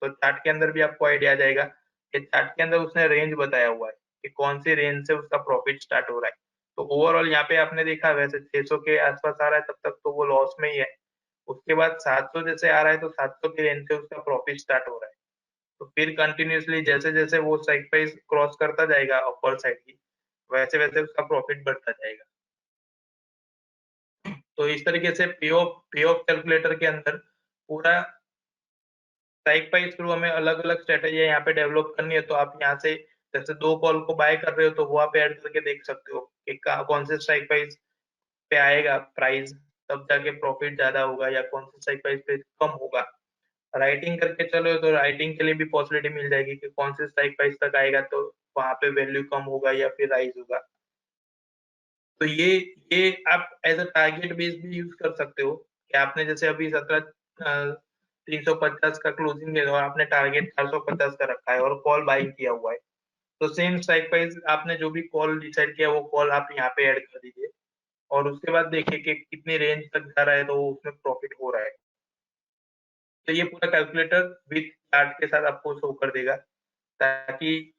[SPEAKER 1] तो चार्ट के अंदर भी आपको आइडिया आ जाएगा कि चार्ट के अंदर उसने रेंज बताया हुआ है कि कौन सी रेंज से उसका प्रॉफिट स्टार्ट हो रहा है। तो ओवरऑल यहाँ पे आपने देखा वैसे 600 के आसपास आ रहा है, तब तक तो वो लॉस में ही है। उसके बाद 700 जैसे आ रहा है, तो 700 की रेंज से उसका प्रॉफिट स्टार्ट हो रहा है। तो फिर कंटिन्यूअसली जैसे जैसे वो स्ट्राइक प्राइस क्रॉस करता जाएगा अपर साइड की, वैसे वैसे उसका प्रॉफिट बढ़ता जाएगा। तो इस तरीके से पे ऑफ कैलकुलेटर के अंदर पूरा स्ट्राइक प्राइस थ्रू हमें अलग अलग स्ट्रेटेजी यहाँ पे डेवलप करनी है। तो आप यहाँ से जैसे दो कॉल को बाय कर रहे हो, तो वो आप ऐड करके देख सकते हो कि कौन से स्ट्राइक प्राइस पे आएगा प्राइस, तब जाके प्रॉफिट ज्यादा होगा, या कौन से स्ट्राइक प्राइस पे कम होगा। राइटिंग करके चलो तो राइटिंग के लिए भी पॉसिबिलिटी मिल जाएगी कि कौन से स्ट्राइक प्राइस तक आएगा तो वहां पे वैल्यू कम होगा या फिर राइज होगा। तो ये आप एज अ टारगेट बेस भी यूज कर सकते हो कि आपने जैसे अभी 350 का क्लोजिंग है और आपने टारगेट 450 का रखा है और कॉल बाइंग किया हुआ है, तो सेम स्ट्राइक प्राइस आपने जो भी कॉल डिसाइड किया वो कॉल आप यहाँ पे ऐड कर दीजिए और उसके बाद देखिए कि कितनी रेंज तक जा रहा है, तो उसमें प्रॉफिट हो रहा है। तो ये पूरा कैलकुलेटर विथ चार्ट के साथ आपको शो कर देगा, ताकि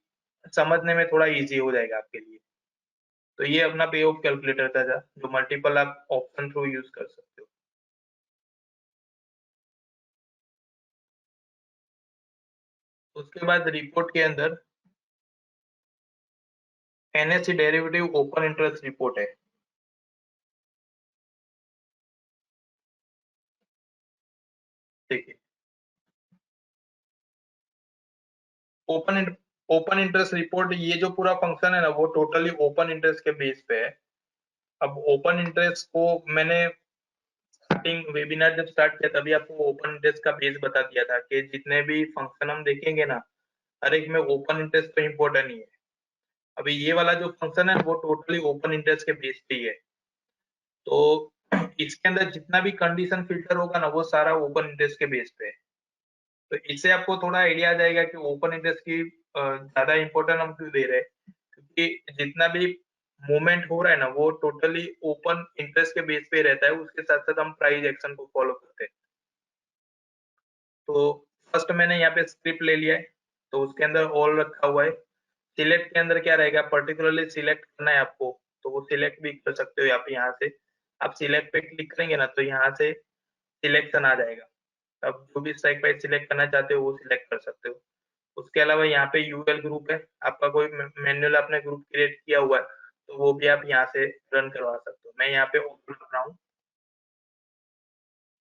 [SPEAKER 1] समझने में थोड़ा इजी हो जाएगा आपके लिए। तो ये अपना पे ऑफ कैलकुलेटर था जो मल्टीपल आप ऑप्शन थ्रू यूज कर सकते हो। उसके बाद रिपोर्ट के अंदर NSC derivative open interest report है। देखिए, ओपन ओपन इंटरेस्ट रिपोर्ट, ये जो पूरा फंक्शन है ना, वो टोटली ओपन इंटरेस्ट के बेस पे है। अब ओपन इंटरेस्ट को मैंने स्टार्टिंग वेबिनार जब स्टार्ट किया तभी आपको ओपन इंटरेस्ट का बेस बता दिया था कि जितने भी फंक्शन हम देखेंगे ना, हर एक में ओपन इंटरेस्ट तो इम्पोर्टेंट नहीं है। अभी ये वाला जो फंक्शन है वो टोटली ओपन इंटरेस्ट के बेस पे ही है। तो इसके अंदर जितना भी कंडीशन फिल्टर होगा ना, वो सारा ओपन इंटरेस्ट के बेस पे है। तो इससे आपको थोड़ा आइडिया आ जाएगा कि ओपन इंटरेस्ट की ज्यादा इंपॉर्टेंट हम क्यों दे रहे हैं, क्योंकि जितना भी मूवमेंट हो रहा है ना, वो टोटली ओपन इंटरेस्ट के बेस पे रहता है। उसके साथ साथ हम प्राइस एक्शन को फॉलो करते हैं। तो फर्स्ट मैंने यहाँ पे स्क्रिप्ट ले लिया है, तो उसके अंदर ऑल रखा हुआ है। सिलेक्ट के अंदर क्या रहेगा, पर्टिकुलरली सिलेक्ट करना है आपको, तो वो सिलेक्ट भी कर सकते हो आप यहाँ से। आप सिलेक्ट पे क्लिक करेंगे ना, तो यहाँ से सिलेक्शन आ जाएगा। अब जो भी स्ट्राइक प्राइस सिलेक्ट करना चाहते हो वो सिलेक्ट कर सकते हो। उसके अलावा यहाँ पे यूएल ग्रुप है, आपका कोई मैनुअल आपने ग्रुप क्रिएट किया हुआ है, तो वो भी आप यहाँ से रन करवा सकते हो। मैं यहाँ पे ओपन कर रहा हूँ,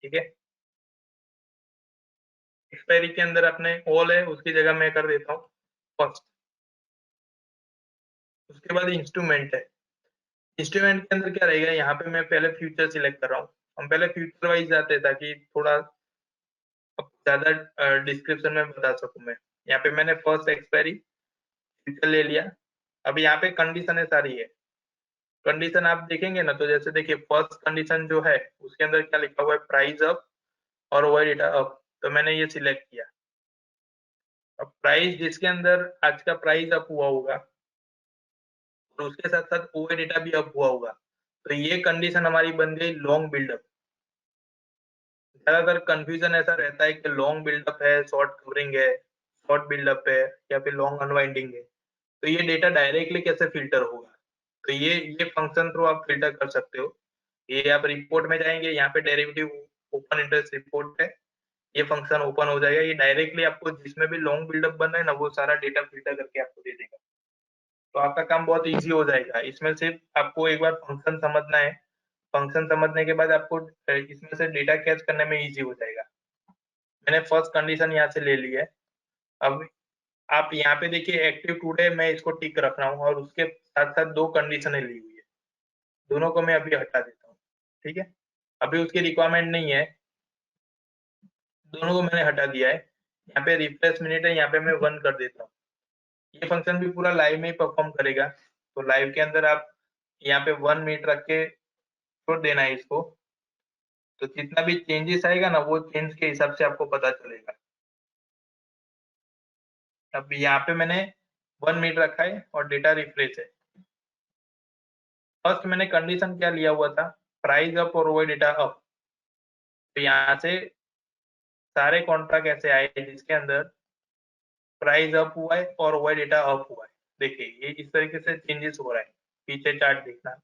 [SPEAKER 1] ठीक है। एक्सपायरी के अंदर अपने ऑल है, उसकी जगह मैं कर देता हूँ फर्स्ट। उसके बाद इंस्ट्रूमेंट है। इंस्ट्रूमेंट के अंदर क्या रहेगा, यहाँ पे मैं पहले फ्यूचर सिलेक्ट कर रहा हूँ। हम पहले फ्यूचर वाइज जाते हैं ताकि थोड़ा ज्यादा डिस्क्रिप्शन में बता सकूं मैं। यहाँ पे मैंने फर्स्ट एक्सपायरी फ्यूचर ले लिया। अब यहाँ पे कंडीशन है सारी है। कंडीशन आप देखेंगे ना, तो जैसे देखिए फर्स्ट कंडीशन जो है उसके अंदर क्या लिखा हुआ है, प्राइस अप और ओवर डेटा अप। तो मैंने ये सिलेक्ट किया। अब प्राइस जिसके अंदर आज का प्राइस अप हुआ होगा और उसके साथ साथ ओवर डेटा भी अप हुआ होगा, तो ये कंडीशन हमारी बन गई लॉन्ग बिल्डअप। ज्यादातर कंफ्यूजन ऐसा रहता है कि लॉन्ग बिल्डअप है, शॉर्ट कवरिंग है, शॉर्ट बिल्डअप है या फिर लॉन्ग अनवाइंडिंग है। तो ये डेटा डायरेक्टली कैसे फिल्टर होगा, तो ये फंक्शन थ्रू आप फिल्टर कर सकते हो। ये आप रिपोर्ट में जाएंगे, यहाँ पे डेरिवेटिव ओपन इंटरेस्ट रिपोर्ट है, ये फंक्शन ओपन हो जाएगा। ये डायरेक्टली आपको जिसमें भी लॉन्ग बिल्डअप बन रहा है ना, वो सारा डेटा फिल्टर करके आपको दे देगा। तो आपका काम बहुत इजी हो जाएगा। इसमें सिर्फ आपको एक बार फंक्शन समझना है। फंक्शन समझने के बाद आपको इसमें से डेटा कैच करने में इजी हो जाएगा। मैंने फर्स्ट कंडीशन यहाँ से ले ली है। अब आप यहाँ पे देखिए एक्टिव टुडे मैं इसको टिक रख रहा हूँ और उसके साथ साथ दो कंडीशनें ली हुई है। दोनों को मैं अभी हटा देता हूँ। ठीक है, अभी उसकी रिक्वायरमेंट नहीं है, दोनों को मैंने हटा दिया है। यहाँ पे रिफ्रेश मिनट है, यहाँ पे मैं 1 कर देता हूँ। ये फंक्शन भी पूरा लाइव में ही परफॉर्म करेगा। तो लाइव के अंदर आप यहाँ पे 1 मिनट रख के छोड़ देना है इसको। तो जितना भी चेंजेस आएगा ना, वो चेंज के हिसाब से आपको पता चलेगा। अब यहाँ पे मैंने 1 मिनट रखा है और डेटा रिफ्रेश है। फर्स्ट मैंने कंडीशन क्या लिया हुआ था, प्राइस अप और ओवर डेटा अप। तो यहाँ से सारे कॉन्ट्रैक्ट ऐसे आए जिसके अंदर प्राइस अप हुआ है और ओवर डेटा अप हुआ है। देखिए ये इस तरीके से चेंजेस हो रहा है। पीछे चार्ट देखना,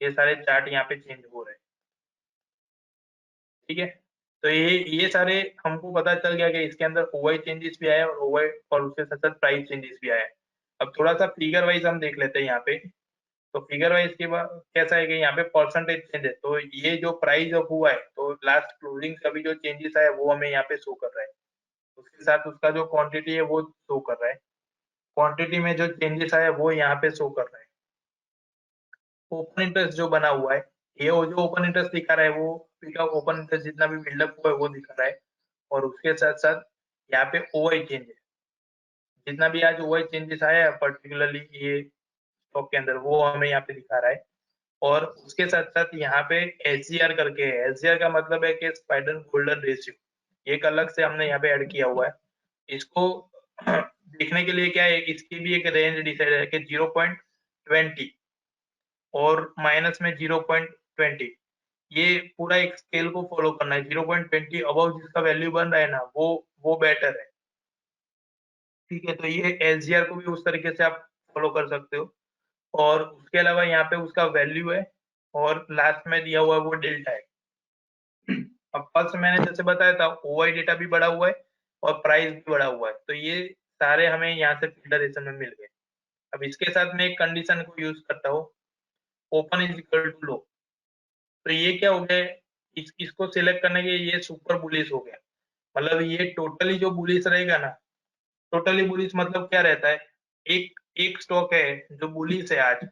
[SPEAKER 1] ये सारे चार्ट यहाँ पे चेंज हो रहे हैं। ठीक है, तो ये सारे हमको पता चल गया कि इसके अंदर ओवर चेंजेस भी आया और उसके साथ साथ प्राइस चेंजेस भी आया। अब थोड़ा सा फिगर वाइज हम देख लेते हैं यहाँ पे। तो फिगर वाइज के बाद कैसा है कि यहाँ पे परसेंटेज चेंज है। तो ये जो प्राइस अप हुआ है, तो लास्ट क्लोजिंग का भी जो चेंजेस आया वो हमें यहाँ पे शो कर रहा है। उसके साथ उसका जो क्वांटिटी है वो शो कर रहा है। क्वांटिटी में जो चेंजेस आया वो यहाँ पे शो कर रहा है। ओपन इंटरेस्ट जो बना हुआ है, ये वो जो ओपन इंटरेस्ट दिखा रहा है, वो ओपन इंटरेस्ट जितना भी बिल्डअप हुआ है वो दिखा रहा है। और उसके साथ साथ यहाँ पे ओआई चेंज है। जितना भी आज ओआई चेंजेस आया है पर्टिकुलरली ये स्टॉक के अंदर, वो हमें यहाँ पे दिखा रहा है। और उसके साथ साथ यहाँ पे एसजीआर करके है। एसजीआर का मतलब है कि स्पाइडर गोल्डन रेशियो, एक अलग से हमने यहाँ पे ऐड किया हुआ है। इसको देखने के लिए क्या है, इसकी भी एक रेंज डिसाइड है कि 0.20 और माइनस में 0.20। ये पूरा एक स्केल को फॉलो करना है। 0.20 अबव जिसका वैल्यू बन रहा है ना, वो बेटर है। ठीक है, तो ये एसजीआर को भी उस तरीके से आप फॉलो कर सकते हो। और उसके अलावा यहाँ पे उसका वैल्यू है और लास्ट में दिया हुआ है वो डेल्टा है। अब फर्स्ट मैंने जैसे बताया था, ओआई डेटा भी बढ़ा हुआ है और प्राइस भी बढ़ा हुआ है। तो ये सारे हमें यहाँ से फिल्टरेशन में मिल गए। अब इसके साथ मैं एक कंडीशन को यूज करता हूँ, open is equal to low. तो ये क्या हो गया, इसको सिलेक्ट करने के ये सुपर बुलिश हो गया। मतलब ये टोटली जो बुलिश रहेगा ना, टोटली बुलिश मतलब क्या रहता है, एक एक स्टॉक है जो बुलिश है आज,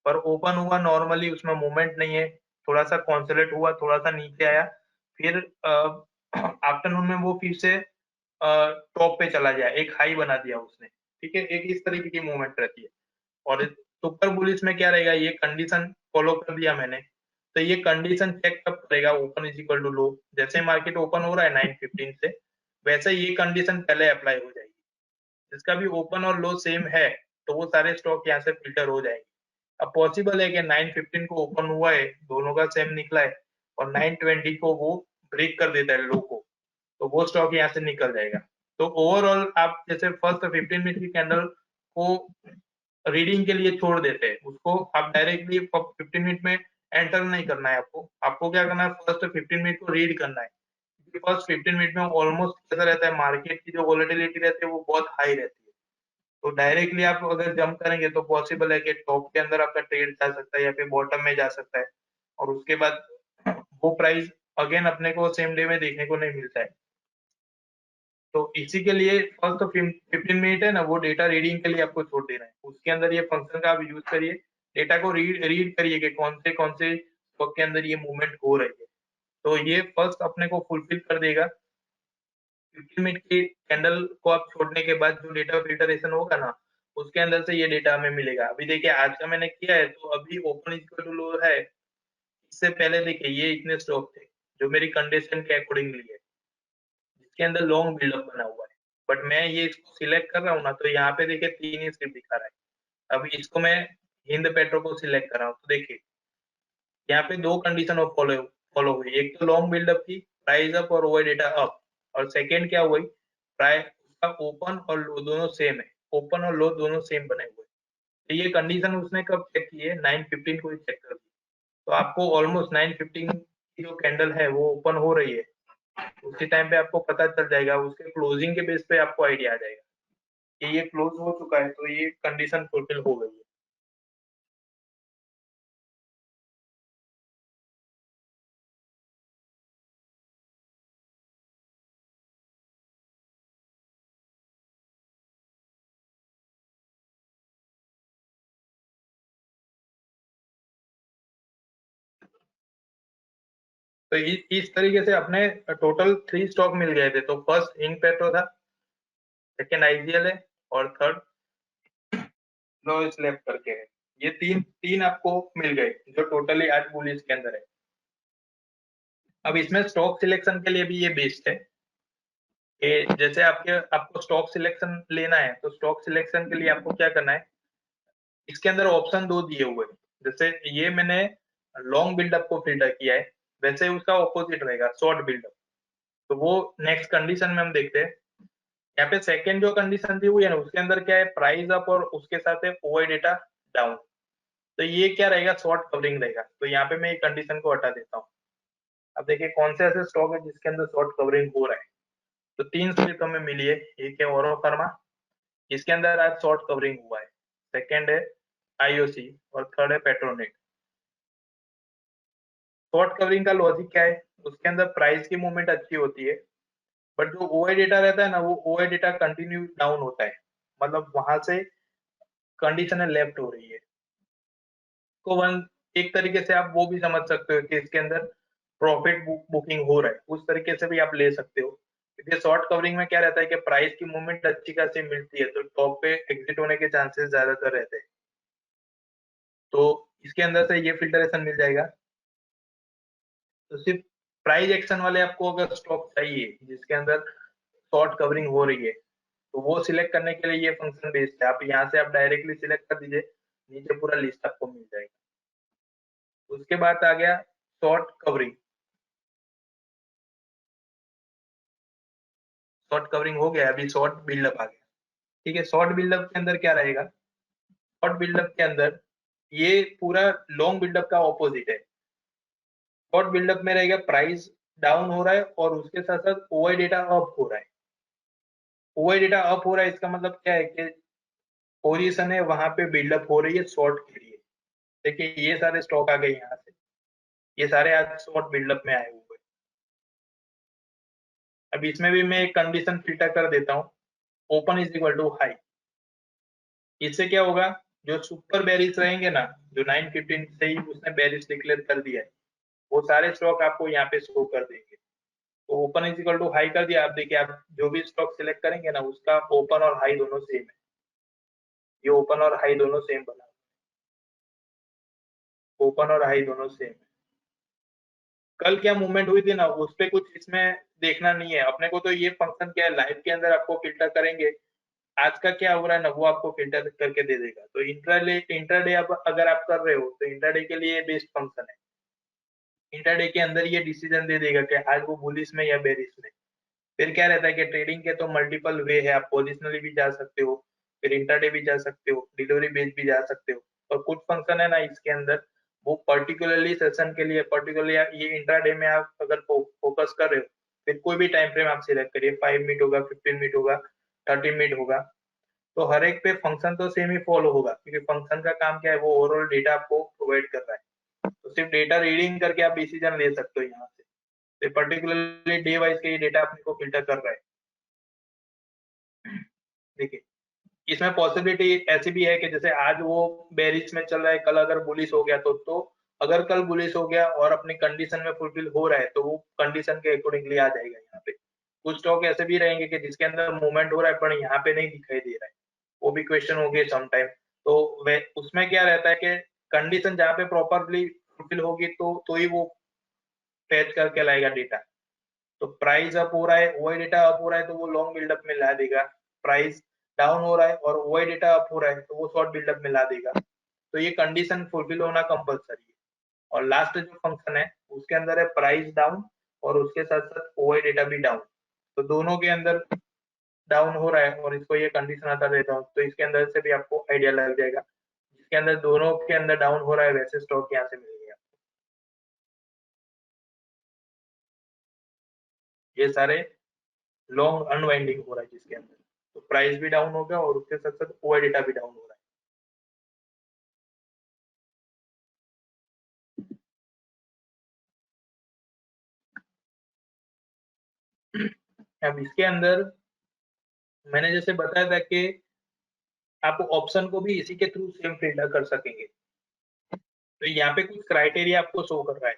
[SPEAKER 1] पर ओपन हुआ नॉर्मली, उसमें मूवमेंट नहीं है, थोड़ा सा कॉन्सोलेट हुआ, थोड़ा सा नीचे आया, फिर आफ्टरनून में वो फिर से टॉप पे चला गया, एक हाई बना दिया उसने। ठीक है, एक इस तरीके की मूवमेंट रहती है। और सुपर बुलिश में क्या रहेगा, ये कंडीशन फॉलो कर दिया मैंने, तो ये कंडीशन चेक कब करेगा, open is equal to low. जैसे मार्केट ओपन हो रहा है 9:15 से, वैसे ये कंडीशन पहले अप्लाई हो जाएगी। जिसका भी ओपन और लो सेम है, तो वो सारे स्टॉक यहाँ से फिल्टर हो जाएंगे। अब पॉसिबल है कि 9:15 को ओपन हुआ है, दोनों का सेम निकला है, और 9:20 को वो ब्रेक कर देता है लो को, तो वो स्टॉक यहाँ से निकल जाएगा। तो ओवरऑल आप जैसे फर्स्ट 15 मिनट की कैंडल को रीडिंग के लिए छोड़ देते हैं, उसको आप डायरेक्टली 15 मिनट में एंटर नहीं करना है। आपको क्या करना है, फर्स्ट 15 मिनट को रीड करना है। फर्स्ट 15 मिनट में ऑलमोस्ट कैसा रहता है, मार्केट की जो वोलेटिलिटी रहती है वो बहुत हाई रहती है। तो डायरेक्टली आप अगर जंप करेंगे तो पॉसिबल है कि टॉप के अंदर आपका ट्रेड जा सकता है या फिर बॉटम में जा सकता है, और उसके बाद वो प्राइस अगेन अपने को सेम डे में देखने को नहीं मिलता है। तो इसी के लिए फर्स्ट तो 15 मिनट है ना, वो डेटा रीडिंग के लिए आपको छोड़ देना है। उसके अंदर ये फंक्शन का आप यूज करिए, डेटा को रीड करिए कि कौन से स्टॉक के अंदर ये मूवमेंट हो रही है। तो ये फर्स्ट अपने को फुलफिल कर देगा। 15 मिनट की कैंडल को आप छोड़ने के बाद जो डेटा फिल्टरेशन होगा ना, उसके अंदर से ये डेटा हमें मिलेगा। अभी देखिए आज का मैंने किया है, तो अभी ओपन इक्वल टू लो है। इससे पहले देखिए ये इतने स्टॉक थे, जो मेरी कंडीशन के अकॉर्डिंगली है, जिसके अंदर लॉन्ग बिल्डअप बना हुआ है। बट मैं ये इसको सिलेक्ट कर रहा हूँ ना, तो यहाँ पे देखिए 3 ही स्क्रिप्ट दिखा रहा है। अब इसको मैं हिंद पेट्रो को सिलेक्ट कर रहा हूँ, तो देखिए यहाँ पे 2 कंडीशन फॉलो फॉलो हुई। एक तो लॉन्ग बिल्डअप की, प्राइस अप और ओवर डेटा अप, और सेकंड क्या हुई, प्राइस उसका ओपन और लो दोनों सेम है, ओपन और लो दोनों सेम बने हुए। तो ये कंडीशन उसने कब चेक की है, 9:15 को ही चेक कर दी। तो आपको ऑलमोस्ट 9:15 की जो कैंडल है वो ओपन हो रही है, उसी टाइम पे आपको पता चल जाएगा, उसके क्लोजिंग के बेस पे आपको आइडिया आ जाएगा कि ये क्लोज हो चुका है, तो ये कंडीशन फुलफिल हो गई है। तो इस तरीके से अपने टोटल 3 स्टॉक मिल गए थे। तो फर्स्ट हिंद पेट्रो था, सेकंड आईजीएल है, और थर्ड लो स्लैब करके है। ये तीन तीन आपको मिल गए, जो टोटली आज बुलिश के अंदर है। अब इसमें स्टॉक सिलेक्शन के लिए भी ये बेस्ट है कि जैसे आपको स्टॉक सिलेक्शन लेना है, तो स्टॉक सिलेक्शन के लिए आपको क्या करना है, इसके अंदर ऑप्शन 2 दिए हुए हैं। जैसे ये मैंने लॉन्ग बिल्डअप को फिल्टर किया है, वैसे उसका ऑपोजिट रहेगा शॉर्ट बिल्डअप। तो वो नेक्स्ट कंडीशन में हम देखते हैं। यहाँ पे सेकंड जो कंडीशन थी वो है ना, उसके अंदर क्या है, प्राइस अप और उसके साथ है ओवर डेटा डाउन। तो ये क्या रहेगा, शॉर्ट कवरिंग रहेगा। तो यहाँ पे मैं ये कंडीशन को हटा देता हूँ। अब देखिए कौन से ऐसे स्टॉक है जिसके अंदर शॉर्ट कवरिंग हो रहा है। तो 3 स्लिप हमें मिली है। एक है ओरो फार्मा, इसके अंदर आज शॉर्ट कवरिंग हुआ है। सेकंड है आईओसी, और थर्ड है पेट्रोनेट। शॉर्ट कवरिंग का लॉजिक क्या है, उसके अंदर प्राइस की मूवमेंट अच्छी होती है, बट जो ओआई डेटा रहता है ना, वो ओआई डेटा कंटिन्यू डाउन होता है, मतलब वहां से कंडीशन लेफ्ट हो रही है। तो वन एक तरीके से आप वो भी समझ सकते हो कि इसके अंदर प्रॉफिट बुकिंग हो रहा है, उस तरीके से भी आप ले सकते हो। क्योंकि शॉर्ट कवरिंग में क्या रहता है कि प्राइस की मूवमेंट अच्छी खासी मिलती है, तो टॉप पे एग्जिट होने के चांसेस ज्यादातर रहते हैं। तो इसके अंदर से ये फिल्टरेशन मिल जाएगा। तो सिर्फ प्राइस एक्शन वाले आपको अगर स्टॉक चाहिए जिसके अंदर शॉर्ट कवरिंग हो रही है, तो वो सिलेक्ट करने के लिए ये फंक्शन बेस्ड है। आप यहाँ से आप डायरेक्टली सिलेक्ट कर दीजिए, नीचे पूरा लिस्ट आपको मिल जाएगा। उसके बाद आ गया शॉर्ट कवरिंग। शॉर्ट कवरिंग हो गया, अभी शॉर्ट बिल्डअप आ गया। ठीक है, शॉर्ट बिल्डअप के अंदर क्या रहेगा, शॉर्ट बिल्डअप के अंदर ये पूरा लॉन्ग बिल्डअप का ऑपोजिट है। शॉर्ट बिल्डअप में रहेगा प्राइस डाउन हो रहा है और उसके साथ साथ ओआई डेटा अप हो रहा है। ओआई डेटा अप हो रहा है, इसका मतलब क्या है कि पोजीशन है वहां पे बिल्डअप हो रही है शॉर्ट के लिए। देखिए ये सारे स्टॉक आ गए यहाँ से, ये सारे आज शॉर्ट बिल्डअप में आए हुए हैं। अब इसमें भी मैं एक कंडीशन फिल्टर कर देता हूँ, open is equal to high. इससे क्या होगा, जो सुपर बेरिश रहेंगे ना, जो 9:15 से ही उसने बेरिश डिक्लेयर कर दिया है, वो सारे स्टॉक आपको यहाँ पे शो कर देंगे। तो open is equal to high कर दिया। आप देखिए, आप जो भी स्टॉक सिलेक्ट करेंगे ना, उसका ओपन और हाई दोनों सेम है। ये ओपन और हाई दोनों सेम बना, ओपन और हाई दोनों सेम है। कल क्या मूवमेंट हुई थी ना, उस पे कुछ इसमें देखना नहीं है अपने को। तो ये फंक्शन क्या है, लाइव के अंदर आपको फिल्टर करेंगे, आज का क्या हो रहा है ना, वो आपको फिल्टर करके दे देगा। तो इंट्राडे अब अगर आप कर रहे हो, तो इंट्राडे के लिए बेस्ट फंक्शन है। इंट्राडे के अंदर ये डिसीजन दे देगा कि आज वो बुलिश में या बेरिश में। फिर क्या रहता है कि ट्रेडिंग के तो मल्टीपल वे है, आप पोजिशनली भी जा सकते हो, फिर इंट्राडे भी जा सकते हो, डिलीवरी बेस भी जा सकते हो। और कुछ फंक्शन है ना इसके अंदर, वो पर्टिकुलरली सेशन के लिए, पर्टिकुलरली ये इंट्राडे में आप अगर फोकस कर रहे हो, फिर कोई भी टाइम फ्रेम आप सिलेक्ट करिए, 5 मिनट होगा, 15 मिनट होगा, 30 मिनट होगा। तो हर एक पे फंक्शन तो सेम ही फॉलो होगा, क्योंकि फंक्शन का काम क्या है, वो ओवरऑल डेटा आपको प्रोवाइड कर रहा है। तो सिर्फ डेटा रीडिंग करके आप डिसीजन ले सकते हो यहाँ से। तो पर्टिकुलरली डे वाइज के ये डेटा अपने को फिल्टर कर रहा है। देखिए इसमें पॉसिबिलिटी ऐसी भी है कि जैसे आज वो बेरिश में चल रहा है, कल अगर बुलिश हो गया तो अगर कल बुलिश हो गया और अपनी कंडीशन में फुलफिल हो रहा है, तो वो कंडीशन के अकॉर्डिंगली आ जाएगा यहाँ पे। कुछ स्टॉक ऐसे भी रहेंगे कि जिसके अंदर मूवमेंट हो रहा है पर यहाँ पे नहीं दिखाई दे रहा है, वो भी क्वेश्चन हो गए समटाइम। तो वे उसमें क्या रहता है कि कंडीशन जहाँ पे प्रॉपरली फुलफिल होगी तो ही वो फैच करके लाएगा डेटा। तो प्राइस अप हो रहा है, वही डेटा अप हो रहा है तो वो लॉन्ग बिल्डअप में ला देगा। प्राइस डाउन हो रहा है और वही डेटा अप हो रहा है तो वो शॉर्ट बिल्डअप में ला देगा। तो ये कंडीशन फुलफिल होना कंपलसरी है। और लास्ट जो फंक्शन है उसके अंदर है प्राइस डाउन और उसके साथ साथ ओआई डेटा भी डाउन। तो दोनों के अंदर डाउन हो रहा है और इसको ये कंडीशन आता देता हूँ तो इसके अंदर से भी आपको आइडिया लग जाएगा। जिसके अंदर दोनों के अंदर डाउन हो रहा है वैसे स्टॉक यहाँ से मिलेंगे आपको। ये सारे लॉन्ग अनवाइंडिंग हो रहा है जिसके अंदर, तो प्राइस भी डाउन हो गया और उसके साथ साथ ओआई डेटा भी डाउन हो रहा है। अब इसके अंदर मैंने जैसे बताया था कि आप ऑप्शन को भी इसी के थ्रू सेम फिल्टर कर सकेंगे। तो यहाँ पे कुछ क्राइटेरिया आपको शो कर रहा है।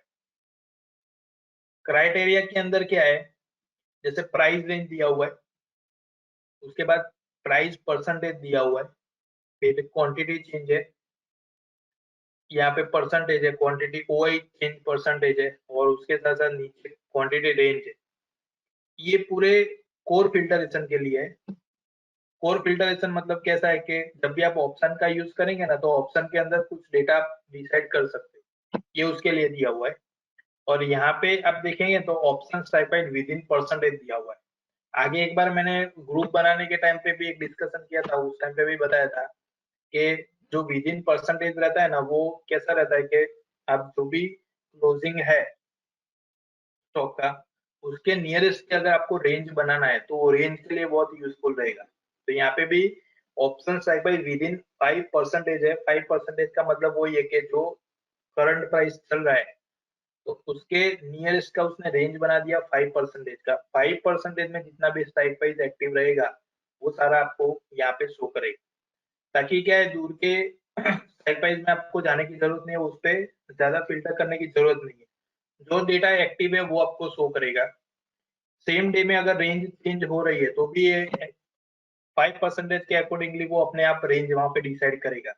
[SPEAKER 1] क्राइटेरिया के अंदर क्या है, जैसे प्राइस रेंज दिया हुआ है, उसके बाद प्राइस परसेंटेज दिया हुआ है, फिर क्वांटिटी चेंज है, यहाँ पे परसेंटेज है, क्वांटिटी ओआई चेंज परसेंटेज है और उसके साथ साथ नीचे क्वांटिटी रेंज है। ये पूरे कोर फिल्टरेशन के लिए है। कोर फिल्टरेशन मतलब कैसा है कि जब भी आप ऑप्शन का यूज करेंगे ना तो ऑप्शन के अंदर कुछ डेटा आप डिसाइड कर सकते हैं, ये उसके लिए दिया हुआ है। और यहाँ पे आप देखेंगे तो ऑप्शन टाइपाइड विद इन परसेंटेज दिया हुआ है। आगे एक बार मैंने ग्रुप बनाने के टाइम पे भी एक डिस्कशन किया था, उस टाइम पे भी बताया था कि जो विद इन परसेंटेज रहता है ना वो कैसा रहता है कि आप जो भी क्लोजिंग है स्टॉक का उसके नियरेस्ट के अगर आपको रेंज बनाना है तो वो रेंज के लिए बहुत यूजफुल रहेगा। तो यहाँ पे भी option type by with in 5% है। 5% का मतलब वही है कि जो करंट प्राइस चल रहा है तो उसके नियरेस्ट का उसने रेंज बना दिया 5% का। 5% में जितना भी स्ट्राइक प्राइस एक्टिव रहेगा वो सारा आपको यहाँ पे शो करेगा, ताकि क्या है दूर के स्ट्राइक प्राइस में आपको जाने की जरूरत नहीं है, उस पर ज्यादा फिल्टर करने की जरूरत नहीं है। जो डेटा एक्टिव है वो आपको शो करेगा। सेम डे में अगर रेंज चेंज हो रही है तो भी ये 5% के अकॉर्डिंगली वो अपने आप रेंज वहां पे डिसाइड करेगा।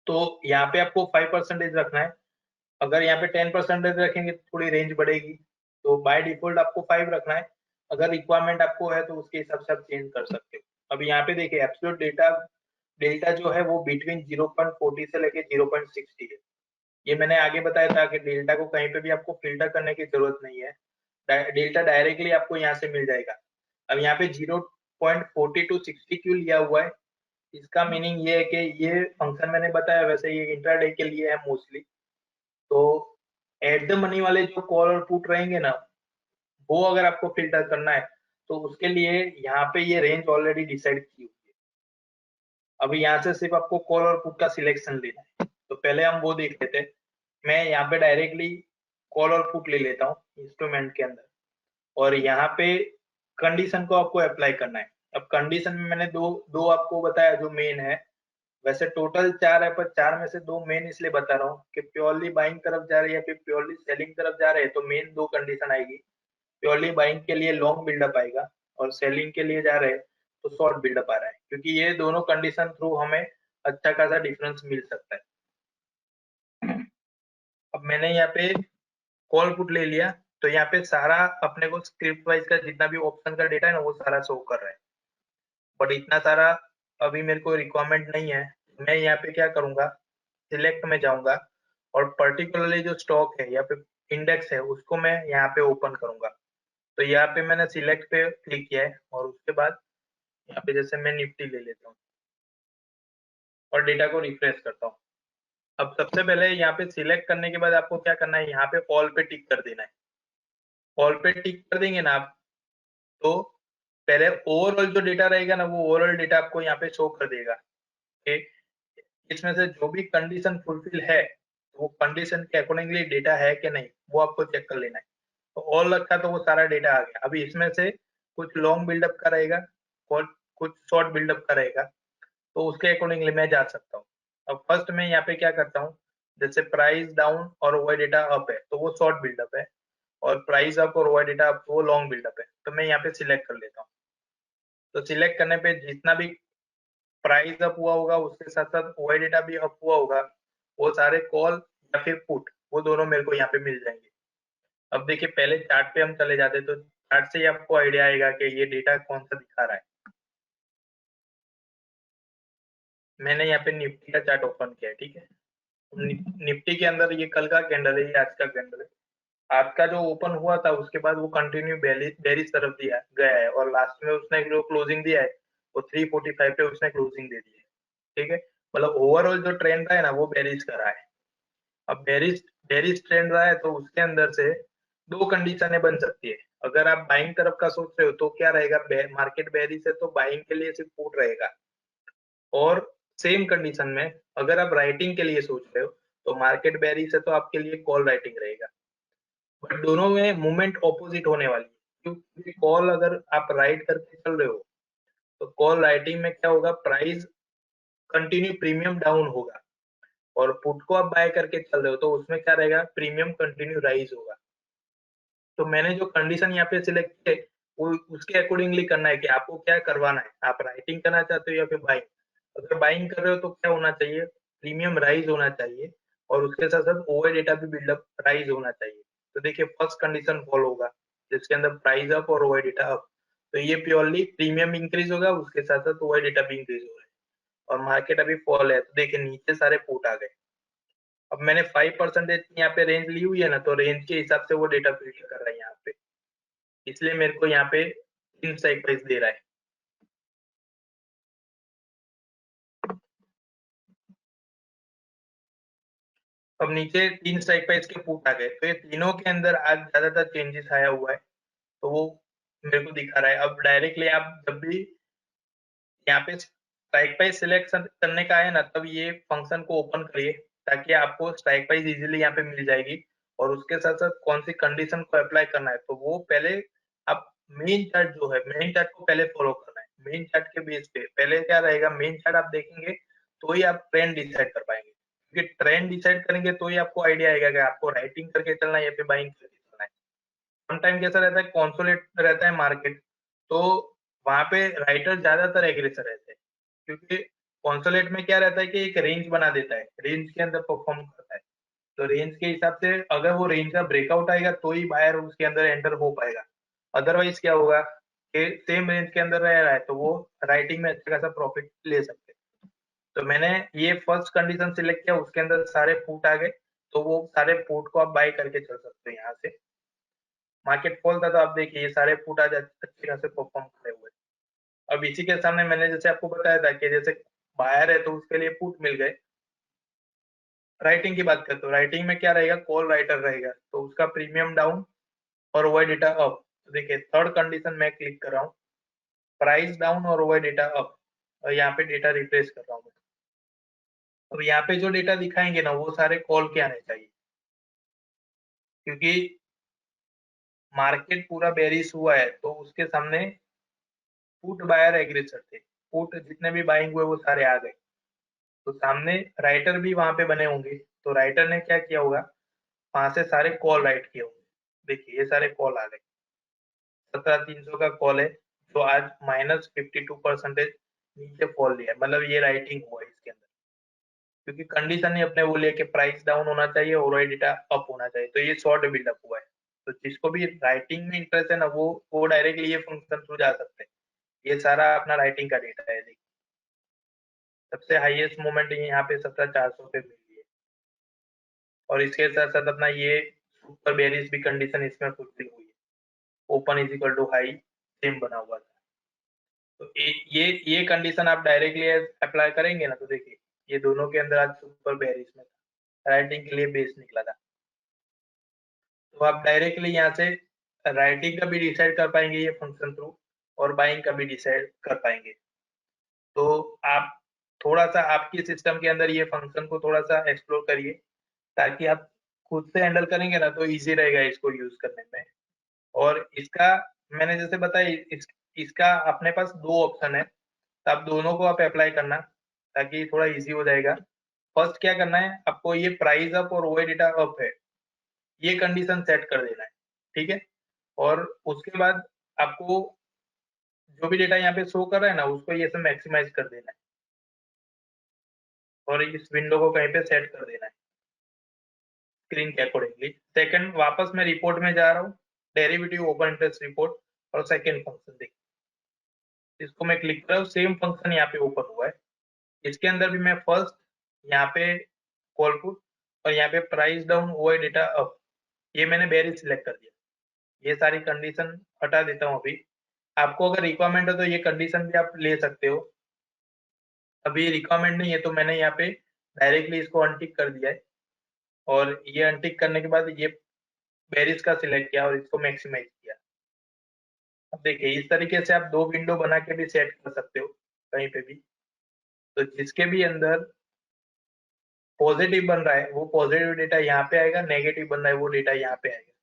[SPEAKER 1] तो यहाँ पे आपको 5% रखना है। अगर यहाँ पे 10% रखेंगे तो थोड़ी रेंज बढ़ेगी, तो बाय डिफॉल्ट आपको 5 रखना है। अगर रिक्वायरमेंट आपको है तो उसके हिसाब से आप चेंज कर सकते हो। अब यहाँ पे देखिए एब्सोल्यूट डेटा डेल्टा जो है वो बिटवीन 0.40 से लेके 0.60 है। ये मैंने आगे बताया था कि डेल्टा को कहीं पे भी आपको फिल्टर करने की जरूरत नहीं है, डेल्टा डायरेक्टली आपको यहाँ से मिल जाएगा। अब यहाँ पे 0.40 टू 60 क्यों लिया हुआ है, इसका मीनिंग ये है कि ये फंक्शन मैंने बताया वैसे ये इंट्राडे के लिए है मोस्टली। तो एट द मनी वाले जो कॉल और पुट रहेंगे ना वो अगर आपको फिल्टर करना है तो उसके लिए यहाँ पे ये रेंज ऑलरेडी डिसाइड की हुई है। अभी यहाँ से सिर्फ आपको कॉल और पुट का सिलेक्शन लेना है, तो पहले हम वो देख लेते हैं। मैं यहाँ पे डायरेक्टली कॉल और पुट ले लेता हूँ इंस्ट्रूमेंट के अंदर और यहाँ पे कंडीशन को आपको अप्लाई करना है। अब कंडीशन में मैंने दो दो आपको बताया जो मेन है, वैसे टोटल 4 है पर 4 में से 2 मेन इसलिए बता रहा हूँ कि प्योरली बाइंग तरफ जा रहे हैं या फिर प्योरली सेलिंग तरफ जा रहे हैं तो मेन 2 कंडीशन आएगी। प्योरली बाइंग के लिए लॉन्ग बिल्डअप आएगा और सेलिंग के लिए जा रहे हैं तो शॉर्ट बिल्डअप आ रहा है, क्योंकि ये दोनों कंडीशन थ्रू हमें अच्छा खासा डिफरेंस मिल सकता है। अब मैंने यहाँ पे कॉल पुट ले लिया तो यहाँ पे सारा अपने को स्क्रिप्ट वाइज का जितना भी ऑप्शन का डेटा है ना वो सारा शो कर रहा है, बट इतना सारा अभी मेरे को रिक्वायरमेंट नहीं है। मैं यहाँ पे क्या करूंगा, सिलेक्ट में जाऊंगा और पर्टिकुलरली जो स्टॉक है या फिर इंडेक्स है उसको मैं यहाँ पे ओपन करूंगा। तो यहाँ पे मैंने सिलेक्ट पे क्लिक किया है और उसके बाद यहाँ पे जैसे मैं निफ्टी ले लेता हूँ और डेटा को रिफ्रेश करता हूँ। अब सबसे पहले यहाँ पे सिलेक्ट करने के बाद आपको क्या करना है, यहाँ पे ऑल पे टिक कर देना है। ऑल पे टिक कर देंगे ना आप तो पहले ओवरऑल जो डेटा रहेगा ना वो ओवरऑल डेटा आपको यहाँ पे शो कर देगा कि इसमें से जो भी कंडीशन फुलफिल है वो कंडीशन के अकॉर्डिंगली डेटा है कि नहीं वो आपको चेक कर लेना है। तो ऑल रखा तो वो सारा डेटा आ गया। अभी इसमें से कुछ लॉन्ग बिल्डअप का रहेगा और कुछ शॉर्ट बिल्डअप का रहेगा, तो उसके अकॉर्डिंगली मैं जा सकता हूँ। अब फर्स्ट में यहाँ पे क्या करता हूँ, जैसे प्राइस डाउन और वो डेटा अप है तो वो शॉर्ट बिल्डअप है। और प्राइस अप और ओवर डेटा अप वो लॉन्ग बिल्डअप है, तो मैं यहाँ पे सिलेक्ट कर लेता हूँ। तो सिलेक्ट करने पे जितना भी प्राइस अप हुआ होगा उसके साथ साथ ओवर डेटा भी अप हुआ होगा, वो सारे कॉल या फिर पुट वो दोनों मेरे को यहाँ पे मिल जाएंगे। अब देखिए पहले चार्ट पे हम चले जाते तो चार्ट से ही आपको आइडिया आएगा कि ये डेटा कौन सा दिखा रहा है। मैंने यहाँ पे निफ्टी का चार्ट ओपन किया है, ठीक है। निफ्टी के अंदर ये कल का कैंडल है, ये आज का कैंडल है। आज का जो ओपन हुआ था उसके बाद वो कंटिन्यू बेरिश तरफ दिया गया है और लास्ट में उसने जो क्लोजिंग दिया है वो 345 पे उसने क्लोजिंग दे दी है, ठीक है। मतलब ओवरऑल जो ट्रेंड रहा है ना वो बेरिश का रहा है। अब बेरिश बेरिश ट्रेंड रहा है तो उसके अंदर से दो कंडीशनें बन सकती है। अगर आप बाइंग तरफ का सोच रहे हो तो क्या रहेगा, मार्केट बेरिश है तो बाइंग के लिए सिर्फ पुट रहेगा, और सेम कंडीशन में अगर आप राइटिंग के लिए सोच रहे हो तो मार्केट बेरिश है तो आपके लिए कॉल राइटिंग रहेगा। बट दोनों में मूवमेंट ऑपोजिट होने वाली है, क्योंकि कॉल अगर आप राइट करके चल रहे हो तो कॉल राइटिंग में क्या होगा, प्राइस कंटिन्यू प्रीमियम डाउन होगा, और पुट को आप बाय करके चल रहे हो तो उसमें क्या रहेगा, प्रीमियम कंटिन्यू राइज होगा। तो मैंने जो कंडीशन यहाँ पे सिलेक्ट की है वो उसके अकॉर्डिंगली करना है कि आपको क्या करवाना है, आप राइटिंग करना चाहते हो या फिर बाइंग। अगर बाइंग कर रहे हो तो क्या होना चाहिए, प्रीमियम राइज होना चाहिए, और उसके साथ साथ ओवर डेटा भी बिल्डअप राइज होना चाहिए। तो देखिए फर्स्ट कंडीशन फॉलो होगा जिसके अंदर प्राइस अप और ओवर डेटा अप, तो ये प्योरली प्रीमियम इंक्रीज होगा, उसके साथ साथ ओवर डेटा भी इंक्रीज हो रहा है, और मार्केट अभी फॉल है तो देखिए नीचे सारे पुट आ गए। अब मैंने 5% यहाँ पे रेंज ली हुई है ना, तो रेंज के हिसाब से वो डेटा फिल्टर कर रहा है यहाँ पे, इसलिए मेरे को यहाँ पे 3 स्ट्राइक प्राइस दे रहा है। अब नीचे 3 स्ट्राइक प्राइस के पुट आ गए, तो ये तीनों के अंदर आज ज्यादातर चेंजेस आया हुआ है, तो वो मेरे को दिखा रहा है। अब डायरेक्टली आप जब भी यहाँ पे स्ट्राइक प्राइस सिलेक्ट करने का है ना, तब ये फंक्शन को ओपन करिए ताकि आपको स्ट्राइक प्राइस इजीली यहाँ पे मिल जाएगी, और उसके साथ साथ कौन सी कंडीशन को अप्लाई करना है तो वो पहले आप मेन चार्ट जो है मेन चार्ट को पहले फॉलो करना है। मेन चार्ट के बेस पे पहले क्या रहेगा, मेन चार्ट आप देखेंगे तो ही आप ट्रेंड डिसाइड कर पाएंगे, क्योंकि ट्रेंड डिसाइड करेंगे तो ही आपको आइडिया आएगा कि आपको राइटिंग करके चलना है या फिर बाइंग करके चलना है। समटाइम कैसा रहता है, कॉन्सोलेट रहता है मार्केट, तो वहां पे राइटर ज्यादातर एग्रेसर रहते हैं, क्योंकि कॉन्सोलेट में क्या रहता है कि एक रेंज बना देता है, रेंज के अंदर परफॉर्म करता है, तो रेंज के हिसाब से अगर वो रेंज का ब्रेकआउट आएगा तो ही बायर उसके अंदर एंटर हो पाएगा। अदरवाइज क्या होगा कि सेम रेंज के अंदर रह रहा है तो वो राइटिंग में अच्छा खासा प्रॉफिट ले सकते हैं। तो मैंने ये फर्स्ट कंडीशन सिलेक्ट किया, उसके अंदर सारे पुट आ गए, तो वो सारे पुट को आप बाय करके चल सकते हो यहाँ से। मार्केट फॉल था तो आप देखिए ये सारे पुट आज अच्छे खासे परफॉर्म करे हुए। अब इसी के सामने मैंने जैसे आपको बताया था कि जैसे बायर है तो उसके लिए पुट मिल गए। राइटिंग की बात करते हो, राइटिंग में क्या रहेगा, कॉल राइटर रहेगा तो उसका प्रीमियम डाउन और ओवर डेटा अप। तो देखिए थर्ड कंडीशन मैं क्लिक कर रहा हूँ, प्राइस डाउन और ओवर डेटा अप, और यहाँ पे डेटा रिफ्रेश कर रहा हूँ। अब यहाँ पे जो डेटा दिखाएंगे ना वो सारे कॉल के आने चाहिए, क्योंकि मार्केट पूरा बेरिश हुआ है तो उसके सामने पुट बायर एग्रेसर थे, पुट जितने भी बाइंग हुए वो सारे आ गए, तो सामने राइटर भी वहां पे बने होंगे, तो राइटर ने क्या किया होगा, वहां से सारे कॉल राइट किए होंगे। देखिए ये सारे कॉल आ गए, 17,300 का कॉल है जो आज -52% नीचे फॉल लिया, मतलब ये राइटिंग हुआ है इसके अंदर, क्योंकि कंडीशन ही अपने वो लिए कि प्राइस डाउन होना चाहिए और डेटा अप होना चाहिए, तो ये शॉर्ट बिल्डअप हुआ है। तो जिसको भी राइटिंग में इंटरेस्ट है ना वो डायरेक्टली ये फंक्शन थ्रू जा सकते हैं। ये सारा अपना राइटिंग का डेटा है। सबसे हाईएस्ट मोमेंट यहाँ पे 17,400 पे मिली है, और इसके साथ साथ अपना ये सुपर बेरिश भी कंडीशन इसमें फुलफिल हुई है, open is equal to high same बना हुआ था। तो ये कंडीशन आप डायरेक्टली अप्लाई करेंगे ना, तो देखिए ये दोनों के अंदर आज सुपर बेरिश में था, राइटिंग के लिए बेस निकला था, तो आप डायरेक्टली यहाँ से राइटिंग का भी डिसाइड कर पाएंगे ये फंक्शन थ्रू, और बाइंग का भी डिसाइड कर पाएंगे। तो आप थोड़ा सा आपकी सिस्टम के अंदर ये फंक्शन को थोड़ा सा एक्सप्लोर करिए, ताकि आप खुद से हैंडल करेंगे ना तो इजी रहेगा इसको यूज करने में। और इसका मैंने जैसे बताया इसका अपने पास दो ऑप्शन है, तो आप दोनों को आप अप्लाई करना ताकि थोड़ा इजी हो जाएगा। फर्स्ट क्या करना है आपको, ये प्राइस अप और ओवर डेटा अप है ये कंडीशन सेट कर देना है, ठीक है। और उसके बाद आपको जो भी डेटा यहाँ पे शो कर रहा है ना, उसको ये सब मैक्सिमाइज कर देना है और इस विंडो को कहीं पे सेट कर देना है स्क्रीन के अकॉर्डिंगली। सेकंड, वापस मैं रिपोर्ट में जा रहा हूँ, डेरिवेटिव ओपन इंटरेस्ट रिपोर्ट, और सेकंड फंक्शन देखिए, इसको मैं क्लिक कर रहा हूँ, सेम फंक्शन यहाँ पे ओपन हुआ है। इसके अंदर भी मैं फर्स्ट यहाँ पे कॉल पुट और यहाँ पे price down over data up, ये मैंने बेरिज सिलेक्ट कर दिया। ये सारी कंडीशन हटा देता हूँ अभी। आपको अगर रिक्वायरमेंट हो तो ये कंडीशन भी आप ले सकते हो, अभी रिक्वायरमेंट नहीं है तो मैंने यहाँ पे डायरेक्टली इसको अनटिक कर दिया है। और ये अनटिक करने के बाद ये बेरिज का सिलेक्ट किया और इसको मैक्सिमाइज किया। अब देखिए, इस तरीके से आप दो विंडो बना के भी सेट कर सकते हो कहीं पे भी। तो जिसके भी अंदर पॉजिटिव बन रहा है वो पॉजिटिव डेटा यहाँ पे आएगा, नेगेटिव बन रहा है वो डेटा यहाँ पे आएगा।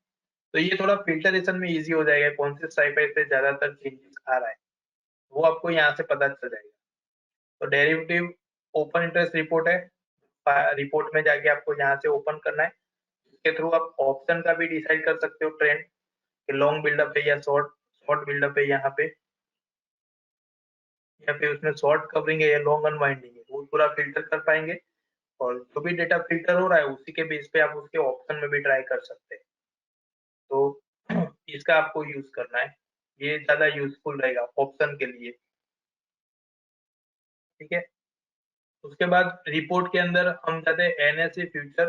[SPEAKER 1] तो ये थोड़ा फिल्टरेशन में इजी हो जाएगा, कौन से साइफर पे ज्यादातर चेंजेस आ रहा है वो आपको यहाँ से पता चल जाएगा। तो डेरिवेटिव ओपन इंटरेस्ट रिपोर्ट है, रिपोर्ट में जाके आपको यहाँ से ओपन करना है। इसके थ्रू आप ऑप्शन का भी डिसाइड कर सकते हो ट्रेंड, कि लॉन्ग बिल्डअप है या शॉर्ट शॉर्ट बिल्डअप है यहाँ पे, या फिर उसमें शॉर्ट कवरिंग है या लॉन्ग अनवाइंडिंग है, वो पूरा फिल्टर कर पाएंगे। और जो भी डेटा फिल्टर हो रहा है उसी के बेस पे आप उसके ऑप्शन में भी ट्राई कर सकते हैं। तो इसका आपको यूज करना है, ये ज्यादा यूजफुल रहेगा ऑप्शन के लिए, ठीक है। उसके बाद रिपोर्ट के अंदर हम जाते हैं NSC future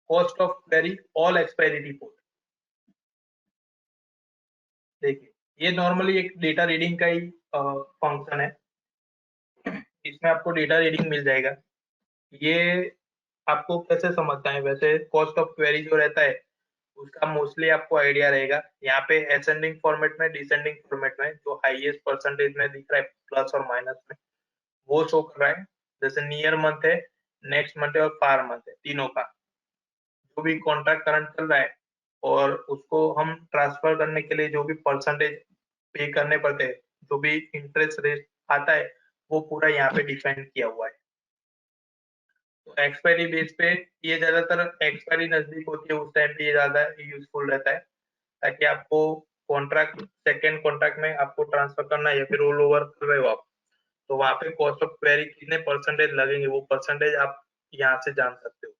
[SPEAKER 1] cost of query all expiry report. देखिए, ये नॉर्मली एक डेटा रीडिंग का ही फंक्शन है, इसमें आपको डेटा रीडिंग मिल जाएगा। ये आपको कैसे समझना है, वैसे कॉस्ट ऑफ क्वेरी जो रहता है उसका मोस्टली आपको आइडिया रहेगा। यहाँ पे असेंडिंग फॉर्मेट में, डिसेंडिंग फॉर्मेट में, जो हाईएस्ट परसेंटेज में दिख रहा है प्लस और माइनस में, वो शो कर रहा है। जैसे नियर मंथ है, नेक्स्ट मंथ है और फार मंथ है, तीनों का जो भी कॉन्ट्रैक्ट करंट चल रहा है और उसको हम ट्रांसफर करने के लिए जो भी परसेंटेज पे करने पड़ते हैं, जो भी इंटरेस्ट रेट आता है, वो पूरा यहाँ पे डिफाइन किया हुआ है। तो एक्सपायरी बेस पे ये ज्यादातर एक्सपायरी नजदीक होती है उस टाइम पे ये ज्यादा यूजफुल रहता है, ताकि आपको कॉन्ट्रैक्ट सेकेंड कॉन्ट्रैक्ट में आपको ट्रांसफर करना है या फिर रोल ओवर कर रहे हो आप, तो वहां पे कॉस्ट ऑफ क्वेरी कितने परसेंटेज लगेंगे वो परसेंटेज आप यहाँ से जान सकते हो।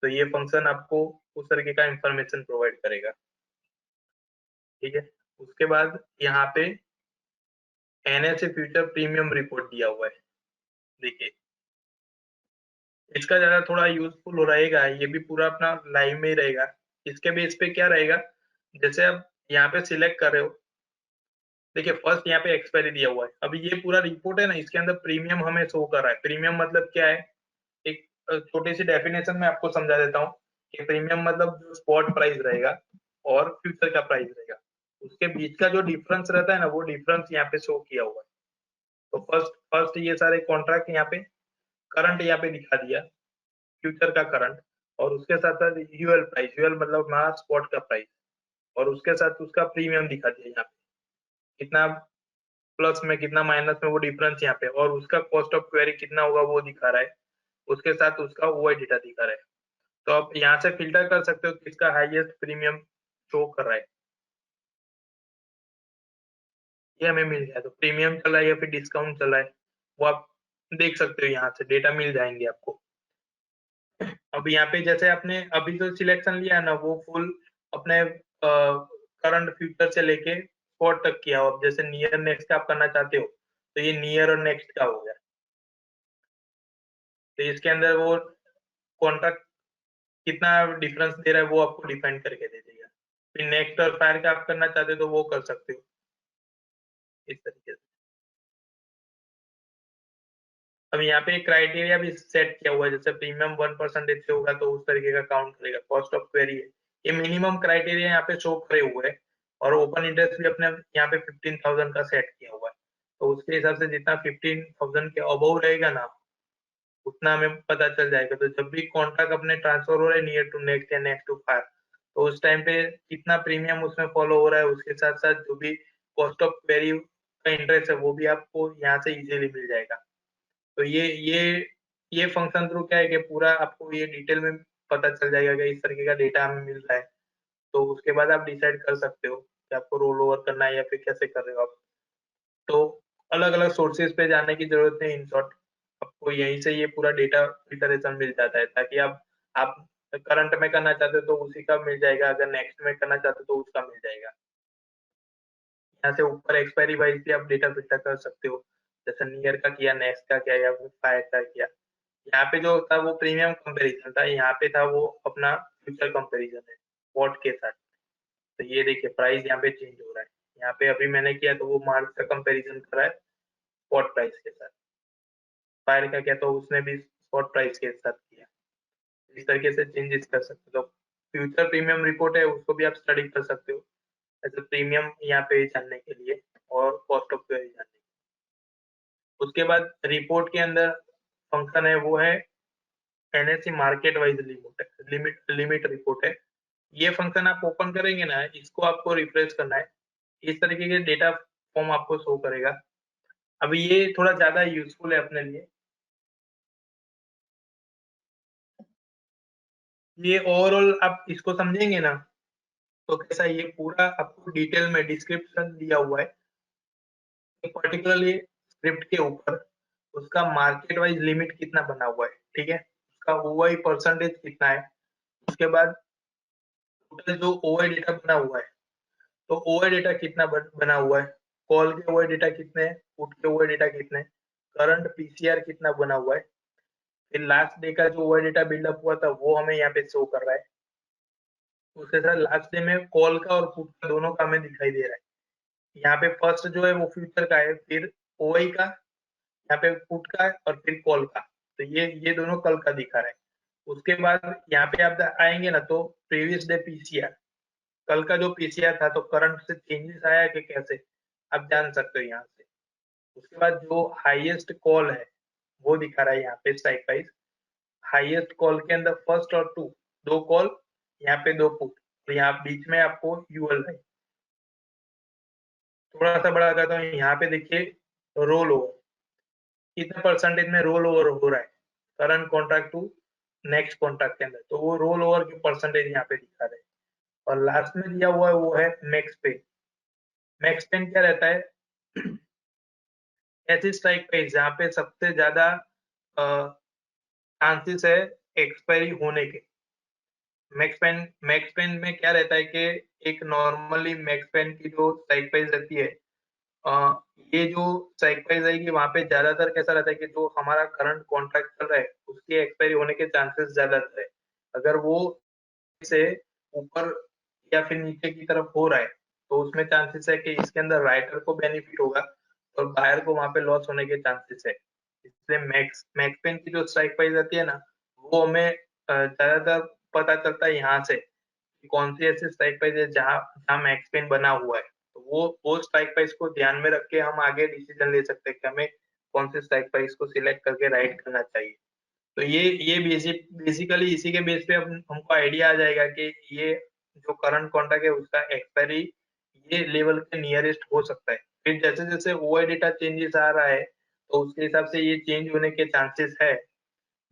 [SPEAKER 1] तो ये फंक्शन आपको उस तरीके का इंफॉर्मेशन प्रोवाइड करेगा, ठीक है। उसके बाद यहाँ पे एनएसए फ्यूचर प्रीमियम रिपोर्ट दिया हुआ है। देखिए, इसका ज्यादा थोड़ा यूजफुल हो रहेगा, ये भी पूरा अपना लाइव में ही रहेगा। इसके बेस पे क्या रहेगा, जैसे आप यहाँ पे सिलेक्ट कर रहे हो, देखिए फर्स्ट यहाँ पे एक्सपायरी दिया हुआ है। अभी ये पूरा रिपोर्ट है ना, इसके अंदर प्रीमियम हमें शो कर रहा है। प्रीमियम मतलब क्या है, एक छोटी सी डेफिनेशन में आपको समझा देता हूँ कि प्रीमियम मतलब जो स्पॉट प्राइस रहेगा और फ्यूचर का प्राइस रहेगा, उसके बीच का जो डिफरेंस रहता है ना, वो डिफरेंस यहाँ पे शो किया हुआ है। तो फर्स्ट फर्स्ट ये सारे कॉन्ट्रैक्ट यहाँ पे करंट यहाँ पे दिखा दिया, फ्यूचर का करंट, और उसके साथ साथ यूएल प्राइस, यूएल मतलब हमारा स्पॉट का प्राइस, और उसके साथ उसका प्रीमियम दिखा दिया यहाँ पे, कितना प्लस में कितना माइनस में वो डिफरेंस यहाँ पे, और उसका कॉस्ट ऑफ क्वेरी कितना होगा वो दिखा रहा है, उसके साथ उसका ओआई डेटा दिखा रहा है। तो आप यहाँ से फिल्टर कर सकते हो किसका हाईएस्ट प्रीमियम शो कर रहा है, ये हमें मिल जाए तो प्रीमियम चल रहा है या फिर डिस्काउंट चल रहा है, वो आप देख सकते हो, यहाँ से डेटा मिल जाएंगे आपको। अब यहाँ पे जैसे आपने अभी जो सिलेक्शन लिया है ना, वो फुल अपने करंट फ्यूचर से लेके स्पॉट तक किया हो। अब जैसे नियर नेक्स्ट का आप करना चाहते हो तो ये नियर और नेक्स्ट का हो गया। तो इसके अंदर वो कॉन्ट्रैक्ट कितना डिफरेंस दे रहा है वो आपको डिफाइन करके दे देगा। फिर नेक्स्ट और फायर का आप करना चाहते हो तो वो कर सकते हो इस तरीके से। अब यहाँ पे क्राइटेरिया भी सेट किया हुआ है, जैसे प्रीमियम 1% से होगा तो उस तरीके का काउंट करेगा। कॉस्ट ऑफ क्वेरी है, ये मिनिमम क्राइटेरिया यहाँ पे शो करे हुए है, और ओपन इंटरेस्ट भी अपने यहाँ पे 15,000 का सेट किया हुआ है। तो उसके हिसाब से जितना 15,000 के अबव रहेगा ना, उतना हमें पता चल जाएगा। तो जब भी कॉन्ट्रैक्ट अपने ट्रांसफर हो रहे हैं नियर टू नेक्स्ट या नेक्स्ट टू फायर, तो उस टाइम पे कितना प्रीमियम उसमें फॉलो हो रहा है, उसके साथ साथ जो भी कॉस्ट ऑफ क्वेरी का इंटरेस्ट है वो भी आपको यहाँ से इजीली मिल जाएगा। तो ये फंक्शन थ्रू क्या है कि पूरा आपको ये डिटेल में पता चल जाएगा कि इस तरीके का डेटा हमें मिल रहा है, तो उसके बाद आप डिसाइड कर सकते हो कि आपको रोल ओवर करना है या फिर कैसे कर रहे हो आप। तो अलग-अलग सोर्सेज़ पे जाने की ज़रूरत नहीं, इन शॉर्ट आपको यहीं से ये पूरा डेटा फिल्टरेशन मिल जाता है, ताकि आप करंट में करना चाहते हो तो उसी का मिल जाएगा, अगर नेक्स्ट में करना चाहते हो तो उसका मिल जाएगा। यहाँ से ऊपर एक्सपायरी वाइज़ भी आप डेटा फिल्टर कर सकते हो, जैसे नियर का किया, नेक्स्ट का किया या फिर फायर का किया। यहाँ पे जो था वो प्रीमियम कंपैरिज़न था, यहाँ पे था वो अपना फ्यूचर कंपैरिज़न है, स्पॉट के साथ। तो ये देखिए प्राइस यहाँ पे चेंज हो रहा है। यहाँ पे अभी मैंने किया तो वो मार्च का कंपैरिज़न कर रहा है स्पॉट प्राइस के साथ। फायर का किया तो उसने भी स्पॉट प्राइस के साथ किया। इस तरीके से चेंजेस कर सकते हो। तो फ्यूचर प्रीमियम रिपोर्ट है, उसको भी आप स्टडी कर सकते हो। एज़ अ प्रीमियम यहाँ पे जानने के लिए और कॉस्ट ऑफ क्वेरी जानने के लिए। उसके बाद रिपोर्ट के अंदर फंक्शन है वो है NSC market wise limit report है। ये फंक्शन आप ओपन करेंगे ना, इसको आपको रिफ्रेश करना है। इस तरीके के डेटा फॉर्म आपको शो करेगा। अब ये थोड़ा ज़्यादा यूज़फुल है अपने लिए। ये ओवरऑल आप इसको समझेंगे ना, तो कैसा ये पूरा आपको डिटेल में डिस्क्रिप्शन दिया हुआ है। पर्टिकुलरली स्क्रिप्ट के ऊपर उसका मार्केट वाइज लिमिट कितना बना हुआ है, ठीक है? उसका ओआई परसेंटेज कितना है? उसके बाद टोटल जो ओआई डेटा बना हुआ है, तो ओआई डेटा कितना बना हुआ है? कॉल के ओआई डेटा कितने हैं? पुट के ओआई डेटा कितने हैं? करंट पीसीआर कितना बना हुआ है? फिर लास्ट डे का जो ओआई डेटा बिल्डअप हुआ था वो हमें यहाँ पे शो कर रहा है। उसके साथ लास्ट डे में कॉल का और पुट का दोनों का हमें दिखाई दे रहा है। यहाँ पे फर्स्ट जो है वो फ्यूचर का है, फिर ओआई का, यहाँ पे पुट का और फिर कॉल का। तो ये दोनों कल का दिखा रहा है। उसके बाद यहाँ पे आप आएँगे ना, तो प्रीवियस डे पीसीआर, कल का जो पीसीआर था तो करंट से चेंजेस आया कि कैसे? आप जान सकते हो यहाँ से। उसके बाद जो हाईएस्ट कॉल है, वो दिखा रहा है यहाँ पे स्ट्राइक प्राइस। हाईएस्ट कॉल के अंदर फर्स्ट और 2 कॉल, यहाँ पे 2 पुट, तो यहाँ बीच में आपको यूएल है। थोड़ा-सा बड़ा करता हूँ, यहाँ पे देखिए रोल ओवर, कितने परसेंटेज में रोल ओवर हो रहा है, current contract to next contract के अंदर, तो वो रोल ओवर के परसेंटेज यहाँ पे दिखा रहे हैं। और लास्ट में दिया हुआ है वो है मैक्स पे। मैक्स पेन क्या रहता है? ऐसी स्ट्राइक प्राइस जहाँ पे सबसे ज़्यादा चांसेस है एक्सपायरी होने के। मैक्स पेन में क्या रहता है कि एक नॉर्मली मैक्स पेन की जो स्ट्राइक प्राइस रहती है, अ, ये जो स्ट्राइक प्राइस आएगी वहाँ पे ज़्यादातर कैसा रहता है कि जो हमारा करंट कॉन्ट्रैक्ट चल रहा है, उसकी एक्सपायरी होने के चांसेस ज़्यादातर है। अगर वो से ऊपर या फिर नीचे की तरफ हो रहा है, तो उसमें चांसेस है कि इसके अंदर राइटर को बेनिफिट होगा और बायर को वहाँ पे लॉस होने के चांसेस है। इसलिए मैक्स पेन की जो स्ट्राइक प्राइस आती है ना, वो हमें ज़्यादातर पता चलता है यहाँ से कि कौन सी ऐसी स्ट्राइक प्राइस है जहाँ जहाँ मैक्स पेन बना हुआ है। तो वो स्ट्राइक प्राइस को ध्यान में रख के हम आगे डिसीजन ले सकते हैं कि हमें कौन सी स्ट्राइक प्राइस को सिलेक्ट करके राइड करना चाहिए। तो ये बेसिकली इसी के बेस पे हम हमको आइडिया आ जाएगा कि ये जो करंट कॉन्ट्रैक्ट है उसका एक्सपायरी ये लेवल के नियरेस्ट हो सकता है। फिर जैसे-जैसे ओआई डेटा चेंजेस आ रहा है, तो उसके हिसाब से ये चेंज होने के चांसेस है।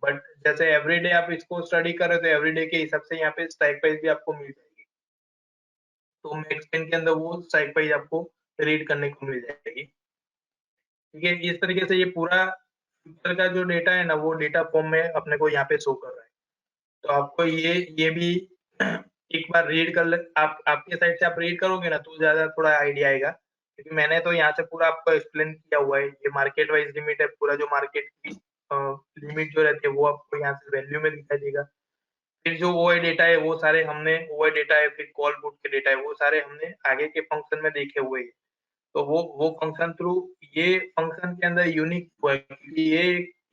[SPEAKER 1] बट जैसे एवरीडे आप इसको स्टडी कर रहे हो तो एवरीडे के हिसाब से यहाँ पे स्ट्राइक प्राइस भी आपको मिल जाएगी। तो मैक्स पेन के अंदर वो स्ट्राइक प्राइस आपको रीड करने को मिल जाएगी। ठीक है? इस तरीके से ये पूरा फ्यूचर का जो डेटा है ना, वो डेटा फॉर्म में अपने को यहाँ पे शो कर रहा है। तो आपको ये भी एक बार रीड कर ले, आप आपके साइड से आप रीड करोगे ना तो ज़्यादा थोड़ा आइडिया आएगा। क्योंकि मैंने तो यहाँ से पूरा आपको एक्सप्लेन किया हुआ है। ये मार्केट वाइज़ लिमिट है, पूरा जो मार्केट की अ, लिमिट जो रहती है वो आपको यहाँ से वैल्यू में दिखाई देगा। फिर जो ओआई डेटा है वो सारे हमने ओआई डेटा है, फिर कॉल पुट के डेटा है, वो सारे हमने आगे के फंक्शन में देखे हुए हैं। तो वो फंक्शन थ्रू ये फंक्शन के अंदर यूनिक हुआ है क्योंकि ये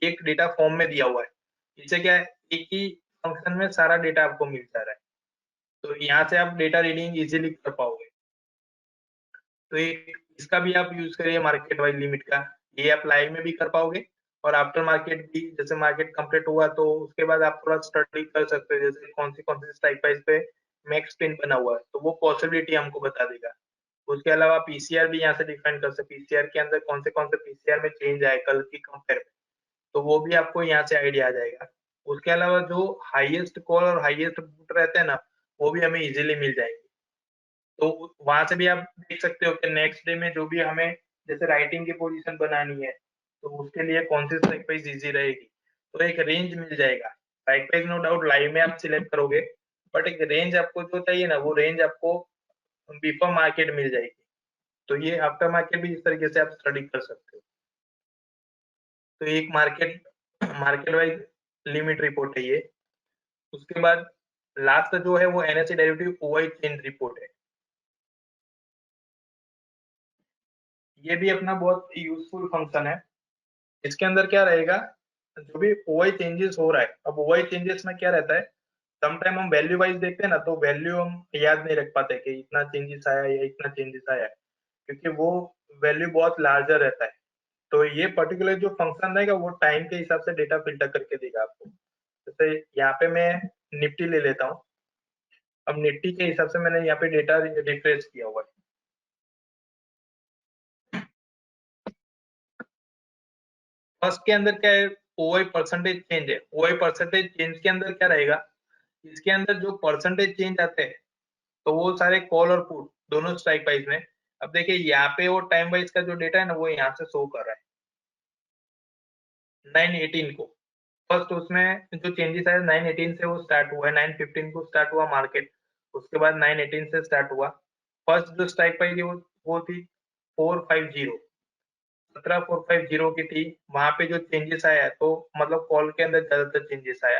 [SPEAKER 1] एक डेटा फॉर्म में दिया हुआ है। इससे क्या है, एक ही फंक्शन में सारा डेटा आपको मिल जा रहा है। तो यहाँ से आप डेटा रीडिंग इज़िली कर पाओगे। तो एक इसका भी आप यूज़ करिए मार्केट वाइज़ लिमिट का। ये आप लाइव में भी कर पाओगे और आफ्टर मार्केट भी, जैसे मार्केट कंप्लीट हुआ तो उसके बाद आप थोड़ा स्टडी कर सकते हो, जैसे कौन सी स्ट्राइक प्राइस पे मैक्स पिन बना हुआ है, तो वो पॉसिबिलिटी हमको बता देगा। उसके अलावा पीसीआर भी यहाँ से डिफाइन कर सकते हैं, पीसीआर के अंदर कौन से पीसीआर में चेंज आए कल की कंपेयर में, तो वो भी आपको यहाँ से आइडिया आ जाएगा। उसके अलावा जो हाईएस्ट कॉल और हाईएस्ट पुट रहते हैं ना, वो भी हमें इजीली मिल जाएंगी। तो वहां से भी आप देख सकते हो कि नेक्स्ट डे में जो भी हमें जैसे राइटिंग की पोजीशन बनानी है तो उसके लिए कौन सी स्ट्राइक प्राइस इजी रहेगी, तो एक रेंज मिल जाएगा। Strike price no doubt live में आप सिलेक्ट करोगे, बट एक रेंज आपको जो चाहिए ना वो रेंज आपको बिफोर मार्केट मिल जाएगी। तो ये आफ्टर मार्केट भी इस तरीके से आप स्टडी कर सकते हो। तो एक market market wise limit report है ये। उसके बाद लास्ट जो है वो NSC derivative OI change report है। ये भी अपना बहुत यूजफुल फंक्शन है। इसके अंदर क्या रहेगा, जो भी ओआई चेंजेस हो रहा है, अब ओआई चेंजेस में क्या रहता है, समटाइम हम वैल्यू वाइज देखते हैं ना तो वैल्यू हम याद नहीं रख पाते कि इतना चेंजेस आया या इतना चेंजेस आया है, क्योंकि वो वैल्यू बहुत लार्जर रहता है। तो ये पर्टिकुलर जो फंक्शन रहेगा वो टाइम के हिसाब से डेटा फिल्टर करके देगा आपको। जैसे यहाँ पे मैं निफ्टी ले लेता हूँ। अब निफ्टी के हिसाब से मैंने यहाँ पे डेटा रिफ्रेश किया हुआ है। फर्स्ट के अंदर क्या है, ओआई परसेंटेज चेंज है। ओआई परसेंटेज चेंज के अंदर क्या रहेगा, इसके अंदर जो परसेंटेज चेंज आते हैं तो वो सारे कॉल और पुट दोनों स्ट्राइक प्राइस में। अब देखिए यहाँ पे वो टाइम वाइज का जो डेटा है ना वो यहाँ से शो कर रहा है 918 को। फर्स्ट उसमें जो चेंजेस आए 918 से वो स्टार्ट हुआ है, 915 को स्टार्ट हुआ मार्केट, उसके बाद 918 से स्टार्ट हुआ। फर्स्ट जो स्ट्राइक प्राइस है वो थी 450, 17450 की थी। वहां पे जो चेंजेस आया तो मतलब कॉल के अंदर ज्यादातर चेंजेस आया,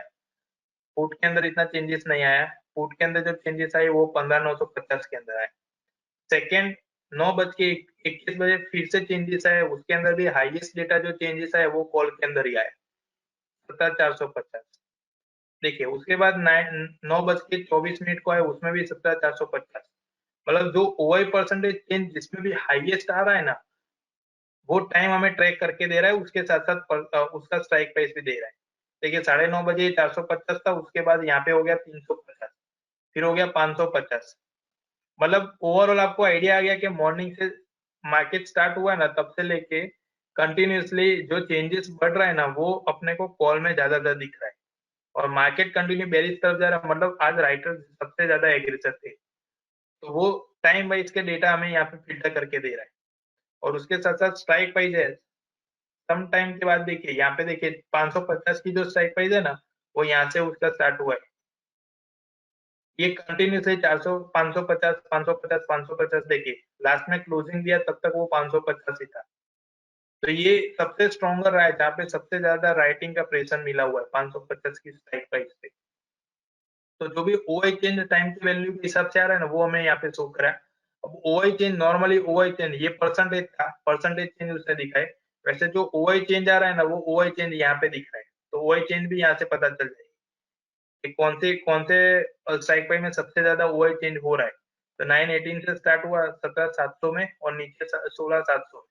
[SPEAKER 1] पुट के अंदर इतना चेंजेस नहीं आया। पुट के अंदर जो चेंजेस आए वो 15950 के अंदर आए। सेकेंड 9:21 फिर से चेंजेस आए, उसके अंदर भी हाईएस्ट डेटा जो चेंजेस आए वो कॉल के अंदर ही आया 17,450। देखिए उसके बाद 9:24 को आए, उसमें भी 17,450। मतलब जो ओआई परसेंटेज चेंज जिसमें भी हाईएस्ट आ रहा है ना वो टाइम हमें ट्रैक करके दे रहा है, उसके साथ साथ उसका स्ट्राइक प्राइस भी दे रहा है। देखिए 9:30 450 था, उसके बाद यहाँ पे हो गया 350, फिर हो गया 550। मतलब ओवरऑल आपको आइडिया आ गया कि मॉर्निंग से मार्केट स्टार्ट हुआ है ना तब से लेके कंटिन्यूअसली जो चेंजेस बढ़ रहा है ना वो अपने को कॉल में ज्यादातर दिख रहा है। और मार्केट कंटिन्यू बेरिश तरफ जा रहा है, मतलब आज राइटर सबसे ज्यादा एग्रेसिव थे। तो वो टाइम वाइज के डेटा हमें यहाँ पे फिल्टर करके दे रहा है। और उसके साथ साथ स्ट्राइक प्राइस है, सम टाइम के बाद देखिए यहाँ पे देखिए 550 की जो स्ट्राइक प्राइस है ना वो यहाँ से उसका स्टार्ट हुआ है। ये कंटिन्यू से 400 550 550 550 देखिए लास्ट में क्लोजिंग दिया तब तक वो 550 ही था। तो ये सबसे स्ट्रॉन्गर रहा है जहाँ पे सबसे ज्यादा राइटिंग का प्रेशर मिला हुआ है 550 की स्ट्राइक प्राइस पे। तो जो भी ओआई चेंज टाइम की वैल्यू के हिसाब से आ रहा है ना वो हमें यहाँ पे शो करा है। अब OI change normally OI change ये परसेंटेज था, परसेंटेज चेंज उसने दिखा है। वैसे जो ओआई चेंज आ रहा है ना वो ओआई चेंज यहाँ पे दिख रहा है, तो ओआई चेंज भी यहाँ से पता चल जाएगी कि कौन से स्ट्राइक प्राइस में सबसे ज्यादा ओआई चेंज हो रहा है। तो 918 से स्टार्ट हुआ 17,700 में और नीचे 16,700।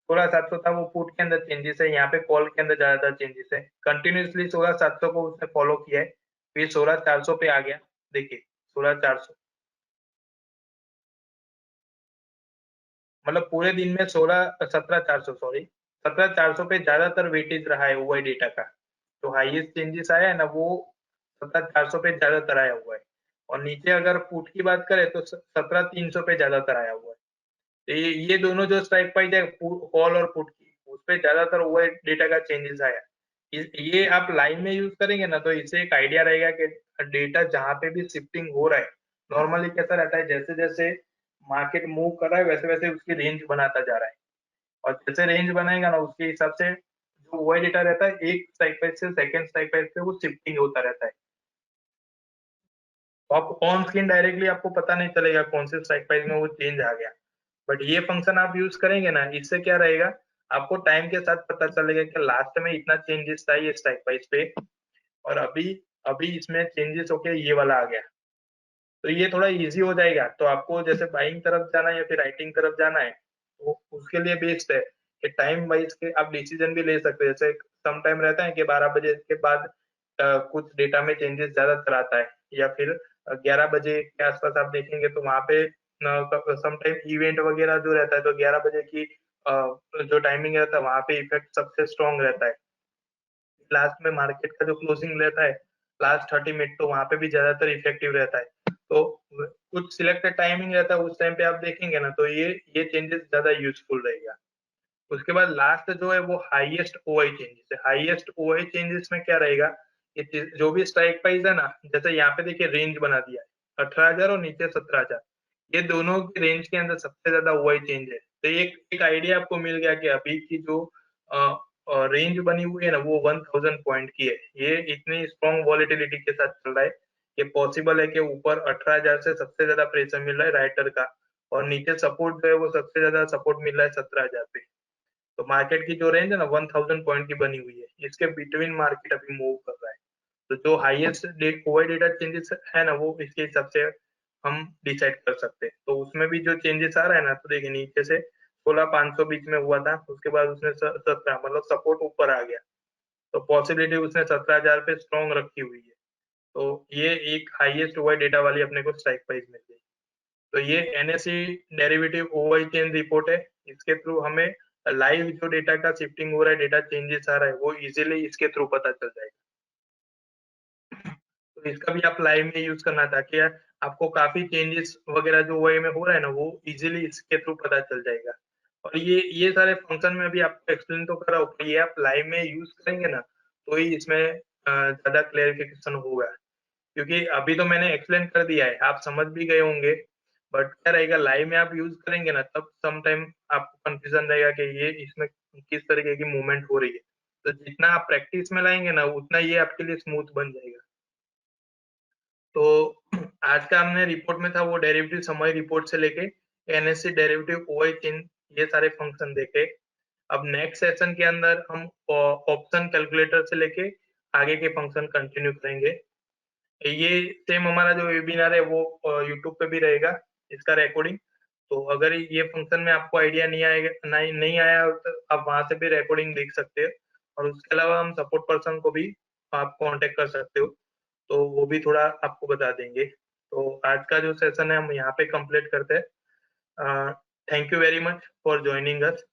[SPEAKER 1] 16,700 था वो पुट के अंदर चेंजेस है, यहाँ पे कॉल के अंदर ज्यादातर चेंजेस है। कंटिन्यूअसली 16,700 को उसने फॉलो किया है, फिर 16,400 पे आ गया। देखिए 16,400 मतलब पूरे दिन में 17,400 सॉरी 17,400 पे ज्यादातर वेटेज रहा है ओआई डेटा का। तो हाईएस्ट चेंजेस आया है ना वो 17,400 पे ज्यादातर आया हुआ है। और नीचे अगर पुट की बात करें तो 17,300 पे ज्यादातर आया हुआ है। तो ये दोनों जो स्ट्राइक प्राइस है कॉल और पुट की उस पे ज्यादातर ओआई डेटा का चेंजेस आया। ये आप लाइन में यूज करेंगे ना तो इससे एक आइडिया रहेगा कि डेटा जहाँ पे भी शिफ्टिंग हो रहा है नॉर्मली कैसा रहता है, जैसे जैसे मार्केट मूव कर रहा है वैसे वैसे उसकी रेंज बनाता जा रहा है। और जैसे रेंज बनाएगा ना उसके हिसाब से जो ओआई डेटा रहता है एक स्ट्राइक प्राइस से सेकंड स्ट्राइक प्राइस पे वो शिफ्टिंग होता रहता है। तो आप ऑन स्क्रीन डायरेक्टली आपको पता नहीं चलेगा कौन से स्ट्राइक प्राइस में वो चेंज आ गया। बट ये फंक्शन आप यूज करेंगे ना इससे क्या रहेगा, आपको टाइम के साथ पता चलेगा कि लास्ट में इतना चेंजेस था ये स्ट्राइक प्राइस पे और अभी अभी इसमें चेंजेस होके ये वाला आ गया। तो ये थोड़ा इजी हो जाएगा। तो आपको जैसे बाइंग तरफ जाना है या फिर राइटिंग तरफ जाना है तो उसके लिए बेस्ट है कि टाइम वाइज के आप डिसीजन भी ले सकते हैं। जैसे सम टाइम रहता है कि 12 बजे के बाद कुछ डेटा में चेंजेस ज्यादातर आता है, या फिर 11 बजे के आसपास आप देखेंगे तो वहां पे सम टाइम इवेंट वगैरह जो रहता है तो 11 बजे की जो टाइमिंग रहता है वहां पे इफेक्ट सबसे स्ट्रॉन्ग रहता है। लास्ट में मार्केट का जो क्लोजिंग रहता है लास्ट 30 मिनट तो वहां पे भी ज्यादातर इफेक्टिव रहता है। तो कुछ सिलेक्टेड टाइमिंग रहता है, उस टाइम पे आप देखेंगे ना तो ये चेंजेस ज्यादा यूजफुल रहेगा। उसके बाद लास्ट जो है वो हाईएस्ट ओआई चेंजेस है। हाईएस्ट ओआई चेंजेस में क्या रहेगा कि जो भी स्ट्राइक प्राइस है ना, जैसे यहाँ पे देखिए रेंज बना दिया है 18,000 और नीचे 17,000, ये दोनों की रेंज के अंदर सबसे ज्यादा ओआई चेंज है। तो एक आइडिया आपको मिल गया कि अभी की जो रेंज बनी हुई है ना वो 1000 पॉइंट की है। ये इतनी स्ट्रॉन्ग वॉलेटिलिटी के साथ चल रहा है, ये पॉसिबल है कि ऊपर 18,000 से सबसे ज्यादा प्रेशर मिल रहा है राइटर का, और नीचे सपोर्ट जो है वो सबसे ज्यादा सपोर्ट मिल रहा है 17,000 पे। तो मार्केट की जो रेंज है ना 1000 पॉइंट की बनी हुई है, इसके बिटवीन मार्केट अभी मूव कर रहा है। तो जो हाईएस्ट ओआई डेटा चेंजेस है ना वो इसके हिसाब से हम डिसाइड कर सकते हैं। तो उसमें भी जो चेंजेस आ रहा है ना, तो देखिए नीचे से 16,500 बीच में हुआ था, उसके बाद उसने 17 मतलब सपोर्ट ऊपर आ गया, तो पॉसिबिलिटी उसने 17,000 पे स्ट्रॉन्ग रखी हुई है। तो ये एक हाईएस्ट ओआई डेटा वाली अपने को स्ट्राइक प्राइस मिल गई। तो ये NSE derivative OI chain report है। इसके थ्रू हमें लाइव जो डेटा का शिफ्टिंग हो रहा है, डेटा चेंजेस आ रहा है, वो इजीली इसके थ्रू पता चल जाएगा। तो इसका भी आप लाइव में यूज करना, ताकि आपको काफी चेंजेस वगैरह जो ओआई में हो रहा है ना वो इजीली इसके थ्रू पता चल जाएगा। और ये सारे फंक्शन में अभी आपको एक्सप्लेन तो कर रहा हूँ, ये आप लाइव में यूज करेंगे ना तो ही इसमें ज्यादा क्लेरिफिकेशन होगा। क्योंकि अभी तो मैंने एक्सप्लेन कर दिया है, आप समझ भी गए होंगे, बट क्या रहेगा लाइव में आप यूज करेंगे ना तब सम टाइम आपको कंफ्यूजन रहेगा कि ये इसमें किस तरीके की मूवमेंट हो रही है। तो जितना आप प्रैक्टिस में लाएंगे ना उतना ये आपके लिए स्मूथ बन जाएगा। तो आज का हमने रिपोर्ट में था वो डेरिवेटिव समरी रिपोर्ट से लेके एनएससी डेरिवेटिव ओआई चेन, ये सारे फंक्शन देखे। अब नेक्स्ट सेशन के अंदर हम ऑप्शन कैलकुलेटर से लेके आगे के फंक्शन कंटिन्यू करेंगे। ये सेम हमारा जो वेबिनार है वो यूट्यूब पे भी रहेगा, इसका रिकॉर्डिंग। तो अगर ये फंक्शन में आपको आइडिया नहीं आएगा, नहीं आया तो आप वहां से भी रिकॉर्डिंग देख सकते हो। और उसके अलावा हम सपोर्ट पर्सन को भी आप कांटेक्ट कर सकते हो, तो वो भी थोड़ा आपको बता देंगे। तो आज का जो सेशन है हम यहाँ पे कंप्लीट करते हैं। Thank you very much for joining us.